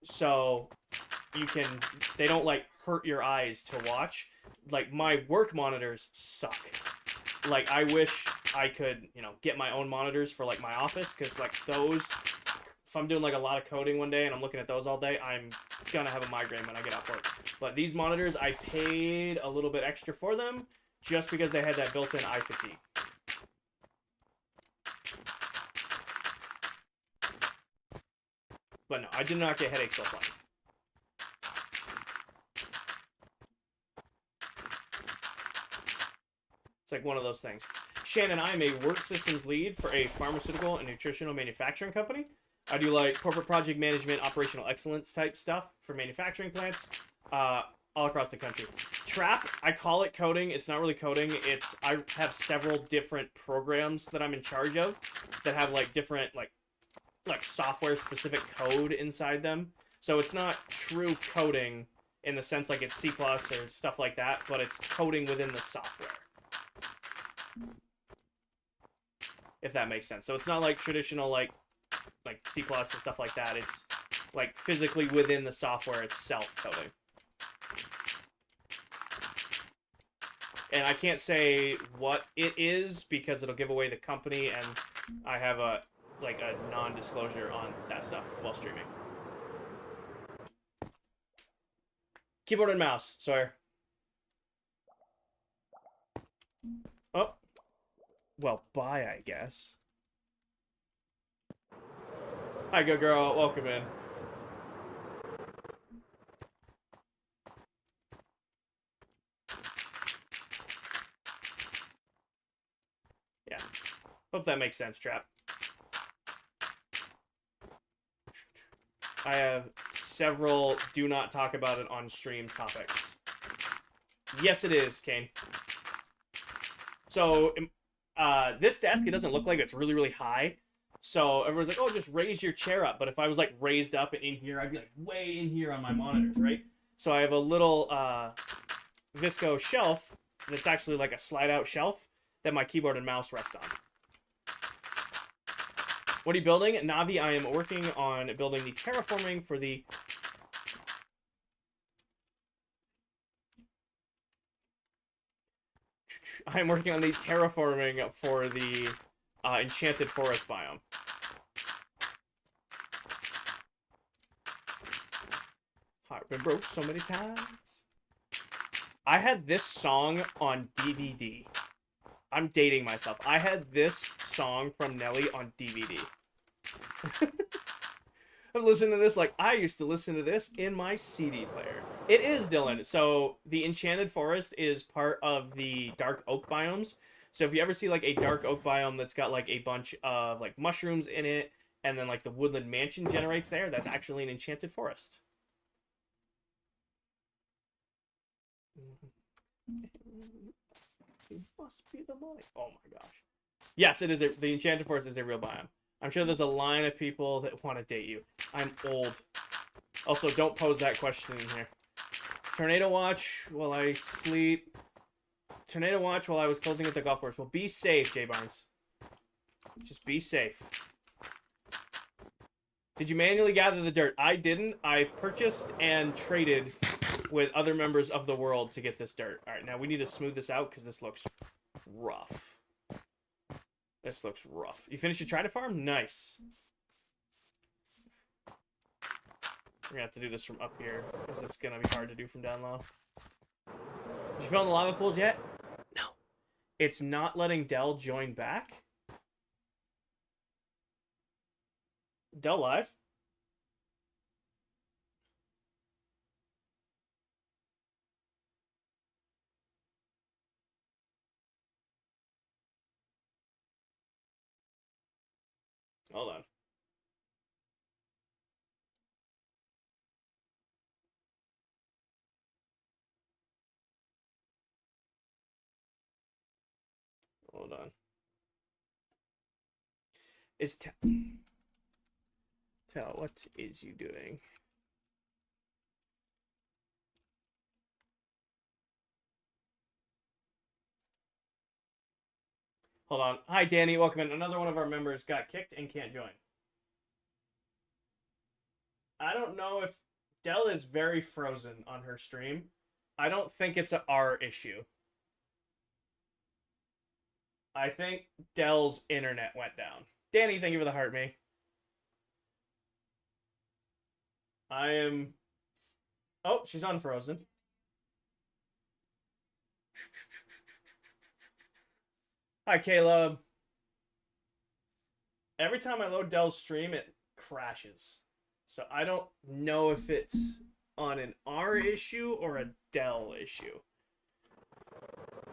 So, they don't, hurt your eyes to watch. Like, my work monitors suck. Like, I wish I could, get my own monitors for, my office, because, those, if I'm doing, a lot of coding one day and I'm looking at those all day, I'm gonna have a migraine when I get off work. But these monitors, I paid a little bit extra for them just because they had that built-in eye fatigue. But no, I did not get headaches while playing. It's like one of those things. Shannon, I am a work systems lead for a pharmaceutical and nutritional manufacturing company. I do corporate project management, operational excellence type stuff for manufacturing plants all across the country. Trap, I call it coding. It's not really coding. I have several different programs that I'm in charge of that have different software specific code inside them. So it's not true coding in the sense it's C+ or stuff like that, but it's coding within the software. If that makes sense. So it's not traditional C+ and stuff like that. It's physically within the software itself coding. And I can't say what it is because it'll give away the company, and I have a like a non-disclosure on that stuff while streaming. Keyboard and mouse, Sawyer. Oh. Well, bye, I guess. Hi, good girl. Welcome in. Yeah. Hope that makes sense, Trap. I have several do not talk about it on stream topics. Yes, it is, Kane. So, this desk, it doesn't look like it's really, really high. So everyone's like, oh, just raise your chair up. But if I was like raised up and in here, I'd be like way in here on my monitors, right? So I have a little Visco shelf that's actually like a slide out shelf that my keyboard and mouse rest on. What are you building? Navi, I am working on building the terraforming for the... I'm working on the terraforming for the Enchanted Forest biome. Heart been broke so many times. I had this song on DVD. I'm dating myself. I had this song from Nelly on DVD. I've listened to this like I used to listen to this in my CD player. It is, Dylan. So the Enchanted Forest is part of the Dark Oak biomes. So if you ever see like a Dark Oak biome that's got like a bunch of like mushrooms in it, and then like the Woodland Mansion generates there, that's actually an Enchanted Forest. It must be the money. Oh my gosh. Yes, it is. The Enchanted Forest is a real biome. I'm sure there's a line of people that want to date you. I'm old. Also, don't pose that question in here. Tornado watch while I sleep. Tornado watch while I was closing at the golf course. Well, be safe, Jay Barnes. Just be safe. Did you manually gather the dirt? I didn't. I purchased and traded with other members of the world to get this dirt. All right, now we need to smooth this out because this looks rough. This looks rough. You finished your try-to farm? Nice. We're gonna have to do this from up here because it's gonna be hard to do from down low. Did you fill in the lava pools yet? No. It's not letting Dell join back. Dell live? Hold on. Hold on. Tell, what is you doing? Hold on. Hi, Danny. Welcome in. Another one of our members got kicked and can't join. I don't know if Dell is very frozen on her stream. I don't think it's our issue. I think Dell's internet went down. Danny, thank you for the heart, me. I am... Oh, she's unfrozen. Hi, Caleb. Every time I load Dell's stream, it crashes. So I don't know if it's on an R issue or a Dell issue.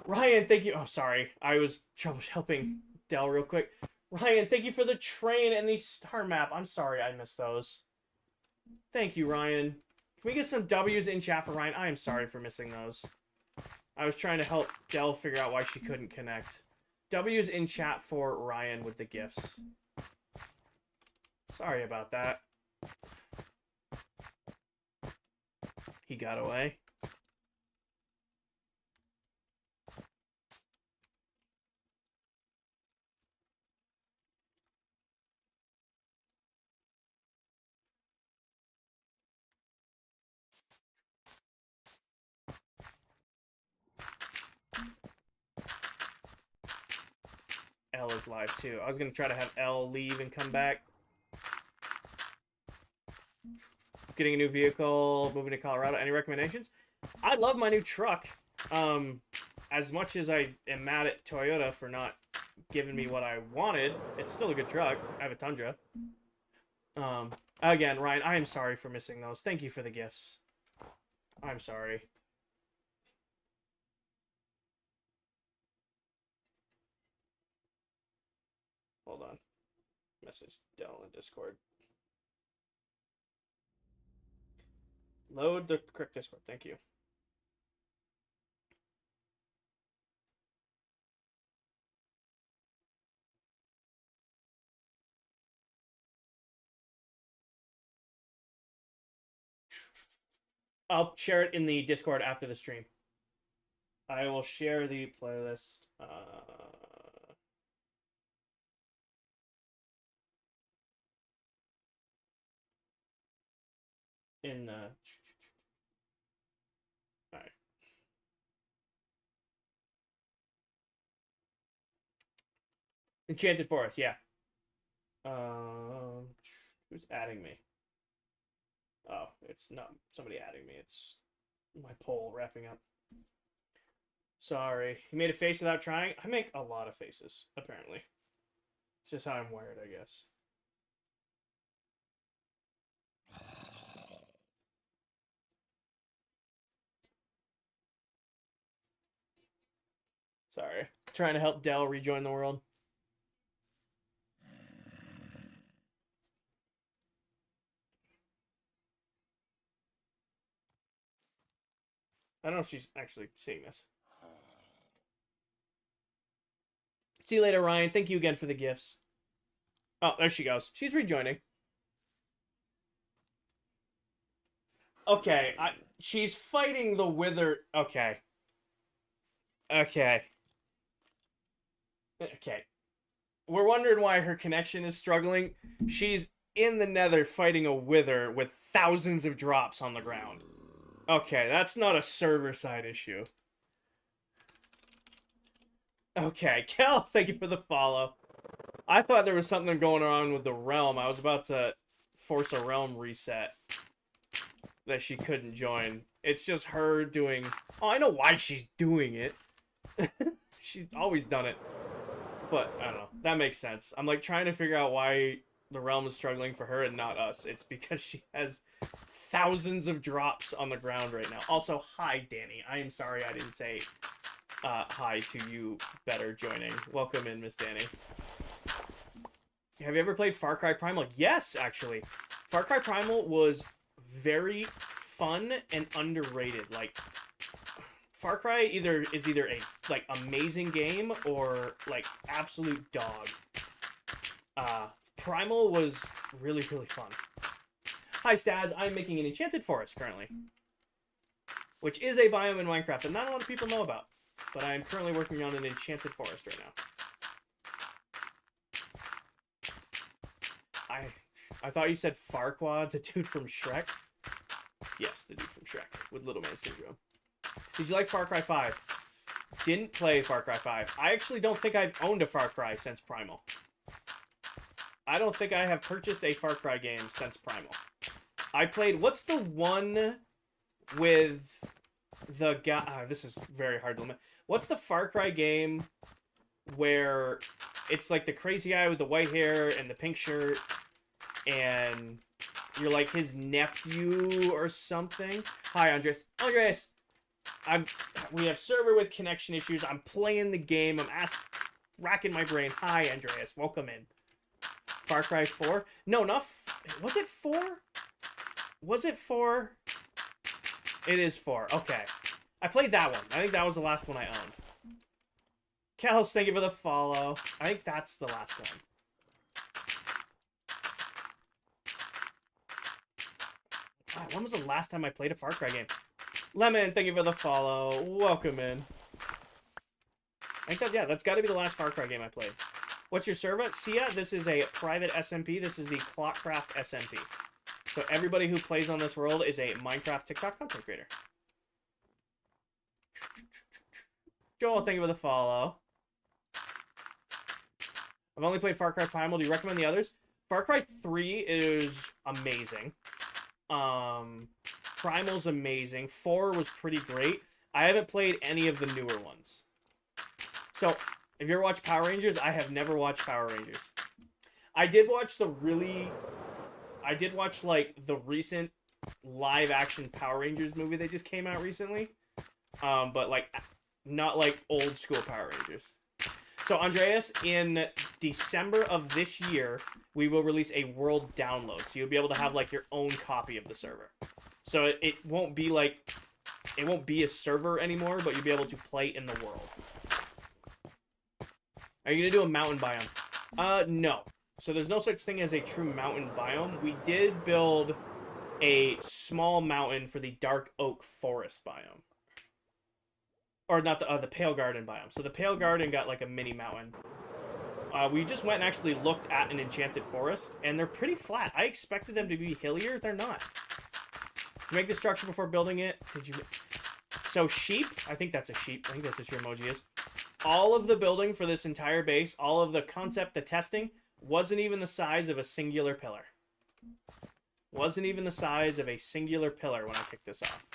Ryan, thank you. Oh, sorry. I was helping Dell real quick. Ryan, thank you for the train and the star map. I'm sorry I missed those. Thank you, Ryan. Can we get some W's in chat for Ryan? I am sorry for missing those. I was trying to help Dell figure out why she couldn't connect. W's in chat for Ryan with the gifts. Sorry about that. He got away. L is live too. I was gonna try to have L leave and come back. Getting a new vehicle, moving to Colorado. Any recommendations? I love my new truck. As much as I am mad at Toyota for not giving me what I wanted, it's still a good truck. I have a Tundra. Again, Ryan, I am sorry for missing those. Thank you for the gifts. I'm sorry. Hold on. Message Dell in Discord. Load the correct Discord. Thank you. I'll share it in the Discord after the stream. I will share the playlist. In the... Alright. Enchanted Forest, yeah. Who's adding me? Oh, it's not somebody adding me. It's my poll wrapping up. Sorry. You made a face without trying? I make a lot of faces, apparently. It's just how I'm wired, I guess. Sorry. Trying to help Dell rejoin the world. I don't know if she's actually seeing this. See you later, Ryan. Thank you again for the gifts. Oh, there she goes. She's rejoining. Okay, she's fighting the wither. Okay. Okay. Okay. We're wondering why her connection is struggling. She's in the nether fighting a wither with thousands of drops on the ground. Okay, that's not a server-side issue. Okay, Kel, thank you for the follow. I thought there was something going on with the realm. I was about to force a realm reset that she couldn't join. It's just her doing... Oh, I know why she's doing it. She's always done it. But, I don't know. That makes sense. I'm, like, trying to figure out why the realm is struggling for her and not us. It's because she has thousands of drops on the ground right now. Also, hi, Danny. I am sorry I didn't say hi to you better joining. Welcome in, Miss Danny. Have you ever played Far Cry Primal? Yes, actually. Far Cry Primal was very fun and underrated. Like, Far Cry is either a like amazing game or like absolute dog. Primal was really, really fun. Hi, Staz. I'm making an enchanted forest currently, which is a biome in Minecraft that not a lot of people know about. But I am currently working on an enchanted forest right now. I thought you said Farquaad, the dude from Shrek. Yes, the dude from Shrek with Little Man Syndrome. Did you like Far Cry 5? Didn't play Far Cry 5. I actually don't think I've owned a Far Cry since Primal. I don't think I have purchased a Far Cry game since Primal. I played... What's the one with the guy... this is very hard to limit. What's the Far Cry game where it's like the crazy guy with the white hair and the pink shirt and you're like his nephew or something? Hi, Andres. Andres! We have server with connection issues. I'm playing the game. I'm racking my brain. Hi, Andreas. Welcome in. Far Cry 4? No, not... Was it 4? Was it 4? It is 4. Okay. I played that one. I think that was the last one I owned. Kels, thank you for the follow. I think that's the last one. God, when was the last time I played a Far Cry game? Lemon, thank you for the follow. Welcome in. I think that, yeah, that's got to be the last Far Cry game I played. What's your server? Sia, this is a private SMP. This is the ClockCraft SMP. So everybody who plays on this world is a Minecraft TikTok content creator. Joel, thank you for the follow. I've only played Far Cry Primal. Do you recommend the others? Far Cry 3 is amazing. Primal's amazing. 4 was pretty great. I haven't played any of the newer ones. So, if you ever watch Power Rangers, I have never watched Power Rangers. I did watch like the recent live action Power Rangers movie that just came out recently. But like not like old school Power Rangers. So Andreas, in December of this year, we will release a world download. So you'll be able to have like your own copy of the server. So it won't be like it won't be a server anymore, but you'll be able to play in the world. Are you gonna do a mountain biome? No. So there's no such thing as a true mountain biome. We did build a small mountain for the dark oak forest biome. Or not the Pale Garden biome. So the Pale Garden got like a mini mountain. We just went and actually looked at an enchanted forest, and they're pretty flat. I expected them to be hillier. They're not. Did you make the structure before building it? Did you? So sheep. I think that's a sheep. I think that's what your emoji is. All of the building for this entire base, all of the concept, the testing, wasn't even the size of a singular pillar. Wasn't even the size of a singular pillar when I kicked this off.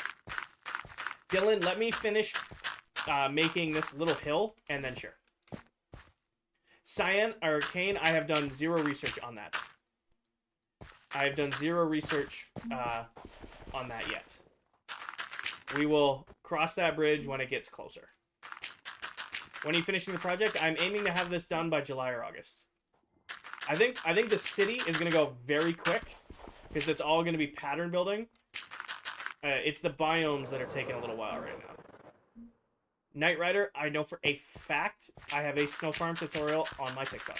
Dylan, let me finish making this little hill, and then sure. Cyan, or Kane, I have done zero research on that. I have done zero research on that yet. We will cross that bridge when it gets closer. When are you finishing the project? I'm aiming to have this done by July or August. I think the city is going to go very quick, because it's all going to be pattern building. It's the biomes that are taking a little while right now. Knight Rider, I know for a fact I have a snow farm tutorial on my TikTok.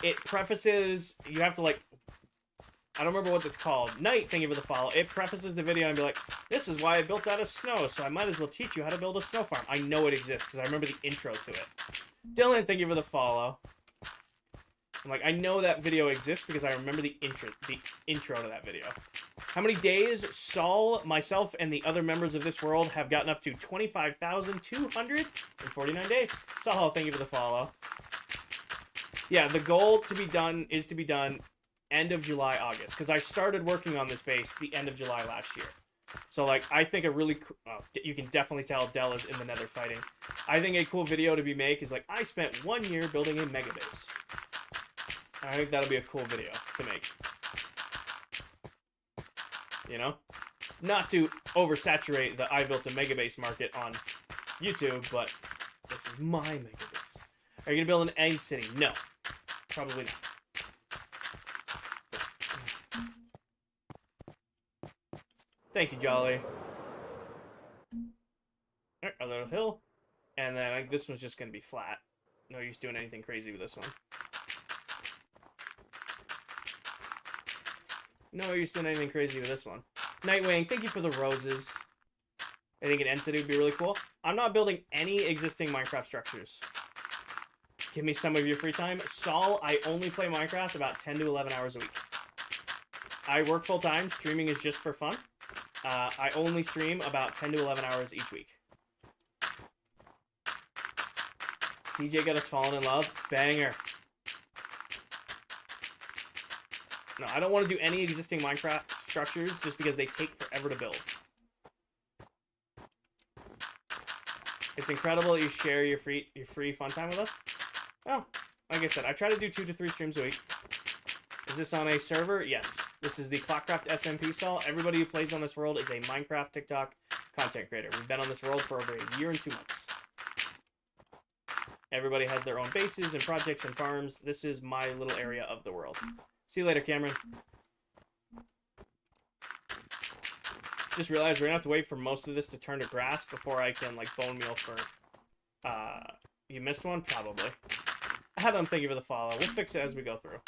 It prefaces, you have to like, I don't remember what it's called. Knight, thank you for the follow. It prefaces the video and be like, this is why I built out of snow, so I might as well teach you how to build a snow farm. I know it exists because I remember the intro to it. Dylan, thank you for the follow. I'm like, I know that video exists because I remember the intro to that video. How many days? Saul, myself, and the other members of this world have gotten up to 25,249 days. Saul, thank you for the follow. Yeah, the goal to be done is to be done end of July, August, because I started working on this base the end of July last year. So, like, I think a really... you can definitely tell Dell is in the nether fighting. I think a cool video to be made is, like, I spent 1 year building a mega base. I think that'll be a cool video to make. You know? Not to oversaturate the I built a mega base market on YouTube, but this is my mega base. Are you going to build an egg city? No. Probably not. Thank you, Jolly. Alright, a little hill. And then I think this one's just going to be flat. No use doing anything crazy with this one. No use doing anything crazy with this one. Nightwing, thank you for the roses. I think an end city would be really cool. I'm not building any existing Minecraft structures. Give me some of your free time. Saul, I only play Minecraft about 10 to 11 hours a week. I work full time. Streaming is just for fun. I only stream about 10 to 11 hours each week. DJ got us falling in love. Banger. No, I don't want to do any existing Minecraft structures just because they take forever to build. It's incredible that you share your free fun time with us. Well, like I said, I try to do 2 to 3 streams a week. Is this on a server? Yes. This is the ClockCraft SMP Saul. Everybody who plays on this world is a Minecraft TikTok content creator. We've been on this world for over a year and 2 months. Everybody has their own bases and projects and farms. This is my little area of the world. See you later, Cameron. Just realized we're gonna have to wait for most of this to turn to grass before I can, like, bone meal for... You missed one? Probably. Adam, thank you for the follow. We'll fix it as we go through.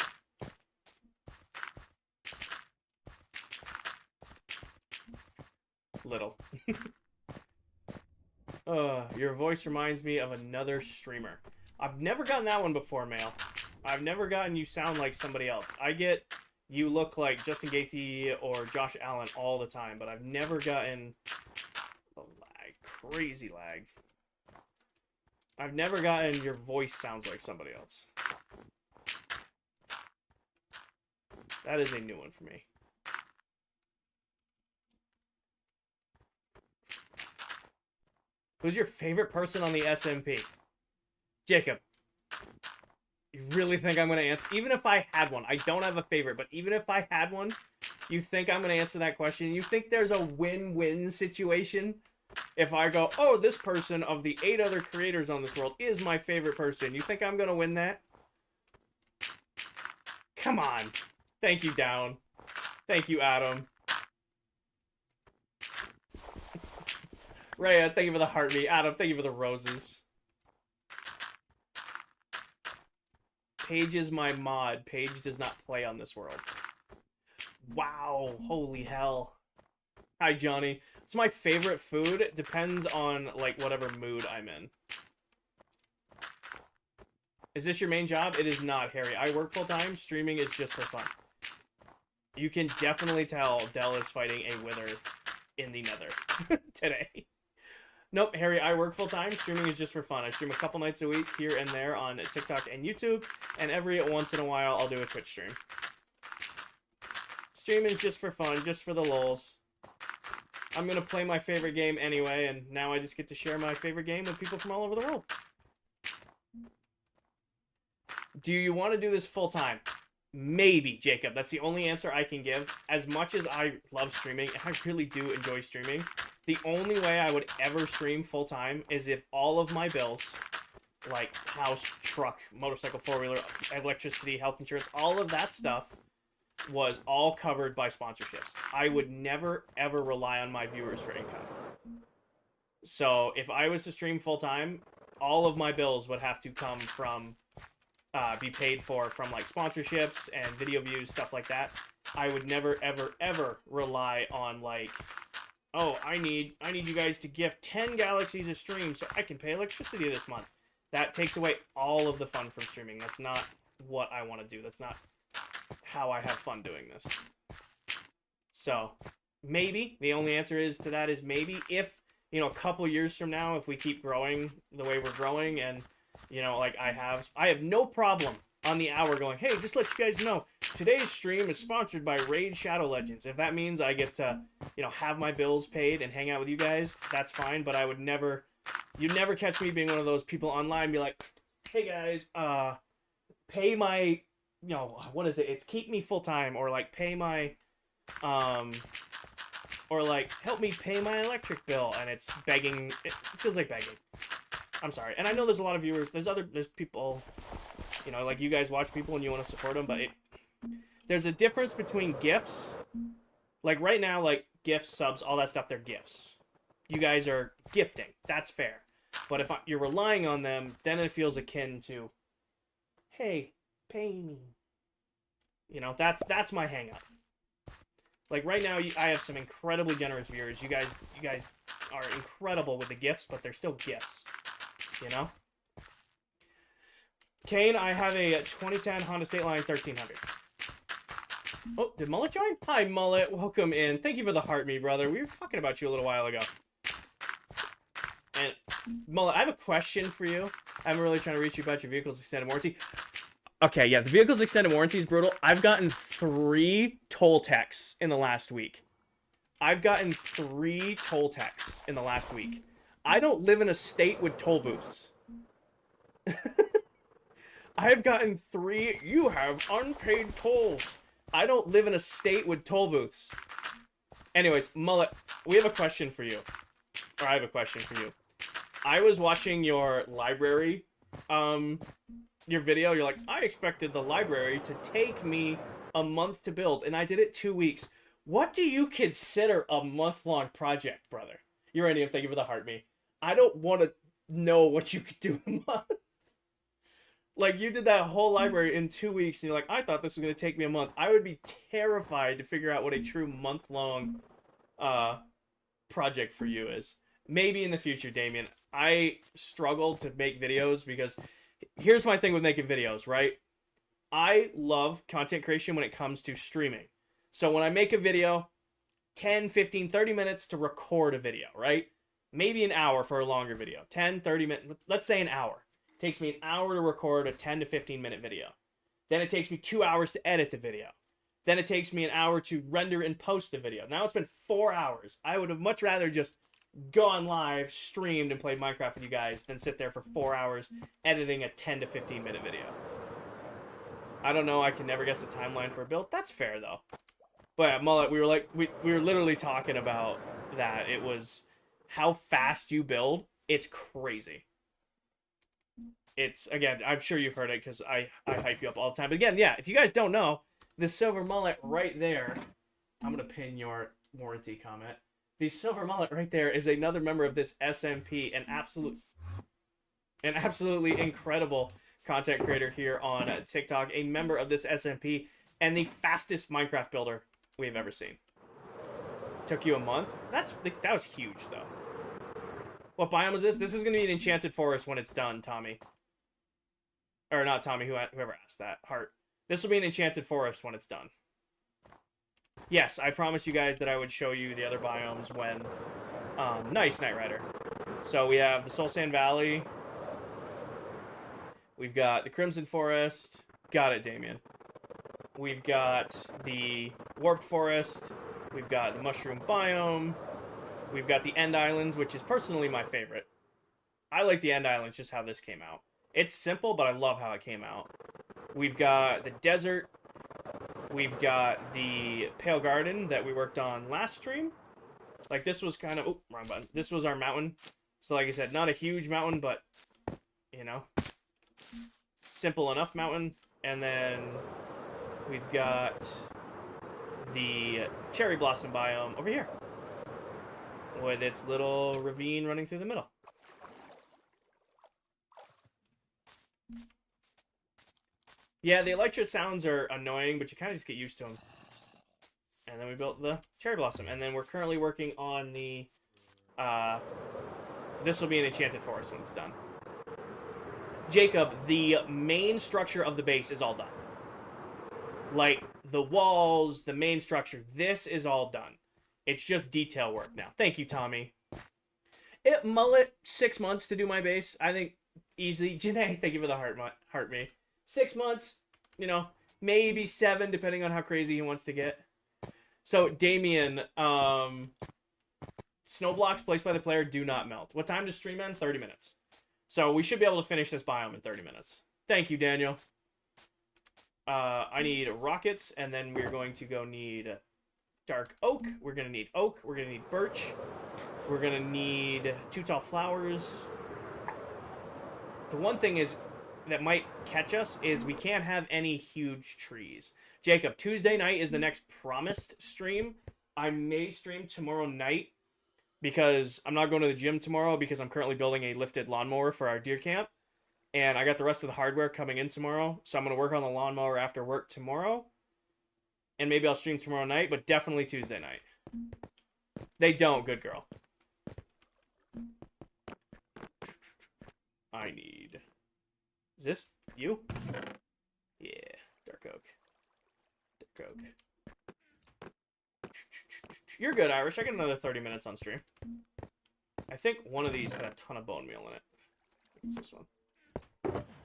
Little. Your voice reminds me of another streamer. I've never gotten that one before, Mail. I've never gotten you sound like somebody else. I get you look like Justin Gaethje or Josh Allen all the time, but I've never gotten the lag. Crazy lag. I've never gotten your voice sounds like somebody else. That is a new one for me. Who's your favorite person on the SMP? Jacob. You really think I'm going to answer? Even if I had one. I don't have a favorite, but even if I had one, you think I'm going to answer that question? You think there's a win-win situation? If I go, oh, this person of the 8 other creators on this world is my favorite person. You think I'm going to win that? Come on. Thank you, Down. Thank you, Adam. Raya, thank you for the heartbeat. Adam, thank you for the roses. Paige is my mod. Paige does not play on this world. Wow. Holy hell. Hi, Johnny. It's my favorite food. It depends on, like, whatever mood I'm in. Is this your main job? It is not, Harry. I work full-time. Streaming is just for fun. You can definitely tell Dell is fighting a wither in the nether today. Nope, Harry, I work full-time. Streaming is just for fun. I stream a couple nights a week here and there on TikTok and YouTube, and every once in a while I'll do a Twitch stream. Streaming is just for fun, just for the lulz. I'm going to play my favorite game anyway, and now I just get to share my favorite game with people from all over the world. Do you want to do this full-time? Maybe, Jacob. That's the only answer I can give. As much as I love streaming, and I really do enjoy streaming, the only way I would ever stream full-time is if all of my bills, like house, truck, motorcycle, four-wheeler, electricity, health insurance, all of that stuff was all covered by sponsorships. I would never, ever rely on my viewers for income. So if I was to stream full-time, all of my bills would have to come from, be paid for from like sponsorships and video views, stuff like that. I would never, ever, ever rely on like, oh, I need you guys to gift 10 galaxies a stream so I can pay electricity this month. That takes away all of the fun from streaming. That's not what I want to do. That's not how I have fun doing this. So, maybe. The only answer is to that is maybe. If, you know, a couple years from now, if we keep growing the way we're growing and, you know, like I have no problem on the hour going, hey, just let you guys know, today's stream is sponsored by Raid Shadow Legends. If that means I get to, you know, have my bills paid and hang out with you guys, that's fine, but I would never, you'd never catch me being one of those people online be like, hey guys, pay my, you know, what is it? It's keep me full-time, or like pay my, or like help me pay my electric bill, and it's begging, it feels like begging. I'm sorry. And I know there's a lot of viewers, there's people, you know, like you guys watch people and you want to support them, but there's a difference between gifts. Like right now, like gifts, subs, all that stuff, they're gifts. You guys are gifting. That's fair. But if you're relying on them, then it feels akin to, hey, pay me. You know, that's my hang up. Like right now, I have some incredibly generous viewers. You guys are incredible with the gifts, but they're still gifts. You know? Kane, I have a 2010 Honda State Line 1300. Oh, did Mullet join? Hi, Mullet. Welcome in. Thank you for the heart, me brother. We were talking about you a little while ago. And, Mullet, I have a question for you. I'm really trying to reach you about your vehicle's extended warranty. Okay, yeah, the vehicle's extended warranty is brutal. I've gotten 3 toll techs in the last week. I don't live in a state with toll booths. I have gotten 3, you have unpaid tolls. I don't live in a state with toll booths. Anyways, Mullet, we have a question for you. Or I have a question for you. I was watching your library, your video. You're like, I expected the library to take me a month to build, and I did it 2 weeks. What do you consider a month-long project, brother? Uranium, thank you for the heart, me. I don't want to know what you could do in a month. Like, you did that whole library in 2 weeks, and you're like, I thought this was going to take me a month. I would be terrified to figure out what a true month-long project for you is. Maybe in the future, Damien. I struggle to make videos because here's my thing with making videos, right? I love content creation when it comes to streaming. So when I make a video, 10, 15, 30 minutes to record a video, right? maybe an hour for a longer video. 10, 30 minutes, let's say an hour. It takes me an hour to record a 10 to 15 minute video. Then it takes me 2 hours to edit the video. Then it takes me an hour to render and post the video. Now it's been 4 hours. I would have much rather just gone live, streamed, and played Minecraft with you guys than sit there for 4 hours editing a 10 to 15 minute video. I don't know, I can never guess the timeline for a build. That's fair though. But yeah, Mullet, we were literally talking about that. It was how fast you build. It's crazy. It's, again, I'm sure you've heard it because I hype you up all the time. But again, yeah, if you guys don't know, the silver mullet right there, I'm going to pin your warranty comment. The silver mullet right there is another member of this SMP, an absolutely incredible content creator here on TikTok, a member of this SMP, and the fastest Minecraft builder we've ever seen. Took you a month? That was huge, though. What biome is this? This is going to be an enchanted forest when it's done, Tommy. Or not Tommy, whoever asked that. Heart. This will be an enchanted forest when it's done. Yes, I promised you guys that I would show you the other biomes when... nice, Knight Rider. So we have the Soul Sand Valley. We've got the Crimson Forest. Got it, Damien. We've got the Warped Forest. We've got the Mushroom Biome. We've got the End Islands, which is personally my favorite. I like the End Islands, just how this came out. It's simple, but I love how it came out. We've got the Desert. We've got the Pale Garden that we worked on last stream. Like, this was kind of... Oh, wrong button. This was our mountain. So, like I said, not a huge mountain, but, you know, simple enough mountain. And then we've got the Cherry Blossom biome over here with its little ravine running through the middle. Yeah, the electro sounds are annoying, but you kind of just get used to them. And then we built the Cherry Blossom. And then we're currently working on the... this will be an enchanted forest when it's done. Jacob, the main structure of the base is all done. Like, the walls, the main structure, this is all done. It's just detail work now. Thank you, Tommy. Mullet, 6 months to do my base. I think easily. Janae, thank you for the heart me. 6 months, you know, maybe 7, depending on how crazy he wants to get. So, Damien, snow blocks placed by the player do not melt. What time does stream end? 30 minutes. So, we should be able to finish this biome in 30 minutes. Thank you, Daniel. I need rockets, and then we're going to go need dark oak. We're going to need oak. We're going to need birch. We're going to need 2 tall flowers. The one thing is that might catch us is we can't have any huge trees. Jacob, Tuesday night is the next promised stream. I may stream tomorrow night because I'm not going to the gym tomorrow because I'm currently building a lifted lawnmower for our deer camp. And I got the rest of the hardware coming in tomorrow. So I'm going to work on the lawnmower after work tomorrow. And maybe I'll stream tomorrow night, but definitely Tuesday night. They don't, good girl. I need... Is this you? Yeah, dark oak. Dark oak. You're good, Irish. I got another 30 minutes on stream. I think one of these had a ton of bone meal in it. It's this one.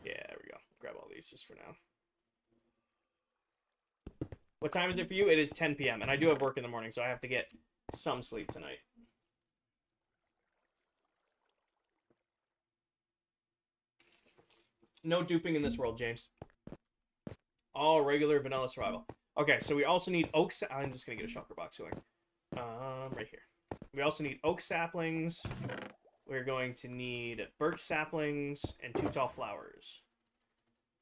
Yeah, there we go. Grab all these just for now. What time is it for you? It is 10 p.m. And I do have work in the morning, so I have to get some sleep tonight. No duping in this world, James. All regular vanilla survival. Okay, so we also need oak... I'm just going to get a shulker box going. Right here. We also need oak saplings. We're going to need birch saplings and 2 tall flowers.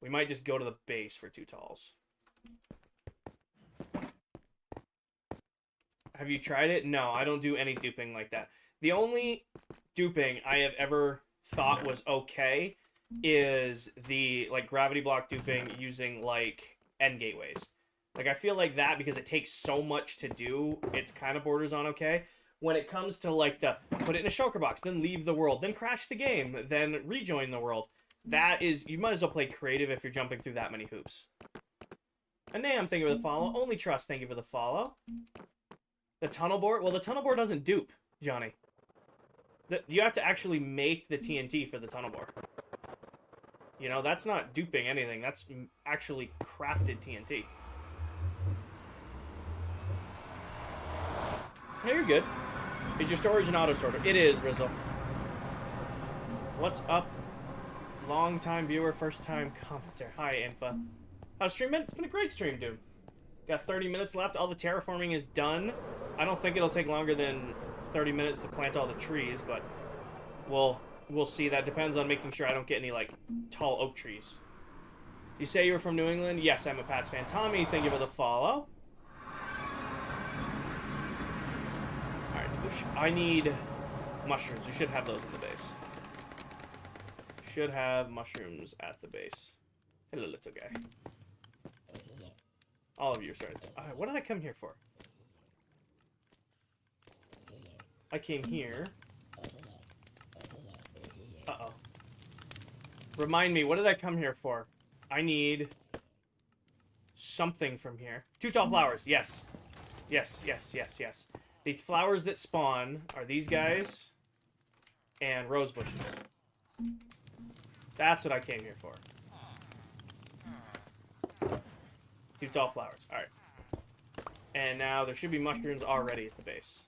We might just go to the base for 2 talls. Have you tried it? No, I don't do any duping like that. The only duping I have ever thought was okay is the like gravity block duping using like end gateways. Like I feel like that because it takes so much to do, it's kind of borders on okay. When it comes to like the put it in a shulker box, then leave the world, then crash the game, then rejoin the world, that is, you might as well play creative if you're jumping through that many hoops. And Nam, thank you for the follow. Only Trust, thank you for the follow. The tunnel board? Well, the tunnel board doesn't dupe, Johnny. You have to actually make the TNT for the tunnel bore. You know, that's not duping anything. That's actually crafted TNT. Hey, you're good. Is your storage an auto sorter? It is, Rizzle. What's up? Long time viewer, first time commenter. Hi, Infa. How's stream been? It's been a great stream, dude. Got 30 minutes left. All the terraforming is done. I don't think it'll take longer than 30 minutes to plant all the trees, but we'll see. That depends on making sure I don't get any, like, tall oak trees. You say you were from New England? Yes, I'm a Pats fan. Tommy, thank you for the follow. Alright, I need mushrooms. We should have those in the base. Should have mushrooms at the base. Hello, little guy. All of you are starting to... what did I come here for? I came here... Uh-oh. Remind me, what did I come here for? I need... something from here. 2 tall flowers, yes. Yes, yes, yes, yes. The flowers that spawn are these guys... and rose bushes. That's what I came here for. 2 tall flowers. Alright. And now there should be mushrooms already at the base.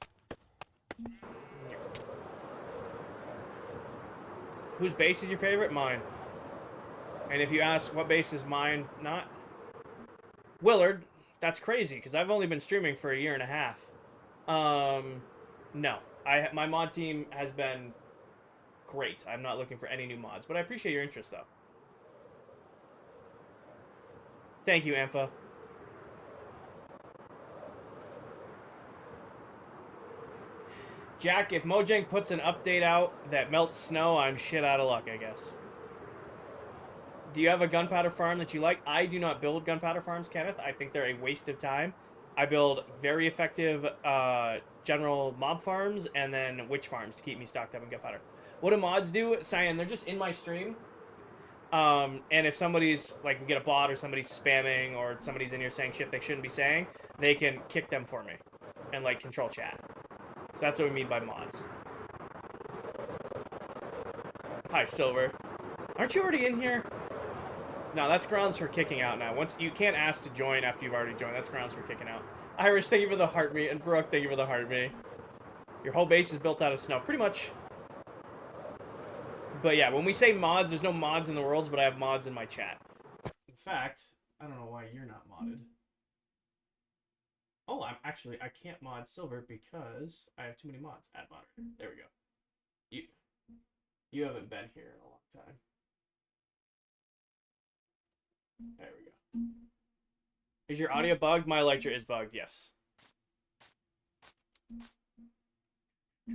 Whose base is your favorite? Mine. And if you ask what base is mine, not... Willard. That's crazy, because I've only been streaming for 1.5 years. No. My mod team has been great. I'm not looking for any new mods, but I appreciate your interest, though. Thank you, Ampha. Jack, if Mojang puts an update out that melts snow, I'm shit out of luck, I guess. Do you have a gunpowder farm that you like? I do not build gunpowder farms, Kenneth. I think they're a waste of time. I build very effective general mob farms and then witch farms to keep me stocked up in gunpowder. What do mods do? Cyan, they're just in my stream. And if somebody's, like, we get a bot or somebody's spamming or somebody's in here saying shit they shouldn't be saying, they can kick them for me and, like, control chat. So that's what we mean by mods. Hi, Silver. Aren't you already in here? No, that's grounds for kicking out now. Once you can't ask to join after you've already joined. That's grounds for kicking out. Irish, thank you for the heart me. And Brooke, thank you for the heart me. Your whole base is built out of snow. Pretty much. But yeah, when we say mods, there's no mods in the worlds, but I have mods in my chat. In fact, I don't know why you're not modded. Oh, I can't mod Silver because I have too many mods. Add moderator. There we go. You haven't been here in a long time. There we go. Is your audio bugged? My lecture is bugged, yes.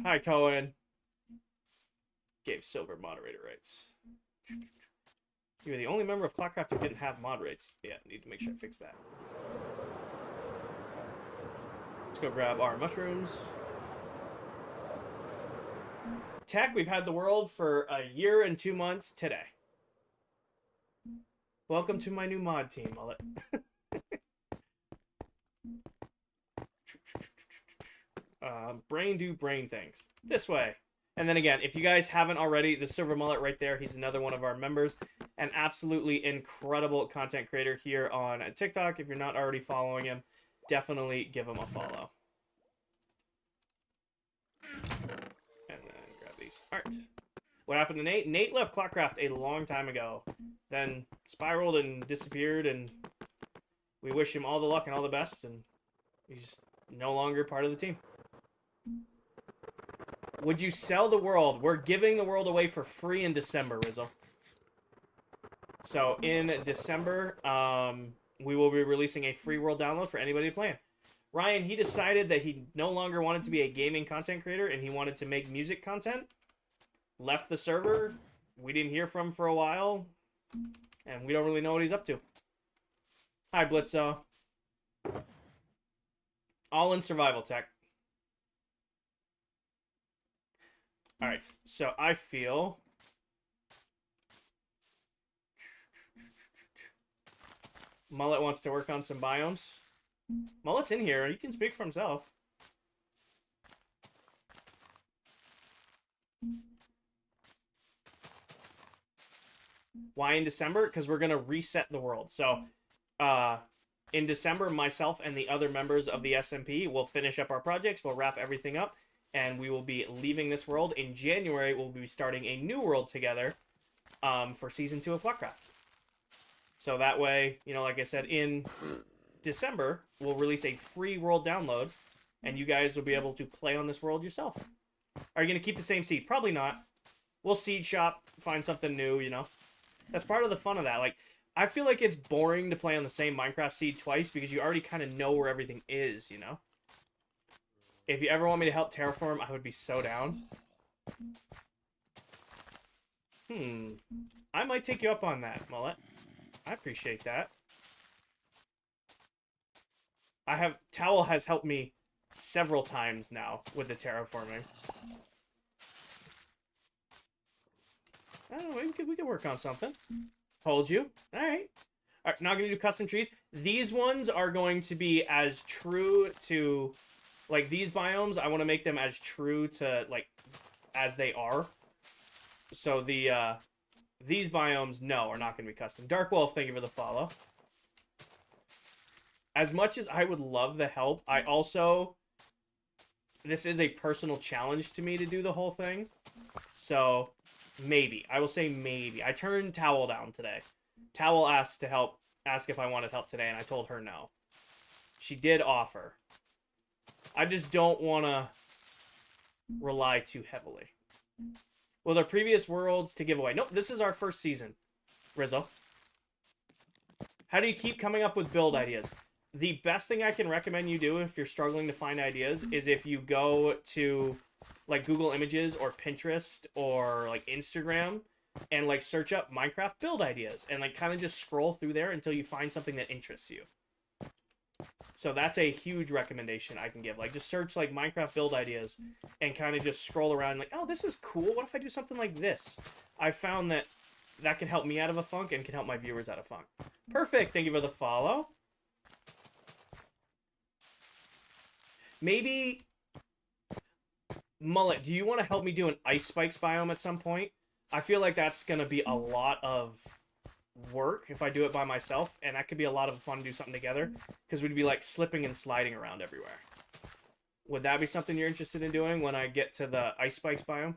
Hi, Cohen. Gave Silver moderator rights. You're the only member of ClockCraft who didn't have mod rates. Yeah, need to make sure I fix that. Let's go grab our mushrooms. Tech, we've had the world for 1 year and 2 months today. Welcome to my new mod team, Mullet. Brain do brain things. This way. And then again, if you guys haven't already, the Silver Mullet right there, he's another one of our members. An absolutely incredible content creator here on TikTok. If you're not already following him, definitely give him a follow. And then grab these. Alright. What happened to Nate? Nate left ClockCraft a long time ago. Then spiraled and disappeared, and we wish him all the luck and all the best, and he's no longer part of the team. Would you sell the world? We're giving the world away for free in December, Rizzo. So in December, we will be releasing a free world download for anybody playing. Ryan, he decided that he no longer wanted to be a gaming content creator and he wanted to make music content. Left the server. We didn't hear from him for a while. And we don't really know what he's up to. Hi, Blitzo. All in survival tech. Alright, so I feel... Mullet wants to work on some biomes. Mullet's in here. He can speak for himself. Why in December? Because we're going to reset the world. So, in December, myself and the other members of the SMP will finish up our projects. We'll wrap everything up, and we will be leaving this world. In January, we'll be starting a new world together for Season 2 of ClockCraft. So that way, you know, like I said, in December, we'll release a free world download, and you guys will be able to play on this world yourself. Are you going to keep the same seed? Probably not. We'll seed shop, find something new, you know. That's part of the fun of that. Like, I feel like it's boring to play on the same Minecraft seed twice because you already kind of know where everything is, you know? If you ever want me to help terraform, I would be so down. I might take you up on that, Mullet. I appreciate that. Towel has helped me several times now with the terraforming. I don't know, we could work on something. Hold you. Alright. Alright, not gonna do custom trees. These ones are going to be as true to, like, these biomes, I want to make them as true to, like, as they are. So these biomes, no, are not going to be custom. Dark Wolf, thank you for the follow. As much as I would love the help, I also... This is a personal challenge to me to do the whole thing. So, maybe. I will say maybe. I turned Towel down today. Towel asked to help, asked if I wanted help today, and I told her no. She did offer. I just don't want to rely too heavily. Well, there are previous worlds to give away. Nope, this is our first season, Rizzo. How do you keep coming up with build ideas? The best thing I can recommend you do if you're struggling to find ideas is if you go to, like, Google Images or Pinterest or, like, Instagram and, like, search up Minecraft build ideas and, like, kind of just scroll through there until you find something that interests you. So that's a huge recommendation I can give. Like, just search, like, Minecraft build ideas and kind of just scroll around like, oh, this is cool. What if I do something like this? I found that that can help me out of a funk and can help my viewers out of funk. Perfect. Thank you for the follow. Maybe, Mullet, do you want to help me do an ice spikes biome at some point? I feel like that's going to be a lot of work if I do it by myself, and that could be a lot of fun to do something together, because we'd be like slipping and sliding around everywhere. Would that be something you're interested in doing when I get to the ice spikes biome?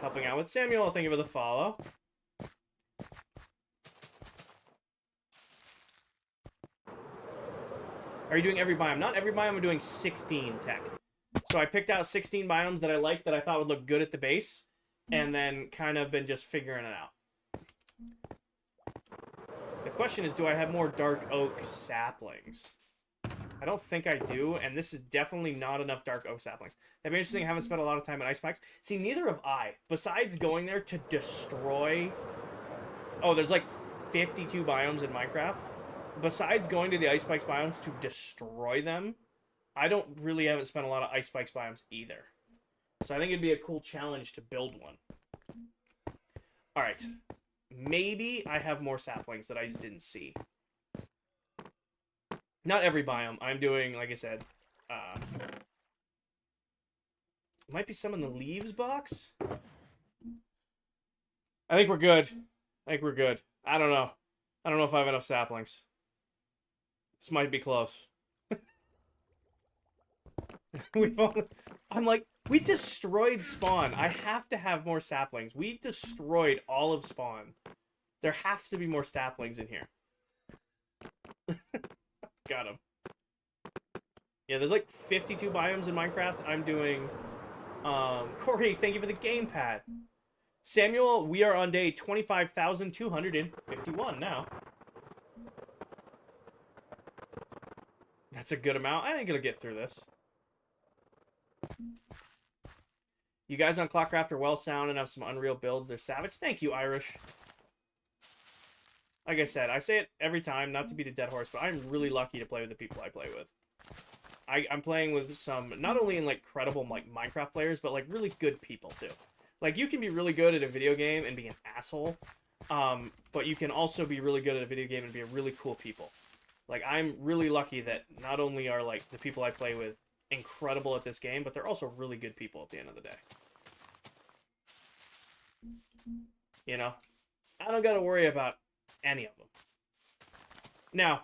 Helping out with Samuel, thank you for the follow. Are you doing every biome? Not every biome, I'm doing 16 tech. So I picked out 16 biomes that I liked that I thought would look good at the base, and then kind of been just figuring it out. The question is, do I have more dark oak saplings? I don't think I do, and this is definitely not enough dark oak saplings. That'd be interesting. I haven't spent a lot of time in ice spikes. See, neither have I. Besides going there to destroy... Oh, there's like 52 biomes in Minecraft. Besides going to the ice spikes biomes to destroy them, I haven't spent a lot of ice spikes biomes either. So I think it'd be a cool challenge to build one. Alright. Maybe I have more saplings that I just didn't see. Not every biome. I'm doing, like I said, might be some in the leaves box? I think we're good. I don't know. I don't know if I have enough saplings. This might be close. I'm like, we destroyed spawn. I have to have more saplings. We destroyed all of spawn. There have to be more saplings in here. Got him. Yeah, there's like 52 biomes in Minecraft. I'm doing... Corey, thank you for the gamepad. Samuel, we are on day 25,251 now. That's a good amount. I think it'll get through this. You guys on ClockCraft are well sound and have some unreal builds. They're savage. Thank you, Irish. Like I said, I say it every time, not to beat a dead horse, but I'm really lucky to play with the people I play with. I'm playing with some, not only in, like, credible, like, Minecraft players, but, like, really good people, too. Like, you can be really good at a video game and be an asshole, but you can also be really good at a video game and be a really cool people. Like, I'm really lucky that not only are, like, the people I play with incredible at this game, but they're also really good people at the end of the day. You know? I don't gotta worry about any of them. Now,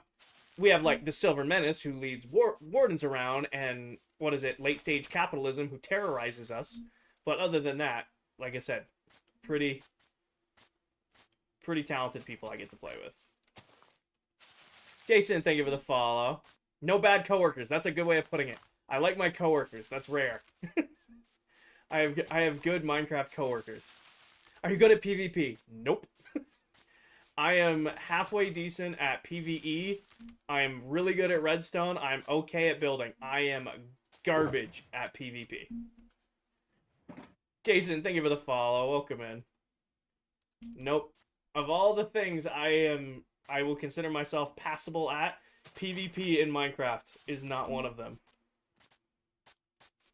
we have, like, the Silver Menace, who leads wardens around, and, what is it, late-stage capitalism, who terrorizes us. But other than that, like I said, pretty talented people I get to play with. Jason, thank you for the follow. No bad coworkers. That's a good way of putting it. I like my coworkers. That's rare. I have good Minecraft coworkers. Are you good at PvP? Nope. I am halfway decent at PvE. I am really good at redstone. I'm okay at building. I am garbage at PvP. Jason, thank you for the follow. Welcome in. Nope. Of all the things I will consider myself passable at, PvP in Minecraft is not one of them.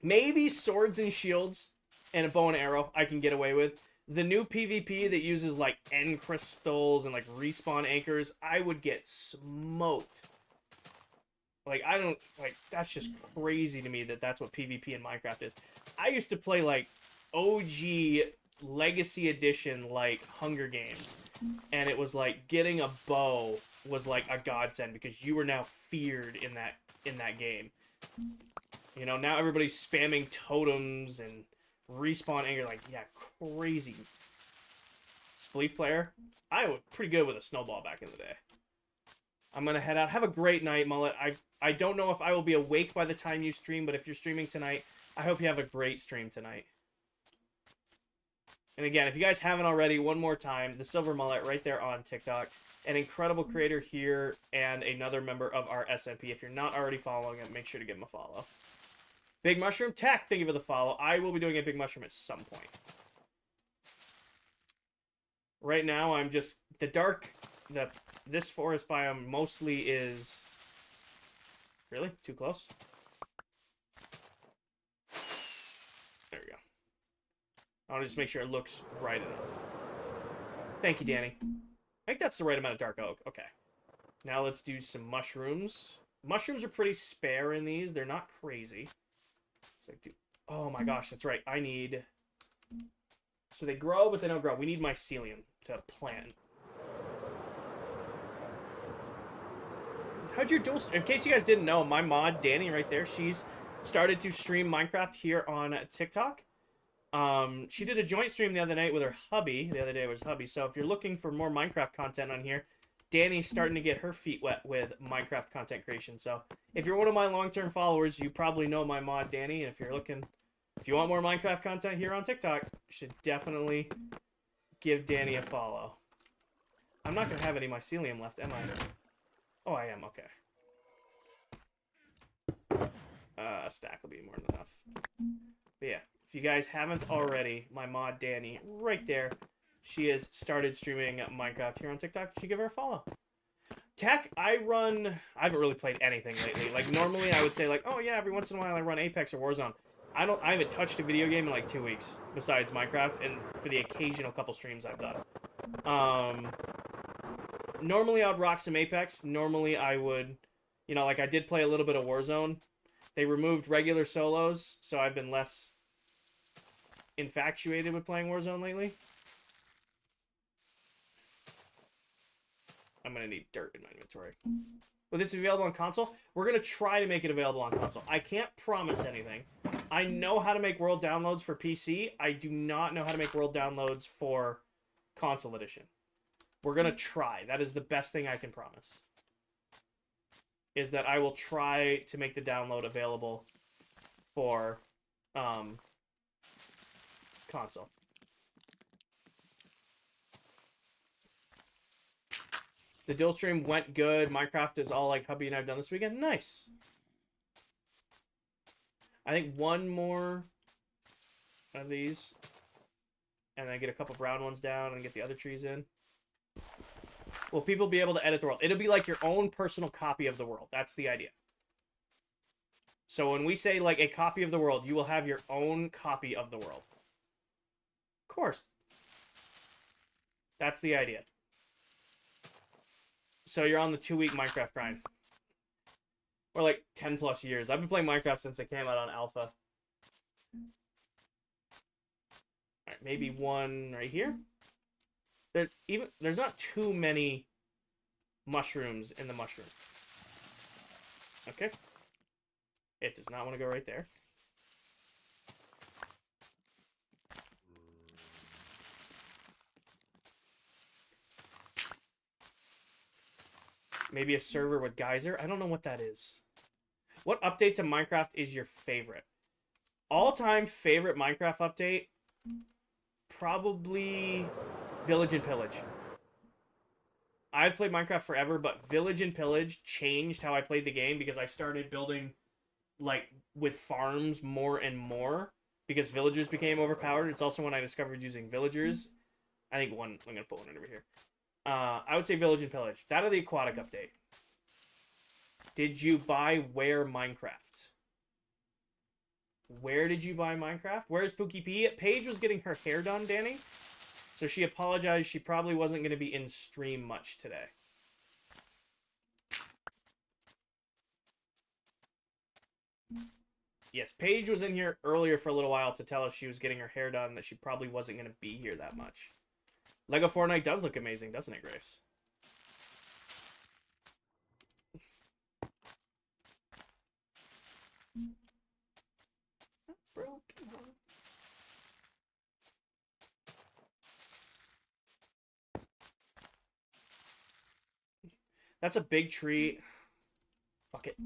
Maybe swords and shields and a bow and arrow I can get away with. The new PvP that uses, like, end crystals and, like, respawn anchors, I would get smoked. Like, I don't, like, that's just crazy to me that that's what PvP in Minecraft is. I used to play, like, OG Legacy Edition, like, Hunger Games. And it was, like, getting a bow was, like, a godsend because you were now feared in that game. You know, now everybody's spamming totems and respawn anchor, like, yeah, crazy. Spleef player. I was pretty good with a snowball back in the day. I'm gonna head out. Have a great night, Mullet. I don't know if I will be awake by the time you stream, but if you're streaming tonight, I hope you have a great stream tonight. And again, if you guys haven't already, one more time, the Silver Mullet right there on TikTok. An incredible creator here and another member of our SMP. If you're not already following him, make sure to give him a follow. Big Mushroom Tech, thank you for the follow. I will be doing a Big Mushroom at some point. Right now, I'm just... This forest biome mostly is... Really? Too close? There we go. I want to just make sure it looks right enough. Thank you, Danny. I think that's the right amount of dark oak. Okay. Now let's do some mushrooms. Mushrooms are pretty spare in these. They're not crazy. So oh my gosh, that's right. I need... So they grow, but they don't grow. We need mycelium to plant. How'd your dual... In case you guys didn't know, my mod, Danny, right there, she's started to stream Minecraft here on TikTok. She did a joint stream the other night with her hubby. The other day was hubby. So if you're looking for more Minecraft content on here, Danny's starting to get her feet wet with Minecraft content creation. So if you're one of my long-term followers, you probably know my mod, Danny. And if you want more Minecraft content here on TikTok, you should definitely give Danny a follow. I'm not going to have any mycelium left, am I? Oh, I am. Okay. A stack will be more than enough. But yeah, if you guys haven't already, my mod, Danny, right there, she has started streaming Minecraft here on TikTok. You should give her a follow. Tech, I haven't really played anything lately. Like, normally I would say, like, oh yeah, every once in a while I run Apex or Warzone. I haven't touched a video game in like 2 weeks, besides Minecraft, and for the occasional couple streams I've done. Normally I'd rock some Apex. Normally I would, you know, like I did play a little bit of Warzone. They removed regular solos, so I've been less infatuated with playing Warzone lately. I'm going to need dirt in my inventory. Will this be available on console? We're going to try to make it available on console. I can't promise anything. I know how to make world downloads for PC. I do not know how to make world downloads for console edition. We're going to try. That is the best thing I can promise. Is that I will try to make the download available for console. The dual stream went good. Minecraft is all like hubby and I've done this weekend. Nice. I think one more of these. And then get a couple brown ones down and get the other trees in. Will people be able to edit the world? It'll be like your own personal copy of the world. That's the idea. So when we say like a copy of the world, you will have your own copy of the world. Of course. That's the idea. So you're on the 2-week Minecraft grind. Or like 10 plus years. I've been playing Minecraft since it came out on alpha. Alright, maybe one right here. There's not too many mushrooms in the mushroom. Okay. It does not want to go right there. Maybe a server with geyser. I don't know what that is. What update to Minecraft is your favorite? All-time favorite Minecraft update? Probably Village and Pillage. I've played Minecraft forever, but Village and Pillage changed how I played the game because I started building, like, with farms more and more because villagers became overpowered. It's also when I discovered using villagers. I think one, I'm going to put one over here. I would say Village and Pillage. That or the Aquatic update. Did you buy where Minecraft? Where did you buy Minecraft? Where's Pookie P? Paige was getting her hair done, Danny. So she apologized. She probably wasn't going to be in stream much today. Yes, Paige was in here earlier for a little while to tell us she was getting her hair done, that she probably wasn't going to be here that much. Lego Fortnite does look amazing, doesn't it, Grace? That's a big tree. Fuck it.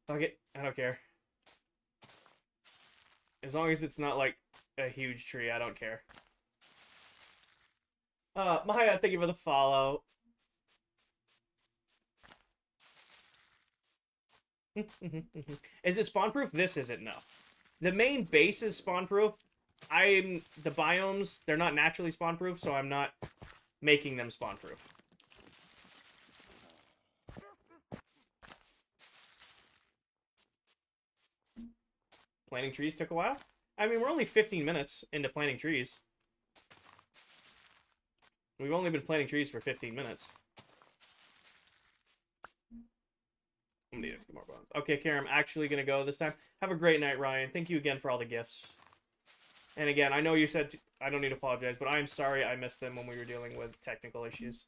Fuck it. I don't care. As long as it's not like a huge tree, I don't care. Maya, thank you for the follow. Is it spawn proof? This isn't, no. The main base is spawn proof. The biomes, they're not naturally spawn proof, so I'm not making them spawn proof. Planting trees took a while? I mean, we're only 15 minutes into planting trees. We've only been planting trees for 15 minutes. I'm gonna need more bones. Okay, Karen, I'm actually gonna go this time. Have a great night, Ryan. Thank you again for all the gifts. And again, I know you said I don't need to apologize, but I'm sorry I missed them when we were dealing with technical issues.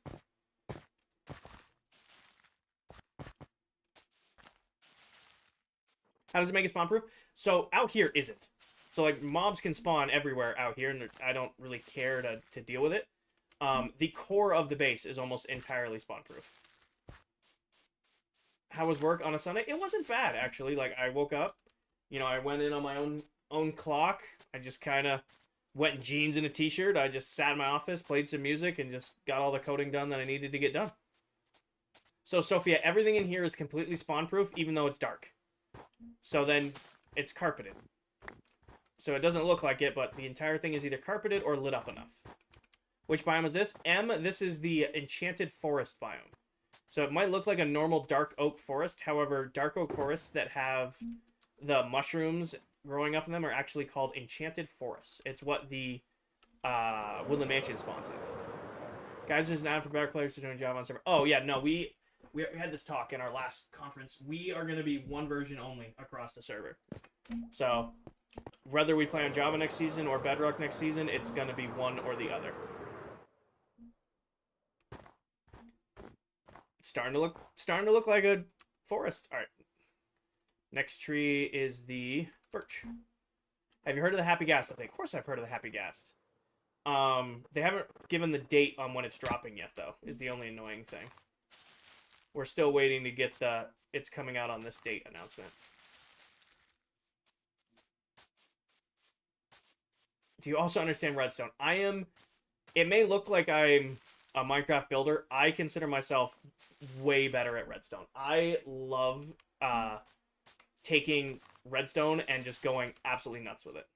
How does it make it spawn proof? So out here isn't. So like mobs can spawn everywhere out here, and I don't really care to deal with it. The core of the base is almost entirely spawn proof. How was work on a Sunday? It wasn't bad, actually. Like, I woke up, you know, I went in on my own clock. I just kind of went in jeans and a t-shirt. I just sat in my office, played some music, and just got all the coding done that I needed to get done. So, Sophia, everything in here is completely spawn proof, even though it's dark. So then, it's carpeted. So it doesn't look like it, but the entire thing is either carpeted or lit up enough. Which biome is this? This is the Enchanted Forest biome. So it might look like a normal dark oak forest. However, dark oak forests that have the mushrooms growing up in them are actually called Enchanted Forests. It's what the Woodland Mansion spawns in. Guys, there's an ad for better players to doing Java on server. Oh, yeah, no, we had this talk in our last conference. We are going to be one version only across the server. So whether we play on Java next season or Bedrock next season, it's going to be one or the other. It's starting to look like a forest. All right. Next tree is the birch. Have you heard of the Happy Gas? I think. Of course I've heard of the Happy Gas. They haven't given the date on when it's dropping yet, though, is the only annoying thing. We're still waiting to get the it's coming out on this date announcement. Do you also understand redstone? It may look like I'm a Minecraft builder. I consider myself way better at redstone. I love taking redstone and just going absolutely nuts with it.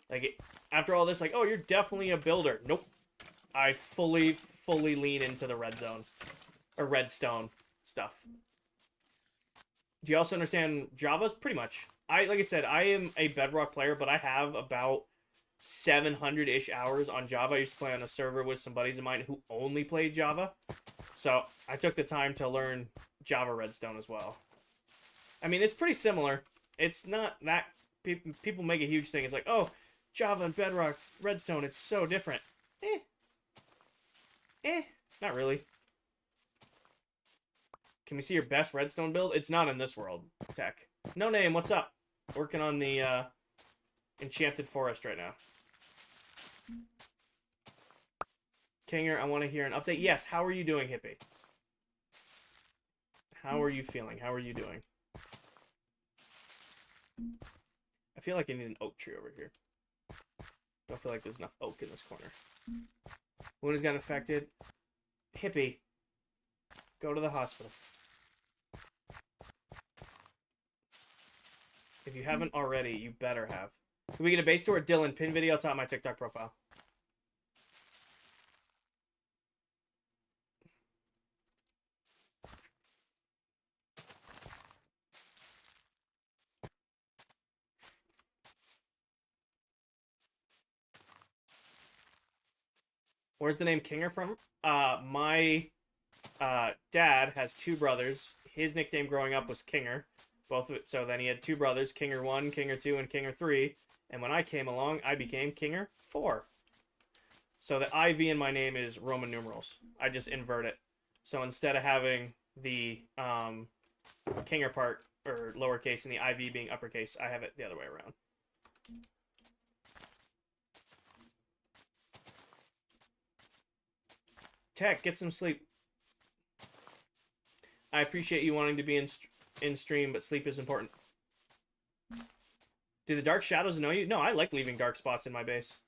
Like, after all this, like, oh, you're definitely a builder. Nope. I fully lean into the redstone stuff. Do you also understand Java's? Pretty much. Like I said, I am a Bedrock player, but I have about 700-ish hours on Java. I used to play on a server with some buddies of mine who only played Java. So I took the time to learn Java Redstone as well. I mean, it's pretty similar. It's not that... People make a huge thing. It's like, oh, Java and Bedrock Redstone, it's so different. Eh. Not really. Can we see your best redstone build? It's not in this world, Tech. No name, what's up? Working on the Enchanted Forest right now. Kinger, I want to hear an update. Yes, how are you doing, Hippie? How are you feeling? How are you doing? I feel like I need an oak tree over here. Don't feel like there's enough oak in this corner. Wound has gotten infected. Hippie, go to the hospital. If you haven't already, you better have. Can we get a base tour? Dylan, pin video top of my TikTok profile. Where's the name Kinger from? My dad has two brothers. His nickname growing up was Kinger. So then he had two brothers, Kinger 1, Kinger 2, and Kinger 3. And when I came along, I became Kinger 4. So the IV in my name is Roman numerals. I just invert it. So instead of having the Kinger part, or lowercase, and the IV being uppercase, I have it the other way around. Tech, get some sleep. I appreciate you wanting to be in stream, but sleep is important. Do the dark shadows annoy you? No, I like leaving dark spots in my base.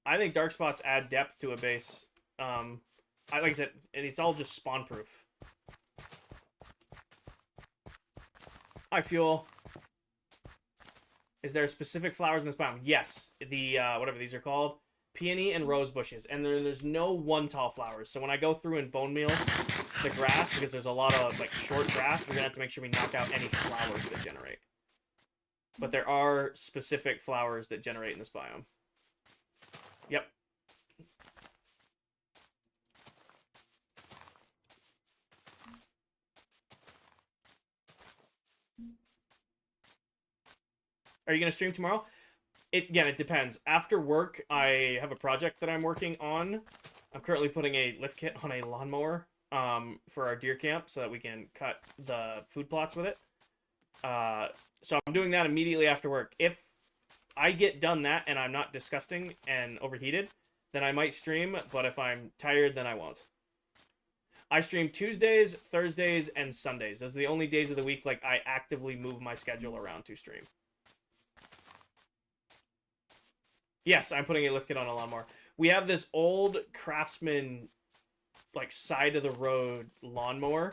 I think dark spots add depth to a base. Like I said, it's all just spawn proof. Hi, Fuel. Is there specific flowers in this biome? Yes. The, whatever these are called. Peony and rose bushes. And there's no one tall flowers. So when I go through and bone meal the grass, because there's a lot of, like, short grass, we're going to have to make sure we knock out any flowers that generate. But there are specific flowers that generate in this biome. Yep. Are you going to stream tomorrow? Again, it depends. After work, I have a project that I'm working on. I'm currently putting a lift kit on a lawnmower for our deer camp so that we can cut the food plots with it. So I'm doing that immediately after work. If I get done that and I'm not disgusting and overheated, then I might stream, but if I'm tired, then I won't. I stream Tuesdays, Thursdays, and Sundays. Those are the only days of the week like I actively move my schedule around to stream. Yes, I'm putting a lift kit on a lawnmower. We have this old Craftsman, like, side-of-the-road lawnmower,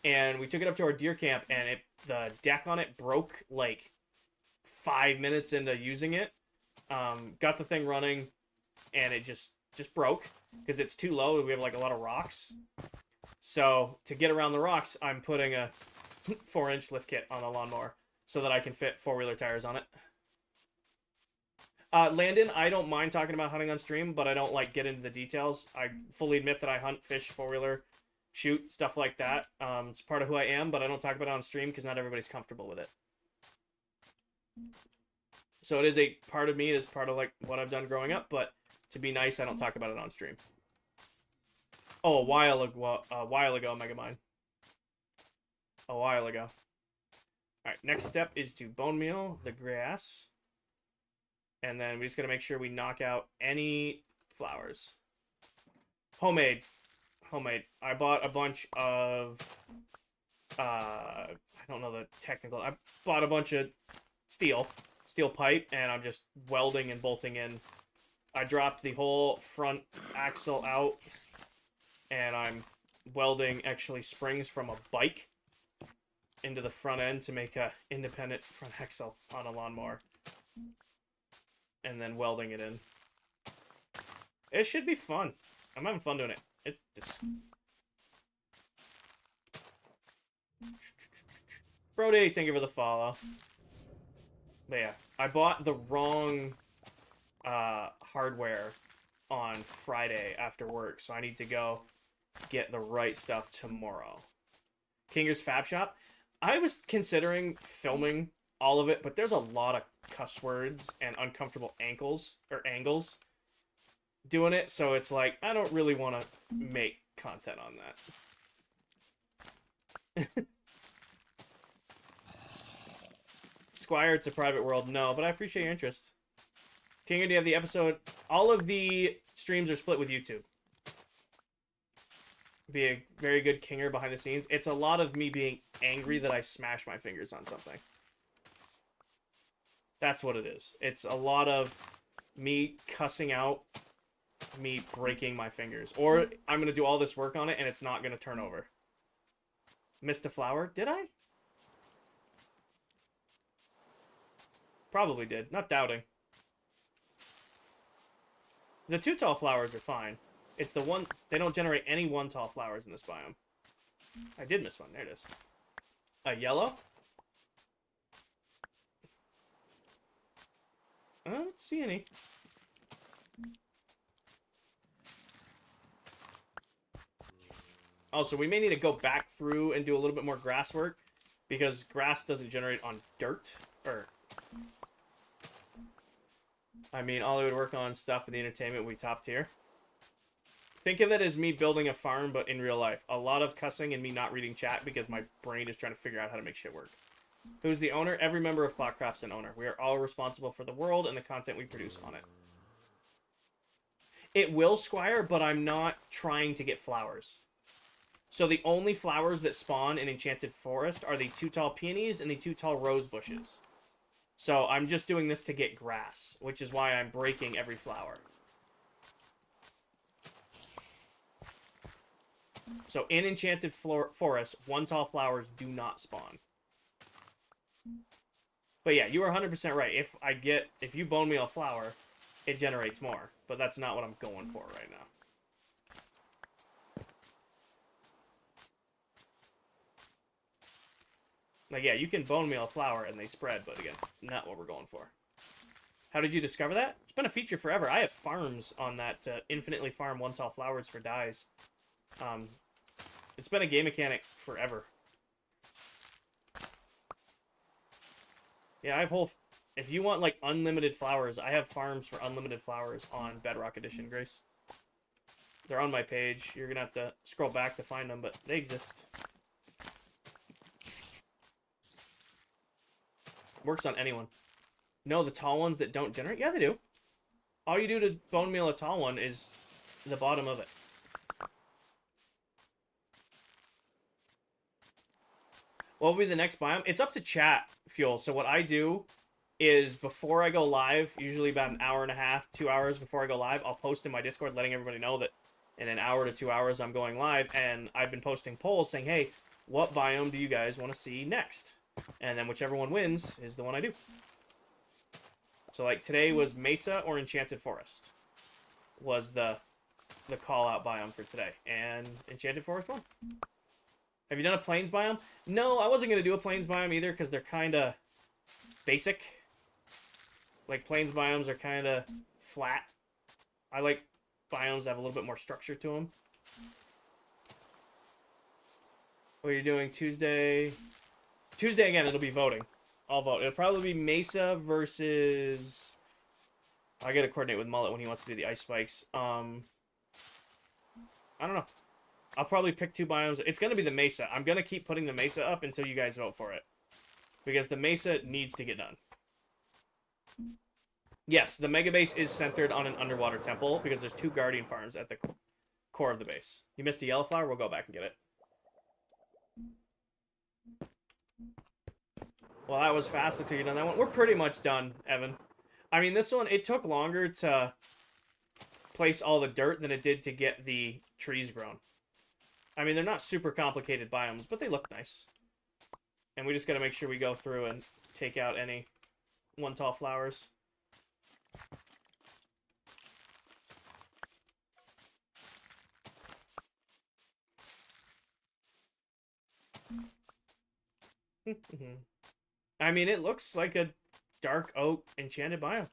and we took it up to our deer camp, and the deck on it broke, like, 5 minutes into using it. Got the thing running, and it just broke, because it's too low. We have, like, a lot of rocks. So, to get around the rocks, I'm putting a 4-inch lift kit on the lawnmower so that I can fit four-wheeler tires on it. Landon, I don't mind talking about hunting on stream, but I don't, like, get into the details. I fully admit that I hunt, fish, four-wheeler, shoot, stuff like that. It's part of who I am, but I don't talk about it on stream because not everybody's comfortable with it. So it is a part of me. It is part of, like, what I've done growing up, but to be nice, I don't talk about it on stream. Oh, a while ago, Megamind. A while ago. Alright, next step is to bone meal the grass. And then we just gotta make sure we knock out any flowers. Homemade. I bought a bunch of, I don't know the technical, I bought a bunch of steel pipe, and I'm just welding and bolting in. I dropped the whole front axle out, and I'm welding actually springs from a bike into the front end to make a independent front axle on a lawnmower. And then welding it in. It should be fun. I'm having fun doing it. Brody, thank you for the follow. But yeah, I bought the wrong hardware on Friday after work, so I need to go get the right stuff tomorrow. Kinger's Fab Shop. I was considering filming all of it, but there's a lot of cuss words and uncomfortable angles. doing it, so it's like, I don't really want to make content on that. Squire, it's a private world. No, but I appreciate your interest. Kinger, do you have the episode? All of the streams are split with YouTube. Be a very good Kinger behind the scenes. It's a lot of me being angry that I smashed my fingers on something. That's what it is. It's a lot of me cussing out, me breaking my fingers. Or I'm going to do all this work on it and it's not going to turn over. Missed a flower? Did I? Probably did. Not doubting. The 2 tall flowers are fine. It's the one... They don't generate any 1 tall flowers in this biome. I did miss one. There it is. A yellow? I don't see any. Also, we may need to go back through and do a little bit more grass work. Because grass doesn't generate on dirt. Or... I mean, all I would work on stuff in the entertainment would be top tier. Think of it as me building a farm, but in real life. A lot of cussing and me not reading chat because my brain is trying to figure out how to make shit work. Who's the owner? Every member of ClockCraft's an owner. We are all responsible for the world and the content we produce on it. It will, Squire, but I'm not trying to get flowers. So the only flowers that spawn in Enchanted Forest are the 2 tall peonies and the 2 tall rose bushes. So I'm just doing this to get grass, which is why I'm breaking every flower. So in Enchanted Forest, 1 tall flowers do not spawn. But yeah, you are 100% right. If you bone meal a flower, it generates more. But that's not what I'm going for right now. Like, yeah, you can bone meal a flower and they spread, but again, not what we're going for. How did you discover that? It's been a feature forever. I have farms on that to infinitely farm 1 tall flowers for dyes. It's been a game mechanic forever. Yeah, I have whole... If you want, like, unlimited flowers, I have farms for unlimited flowers on Bedrock Edition, Grace. They're on my page. You're gonna have to scroll back to find them, but they exist. Works on anyone. No, the tall ones that don't generate? Yeah, they do. All you do to bone meal a tall one is the bottom of it. What will be the next biome? It's up to chat, Fuel. So what I do is before I go live, usually about an hour and a half, 2 hours before I go live, I'll post in my Discord letting everybody know that in an hour to 2 hours I'm going live. And I've been posting polls saying, hey, what biome do you guys want to see next? And then whichever one wins is the one I do. So like today was Mesa or Enchanted Forest was the call out biome for today. And Enchanted Forest won. Have you done a plains biome? No, I wasn't going to do a plains biome either because they're kind of basic. Like plains biomes are kind of flat. I like biomes that have a little bit more structure to them. What are you doing Tuesday? Tuesday again, it'll be voting. I'll vote. It'll probably be Mesa versus... I gotta coordinate with Mullet when he wants to do the ice spikes. I don't know. I'll probably pick 2 biomes. It's gonna be the Mesa. I'm gonna keep putting the Mesa up until you guys vote for it. Because the Mesa needs to get done. Yes, the Mega Base is centered on an underwater temple because there's 2 Guardian farms at the core of the base. You missed a yellow flower? We'll go back and get it. Well, that was fast until you're done that one. We're pretty much done, Evan. I mean, this one, it took longer to place all the dirt than it did to get the trees grown. I mean, they're not super complicated biomes, but they look nice. And we just got to make sure we go through and take out any 1 tall flowers. I mean, it looks like a dark oak enchanted biome.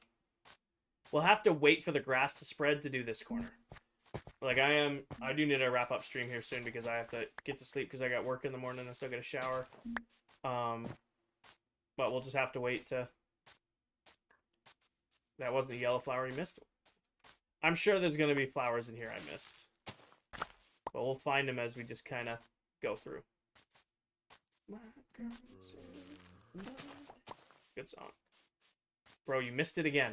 We'll have to wait for the grass to spread to do this corner. Like, I do need to wrap up stream here soon because I have to get to sleep because I got work in the morning. I still got a shower. But we'll just have to wait to... That wasn't the yellow flower you missed. I'm sure there's going to be flowers in here I missed. But we'll find them as we just kind of go through. Good song. Bro, you missed it again.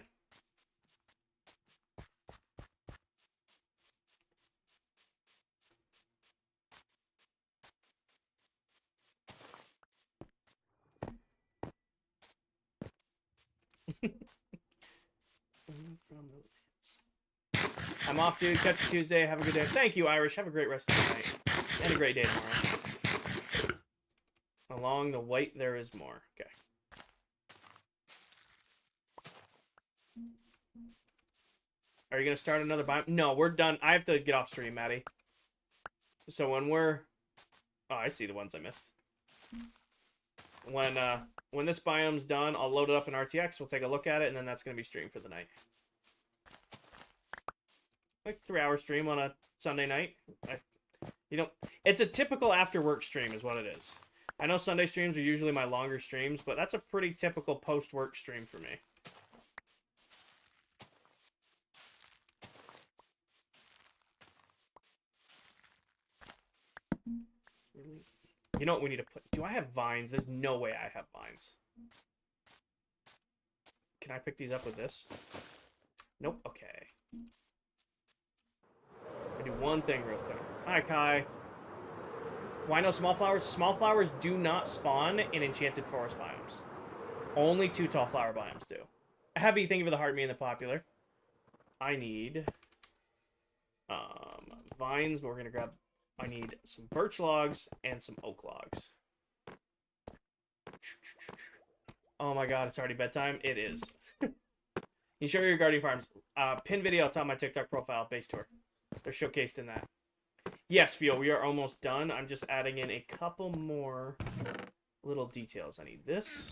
I'm off, dude. Catch you Tuesday. Have a good day. Thank you, Irish. Have a great rest of the night. And a great day tomorrow. Along the white, there is more. Okay. Are you going to start another biome? No, we're done. I have to get off stream, Maddie. So when we're... Oh, I see the ones I missed. When this biome's done, I'll load it up in RTX. We'll take a look at it, and then that's going to be streamed for the night. Like 3-hour stream on a Sunday night. It's a typical after-work stream is what it is. I know Sunday streams are usually my longer streams, but that's a pretty typical post-work stream for me. You know what we need to put? Do I have vines? There's no way I have vines. Can I pick these up with this? Nope. Okay. I do one thing real quick. Hi, Kai. Why no small flowers? Small flowers do not spawn in enchanted forest biomes. Only 2 tall flower biomes do. Heavy, thank you for the heart, me and the popular. I need vines, but we're gonna grab. I need some birch logs and some oak logs. Oh my god, it's already bedtime. It is. You show your gardening farms. Pin video on my TikTok profile, base tour. They're showcased in that. Yes, Feel, we are almost done. I'm just adding in a couple more little details. I need this,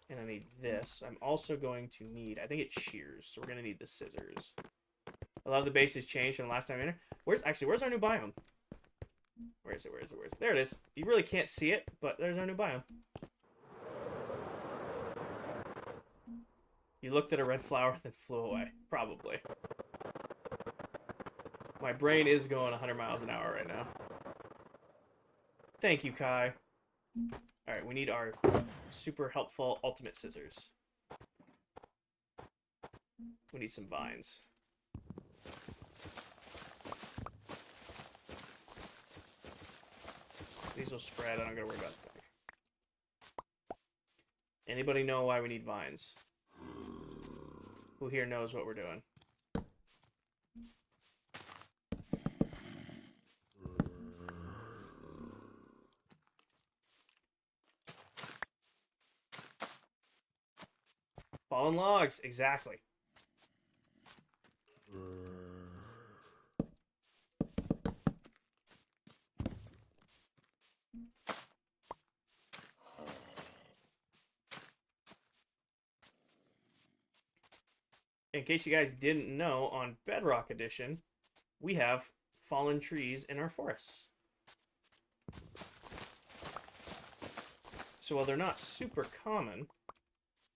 and I need this. I'm also going to need, I think it's shears, so we're going to need the scissors. A lot of the base has changed from the last time in here. Where's our new biome? Where is it? Where is it? Where is it? There it is. You really can't see it, but there's our new biome. You looked at a red flower, then flew away. Probably. My brain is going 100 miles an hour right now. Thank you, Kai. Alright, we need our super helpful ultimate scissors. We need some vines. These will spread. I don't gotta worry about them. Anybody know why we need vines? Who here knows what we're doing? Fallen logs, exactly. In case you guys didn't know, on Bedrock Edition, we have fallen trees in our forests. So while they're not super common,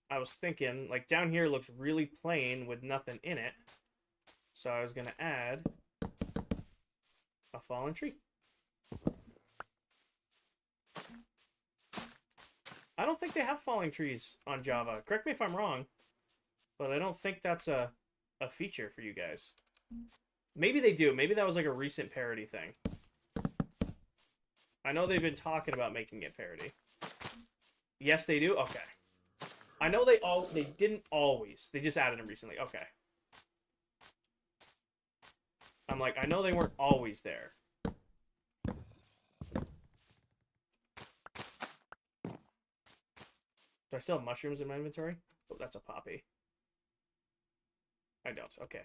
I was thinking, like, down here looks really plain with nothing in it. So I was going to add a fallen tree. I don't think they have falling trees on Java. Correct me if I'm wrong, but I don't think that's a feature for you guys. Maybe they do. Maybe that was like a recent parody thing. I know they've been talking about making it parody. Yes, they do? Okay. I know they didn't always. They just added them recently. Okay. I'm like, I know they weren't always there. Do I still have mushrooms in my inventory? Oh, that's a poppy. I don't. Okay.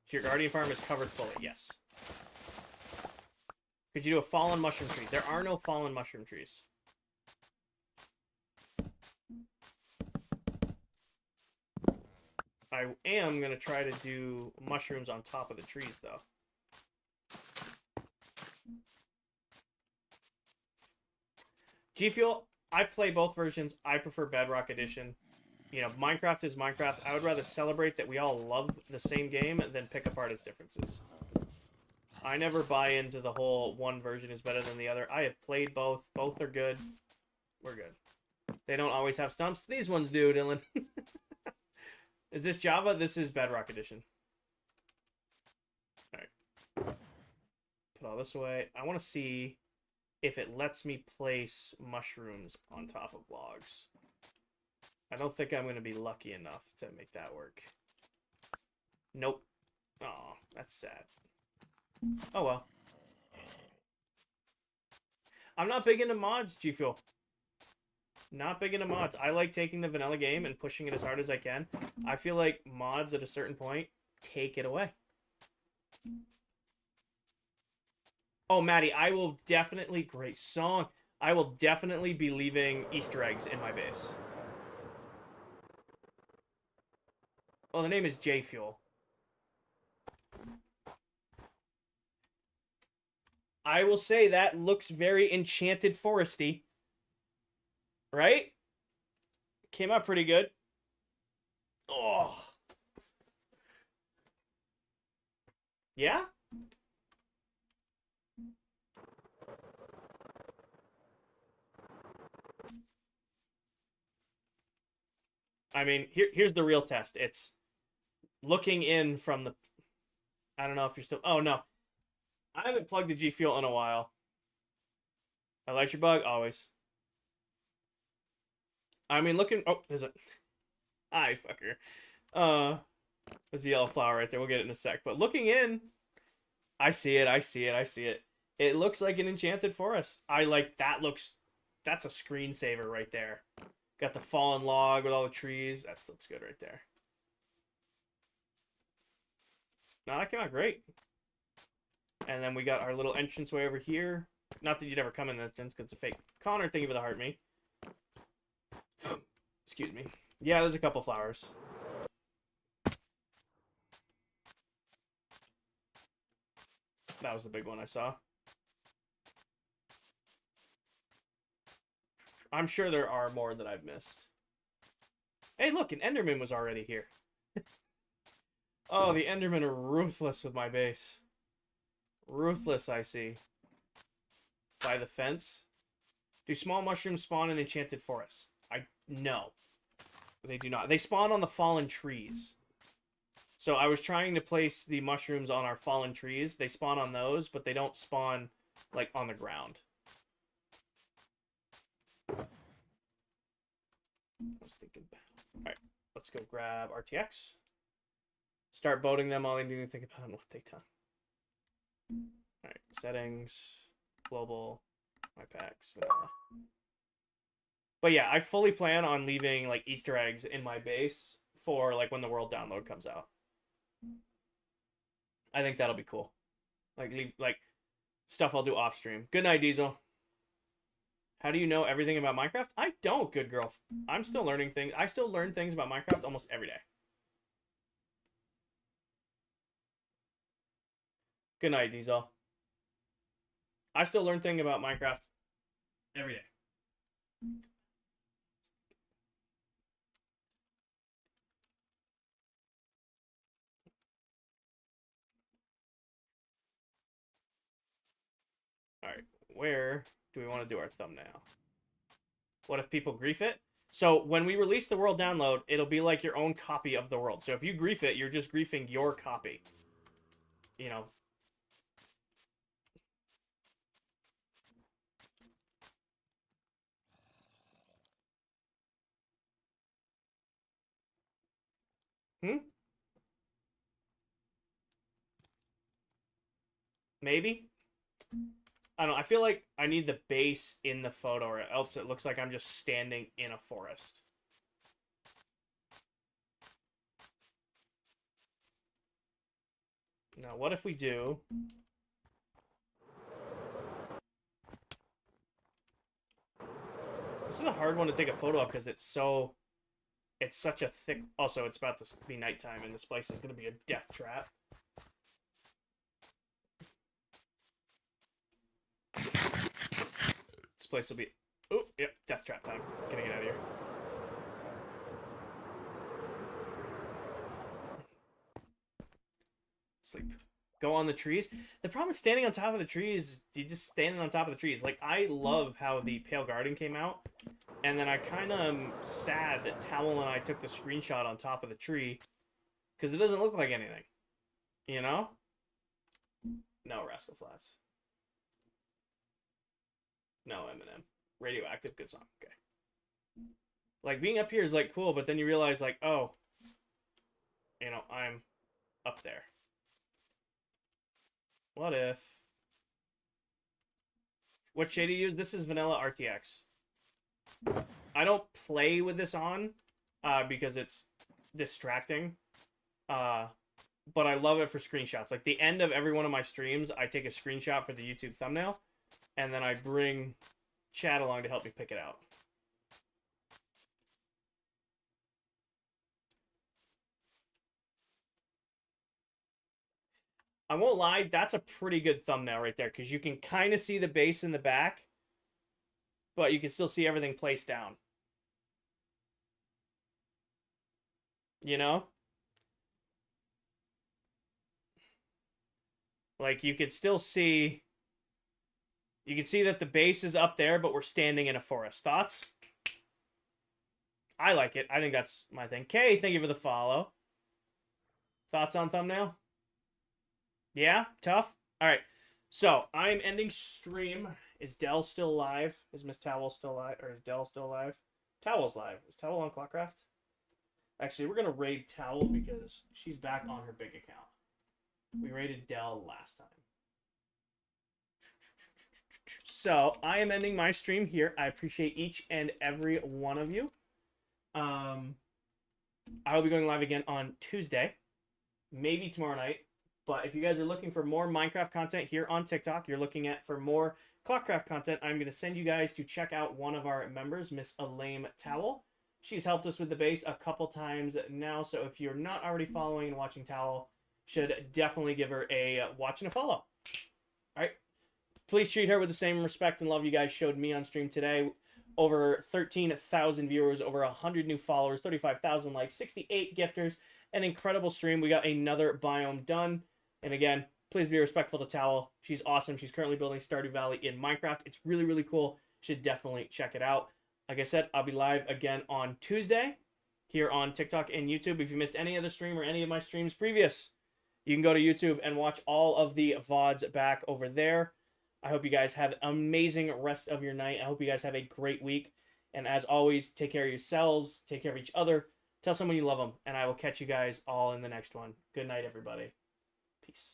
So your guardian farm is covered fully. Yes. Could you do a fallen mushroom tree? There are no fallen mushroom trees. I am going to try to do mushrooms on top of the trees, though. G Fuel, I play both versions. I prefer Bedrock Edition. You know, Minecraft is Minecraft. I would rather celebrate that we all love the same game than pick apart its differences. I never buy into the whole one version is better than the other. I have played both. Both are good. We're good. They don't always have stumps. These ones do, Dylan. Is this Java? This is Bedrock Edition. Alright. Put all this away. I want to see if it lets me place mushrooms on top of logs. I don't think I'm going to be lucky enough to make that work. Nope. Aw, that's sad. Oh well. I'm not big into mods, G Fuel. Not big into mods. I like taking the vanilla game and pushing it as hard as I can. I feel like mods at a certain point take it away. Oh, Maddie, I will definitely... Great song. I will definitely be leaving Easter eggs in my base. Oh, the name is J Fuel. I will say that looks very Enchanted Foresty. Right? Came out pretty good. Oh. Yeah? I mean, here's the real test. It's looking in from the... I don't know if you're still... Oh, no. I haven't plugged the G Fuel in a while. I like your bug, always. I mean, looking... Oh, there's a... Hi, fucker. There's a yellow flower right there. We'll get it in a sec. But looking in... I see it, I see it, I see it. It looks like an enchanted forest. I like... That looks... That's a screensaver right there. Got the fallen log with all the trees. That looks good right there. No, that came out great. And then we got our little entranceway over here. Not that you'd ever come in that entrance because it's a fake. Connor, thank you for the heart, me. Excuse me. Yeah, there's a couple flowers. That was the big one I saw. I'm sure there are more that I've missed. Hey, look, an Enderman was already here. Oh, the Endermen are ruthless with my base. Ruthless, I see. By the fence. Do small mushrooms spawn in enchanted forests? No. They do not. They spawn on the fallen trees. So I was trying to place the mushrooms on our fallen trees. They spawn on those, but they don't spawn, like, on the ground. I was thinking about... Alright, let's go grab RTX. Start boating them. All I need to think about what they done. Alright, settings, global, my packs, vanilla. But yeah, I fully plan on leaving like Easter eggs in my base for like when the world download comes out. I think that'll be cool. Like leave like stuff I'll do off stream. Good night, Diesel. How do you know everything about Minecraft? I don't, good girl. I'm still learning things. I still learn things about Minecraft almost every day. Good night, Diesel. I still learn things about Minecraft every day. Alright, where do we want to do our thumbnail? What if people grief it? So when we release the world download, it'll be like your own copy of the world. So if you grief it, you're just griefing your copy. You know. Maybe? I don't know. I feel like I need the base in the photo or else it looks like I'm just standing in a forest. Now, what if we do... This is a hard one to take a photo of because it's so... It's such a thick... Also, it's about to be nighttime and this place is going to be a death trap. This place will be... Oh, yep, death trap time. Getting it out of here. Sleep. Go on the trees. The problem with standing on top of the trees, you just standing on top of the trees. Like, I love how the Pale Garden came out, and then I kind of am sad that Towel and I took the screenshot on top of the tree, because it doesn't look like anything. You know? No, Rascal Flats. No, Eminem. Radioactive, good song. Okay. Like, being up here is, like, cool, but then you realize, like, oh, you know, I'm up there. What if... What shade do you use? This is Vanilla RTX. I don't play with this on because it's distracting. But I love it for screenshots. Like, the end of every one of my streams, I take a screenshot for the YouTube thumbnail, and then I bring Chad along to help me pick it out. I won't lie, that's a pretty good thumbnail right there, because you can kind of see the base in the back, but you can still see everything placed down. You know? Like, you could still see... You can see that the base is up there, but we're standing in a forest. Thoughts? I like it. I think that's my thing. Kay, thank you for the follow. Thoughts on thumbnail? Yeah? Tough? Alright. So, I'm ending stream. Is Dell still alive? Is Miss Towel still alive? Or is Dell still alive? Towel's live. Is Towel on ClockCraft? Actually, we're going to raid Towel because she's back on her big account. We raided Dell last time. So, I am ending my stream here. I appreciate each and every one of you. I will be going live again on Tuesday. Maybe tomorrow night. But if you guys are looking for more Minecraft content here on TikTok, you're looking at for more ClockCraft content, I'm going to send you guys to check out one of our members, Miss Elaine Towel. She's helped us with the base a couple times now, so if you're not already following and watching Towel, should definitely give her a watch and a follow. Alright? Please treat her with the same respect and love you guys showed me on stream today. Over 13,000 viewers, over 100 new followers, 35,000 likes, 68 gifters, an incredible stream. We got another biome done. And again, please be respectful to Towel. She's awesome. She's currently building Stardew Valley in Minecraft. It's really, really cool. You should definitely check it out. Like I said, I'll be live again on Tuesday here on TikTok and YouTube. If you missed any of the stream or any of my streams previous, you can go to YouTube and watch all of the VODs back over there. I hope you guys have an amazing rest of your night. I hope you guys have a great week. And as always, take care of yourselves. Take care of each other. Tell someone you love them. And I will catch you guys all in the next one. Good night, everybody. Peace.